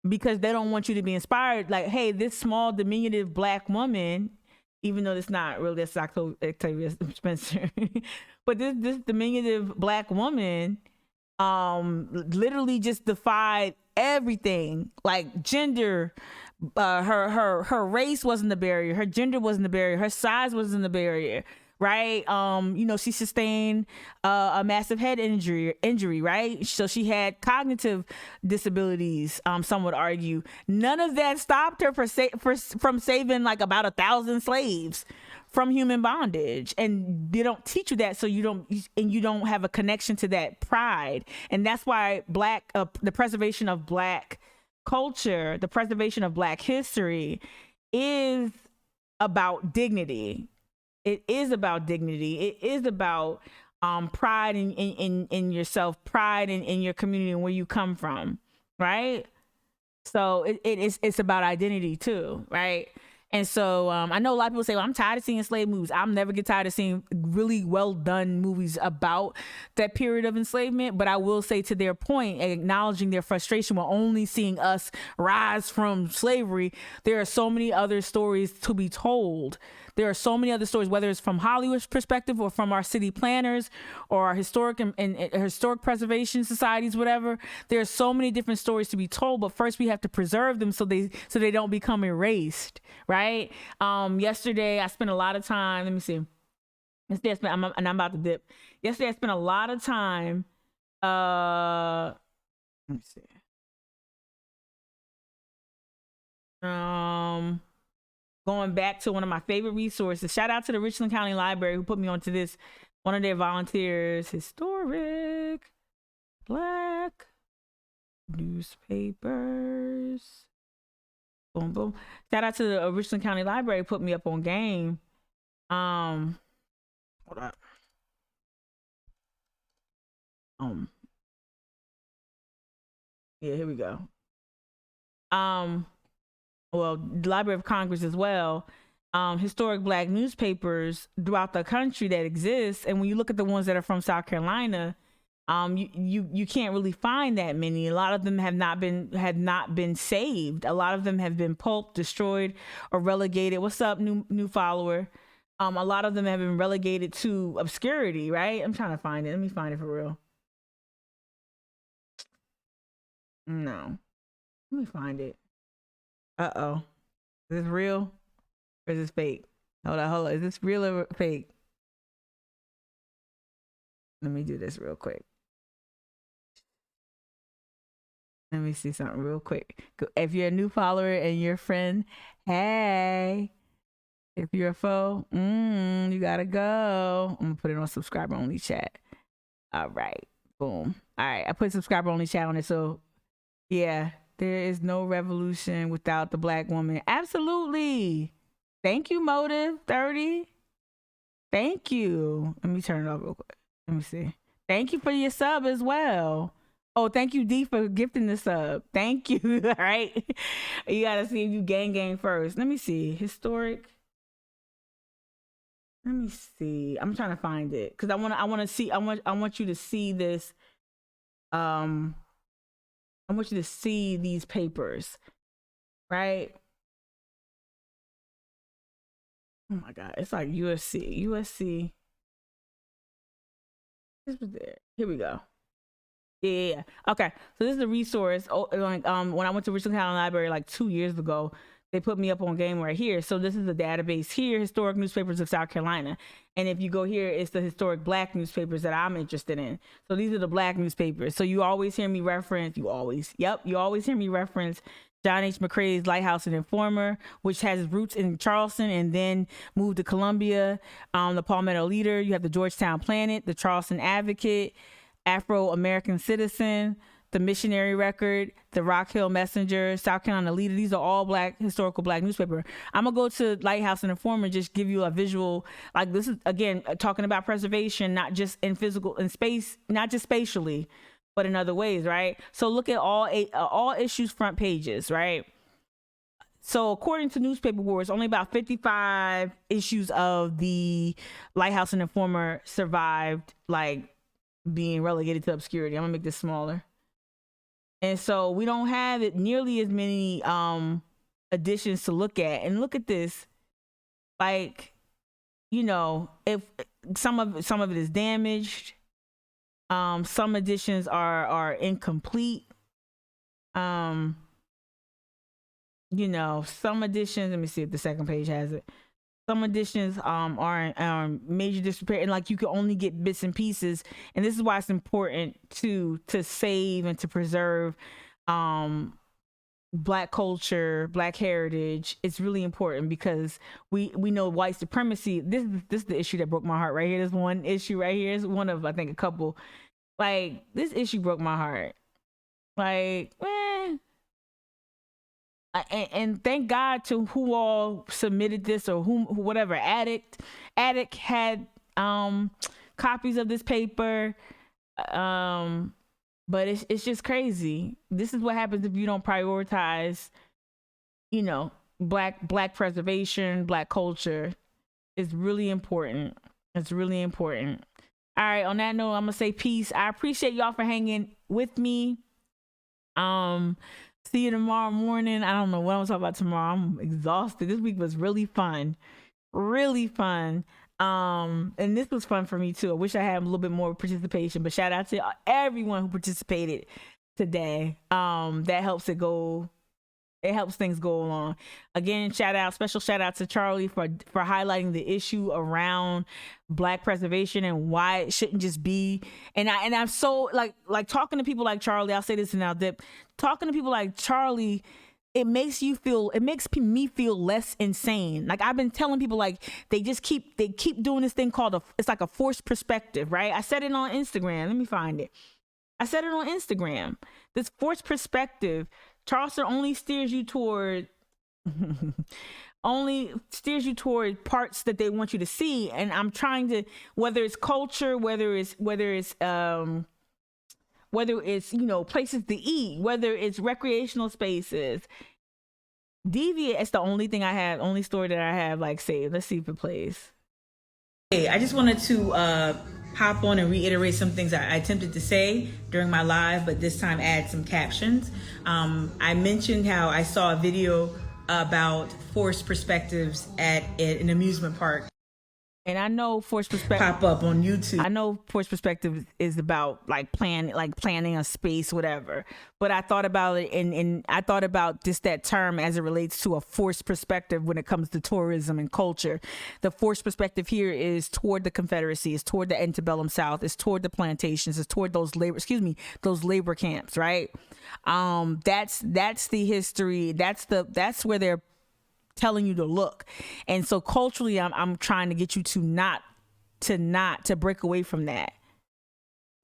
because they don't want you to be inspired. Like, hey, this small diminutive black woman, even though it's not really, that's Octavia Spencer, but this diminutive black woman literally just defied everything, like gender. Her race wasn't the barrier, her gender wasn't the barrier, her size wasn't the barrier, right? She sustained a massive head injury, right? So she had cognitive disabilities, some would argue. None of that stopped her from saving like about 1,000 slaves from human bondage. And they don't teach you that, so you don't have a connection to that pride. And that's why the preservation of black culture, the preservation of black history is about dignity. It is about dignity. It is about pride in yourself, pride in your community and where you come from, right? So it's about identity too, right? And so I know a lot of people say, well, I'm tired of seeing slave movies. I'll never get tired of seeing really well done movies about that period of enslavement. But I will say, to their point, acknowledging their frustration with only seeing us rise from slavery, there are so many other stories to be told. There are so many other stories, whether it's from Hollywood's perspective or from our city planners or our historic and historic preservation societies, whatever. There are so many different stories to be told, but first we have to preserve them so they don't become erased, right? Yesterday I spent a lot of time. Let me see. Yesterday I'm about to dip. Yesterday I spent a lot of time. Let me see. Going back to one of my favorite resources. Shout out to the Richland County Library who put me onto this. One of their volunteers, Historic Black newspapers. Boom, boom. Shout out to the Richland County Library, put me up on game. Hold up. Yeah, here we go. Well, the Library of Congress as well. Historic Black newspapers throughout the country that exist, and when you look at the ones that are from South Carolina, you can't really find that many. A lot of them have not been saved. A lot of them have been pulped, destroyed, or relegated. What's up, new follower? A lot of them have been relegated to obscurity, right? I'm trying to find it. Let me find it for real. No. Let me find it. Uh-oh. Is this real? Or is this fake? Hold on. Is this real or fake? Let me do this real quick. Let me see something real quick. If you're a new follower and you're a friend, hey. If you're a foe, you gotta go. I'm gonna put it on subscriber only chat. All right. Boom. All right. I put subscriber only chat on it. So yeah, there is no revolution without the Black woman. Absolutely. Thank you, Motive 30. Thank you. Let me turn it off real quick. Let me see. Thank you for your sub as well. Oh, thank you, D, for gifting the sub. Thank you. All right. You gotta see if you gang first. Let me see. Historic. Let me see. I'm trying to find it because I want you to see this. I want you to see these papers, right? Oh my God, it's like USC. This was there. Here we go. Yeah. Okay. So this is a resource. When I went to Richardson County Library like 2 years ago, they put me up on game right here. So this is a database here, historic newspapers of South Carolina. And if you go here, it's the historic Black newspapers that I'm interested in. So these are the Black newspapers. So you always hear me reference, you always hear me reference John H. McCrae's Lighthouse and Informer, which has its roots in Charleston and then moved to Columbia. The Palmetto Leader, you have the Georgetown Planet, the Charleston Advocate, Afro-American Citizen, the Missionary Record, the Rock Hill Messenger, South Carolina Leader. These are all Black, historical Black newspaper. I'm gonna go to Lighthouse and Informer, just give you a visual. Like this is, again, talking about preservation, not just in physical, in space, not just spatially, but in other ways, right? So look at all issues front pages, right? So according to Newspaper Wars, only about 55 issues of the Lighthouse and Informer survived, like being relegated to obscurity. I'm gonna make this smaller. And so we don't have it nearly as many editions to look at. And look at this, like, you know, if some of it is damaged, some editions are incomplete. You know, some editions. Let me see if the second page has it. Some editions are major disrepair, and like you can only get bits and pieces. And this is why it's important to save and to preserve Black culture, Black heritage. It's really important because we know white supremacy. This is the issue that broke my heart right here. There's one issue right here. It's one of, I think, a couple. Like, this issue broke my heart. Like, man. And thank God to who all submitted this, or whatever. Addict had copies of this paper, but it's just crazy. This is what happens if you don't prioritize, you know, black preservation, Black culture. It's really important. It's really important. All right. On that note, I'm gonna say peace. I appreciate y'all for hanging with me. See you tomorrow morning. I don't know what I'm talking about tomorrow. I'm exhausted. This week was really fun. Really fun. And this was fun for me too. I wish I had a little bit more participation, but shout out to everyone who participated today. That helps it helps things go along. Again, special shout out to Charlie for highlighting the issue around Black preservation and why it shouldn't just be. And I'm so like talking to people like Charlie. I'll say this and I'll dip. Talking to people like Charlie, it makes me feel less insane. Like I've been telling people, like they keep doing this thing called it's like a forced perspective, right? I said it on Instagram. Let me find it. I said it on Instagram. This forced perspective, Charleston only steers you toward parts that they want you to see. And I'm trying to, whether it's culture, whether it's places to eat, whether it's recreational spaces, deviate. It's the only thing I have, only story that I have like saved. Let's see if it plays. Hey, I just wanted to hop on and reiterate some things I attempted to say during my live, but this time add some captions. I mentioned how I saw a video about forced perspectives at an amusement park. And I know forced perspective pop up on YouTube. I know forced perspective is about planning a space, whatever. But I thought about it, and I thought about just that term as it relates to a forced perspective when it comes to tourism and culture. The forced perspective here is toward the Confederacy, is toward the antebellum South, is toward the plantations, is toward those labor camps, right? That's the history. That's where they're telling you to look. And so culturally, I'm trying to get you to break away from that.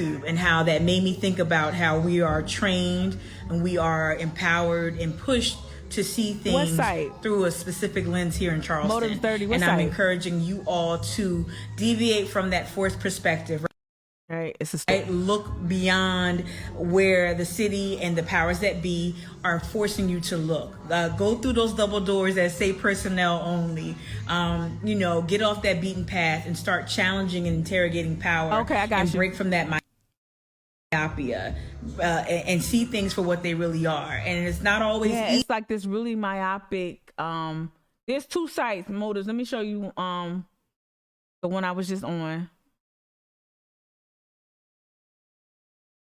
And how that made me think about how we are trained and we are empowered and pushed to see things through a specific lens here in Charleston. Motive 30, and I'm encouraging you all to deviate from that forced perspective. Right, look beyond where the city and the powers that be are forcing you to look. Go through those double doors that say personnel only. Get off that beaten path and start challenging and interrogating power. Okay, I got you. And break from that myopia and see things for what they really are. And it's not always easy. It's like this really myopic. There's two sites, motives. Let me show you the one I was just on.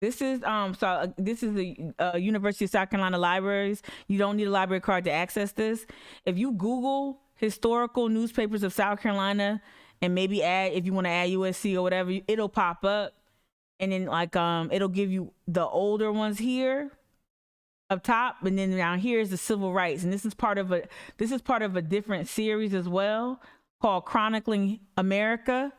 This is the University of South Carolina libraries. You don't need a library card to access this. If you Google historical newspapers of South Carolina and maybe if you want to add USC or whatever, it'll pop up, and then it'll give you the older ones here up top, and then down here is the civil rights, and this is part of a different series as well called Chronicling America.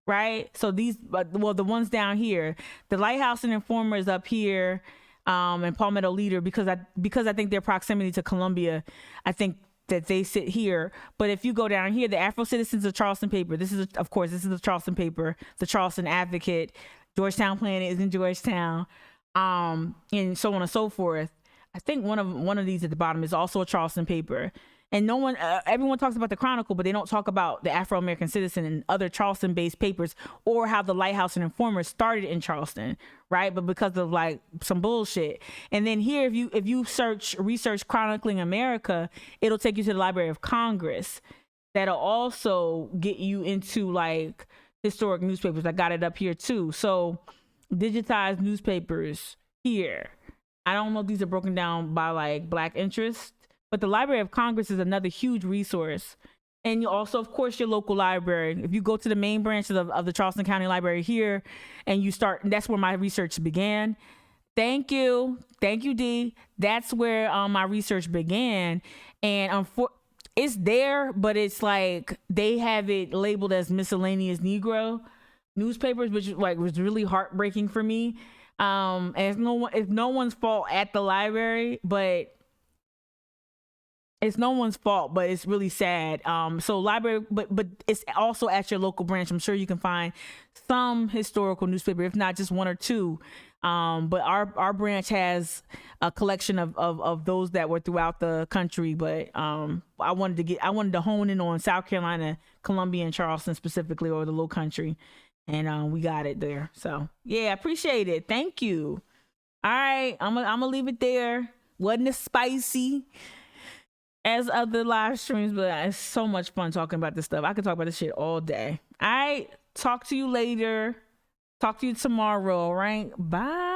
Right, so the ones down here, the Lighthouse and Informer is up here, and Palmetto Leader, because I think their proximity to Columbia, I think that they sit here. But if you go down here, the Afro Citizens of Charleston paper, this is the Charleston paper, the Charleston Advocate, Georgetown Planet is in Georgetown, and so on and so forth. I think one of these at the bottom is also a Charleston paper. And everyone talks about the Chronicle, but they don't talk about the Afro-American Citizen and other Charleston-based papers, or how the Lighthouse and Informer started in Charleston, right? But because of some bullshit. And then here, if you research Chronicling America, it'll take you to the Library of Congress. That'll also get you into historic newspapers. I got it up here too. So digitized newspapers here. I don't know if these are broken down by Black interest. But the Library of Congress is another huge resource. And also, of course, your local library. If you go to the main branches of the Charleston County Library here, and you start, that's where my research began. Thank you, D. That's where my research began. And it's there, but it's they have it labeled as miscellaneous Negro newspapers, which was really heartbreaking for me. And it's no one's fault at the library, but it's no one's fault, but it's really sad. So library, but it's also at your local branch. I'm sure you can find some historical newspaper, if not just one or two. But our branch has a collection of those that were throughout the country. But I wanted to hone in on South Carolina, Columbia, and Charleston specifically, or the Low Country, and we got it there. So yeah, I appreciate it. Thank you. All right, I'm gonna leave it there. Wasn't as spicy as other live streams, but it's so much fun talking about this stuff. I could talk about this shit all day. All right, talk to you later. Talk to you tomorrow, all right? Bye.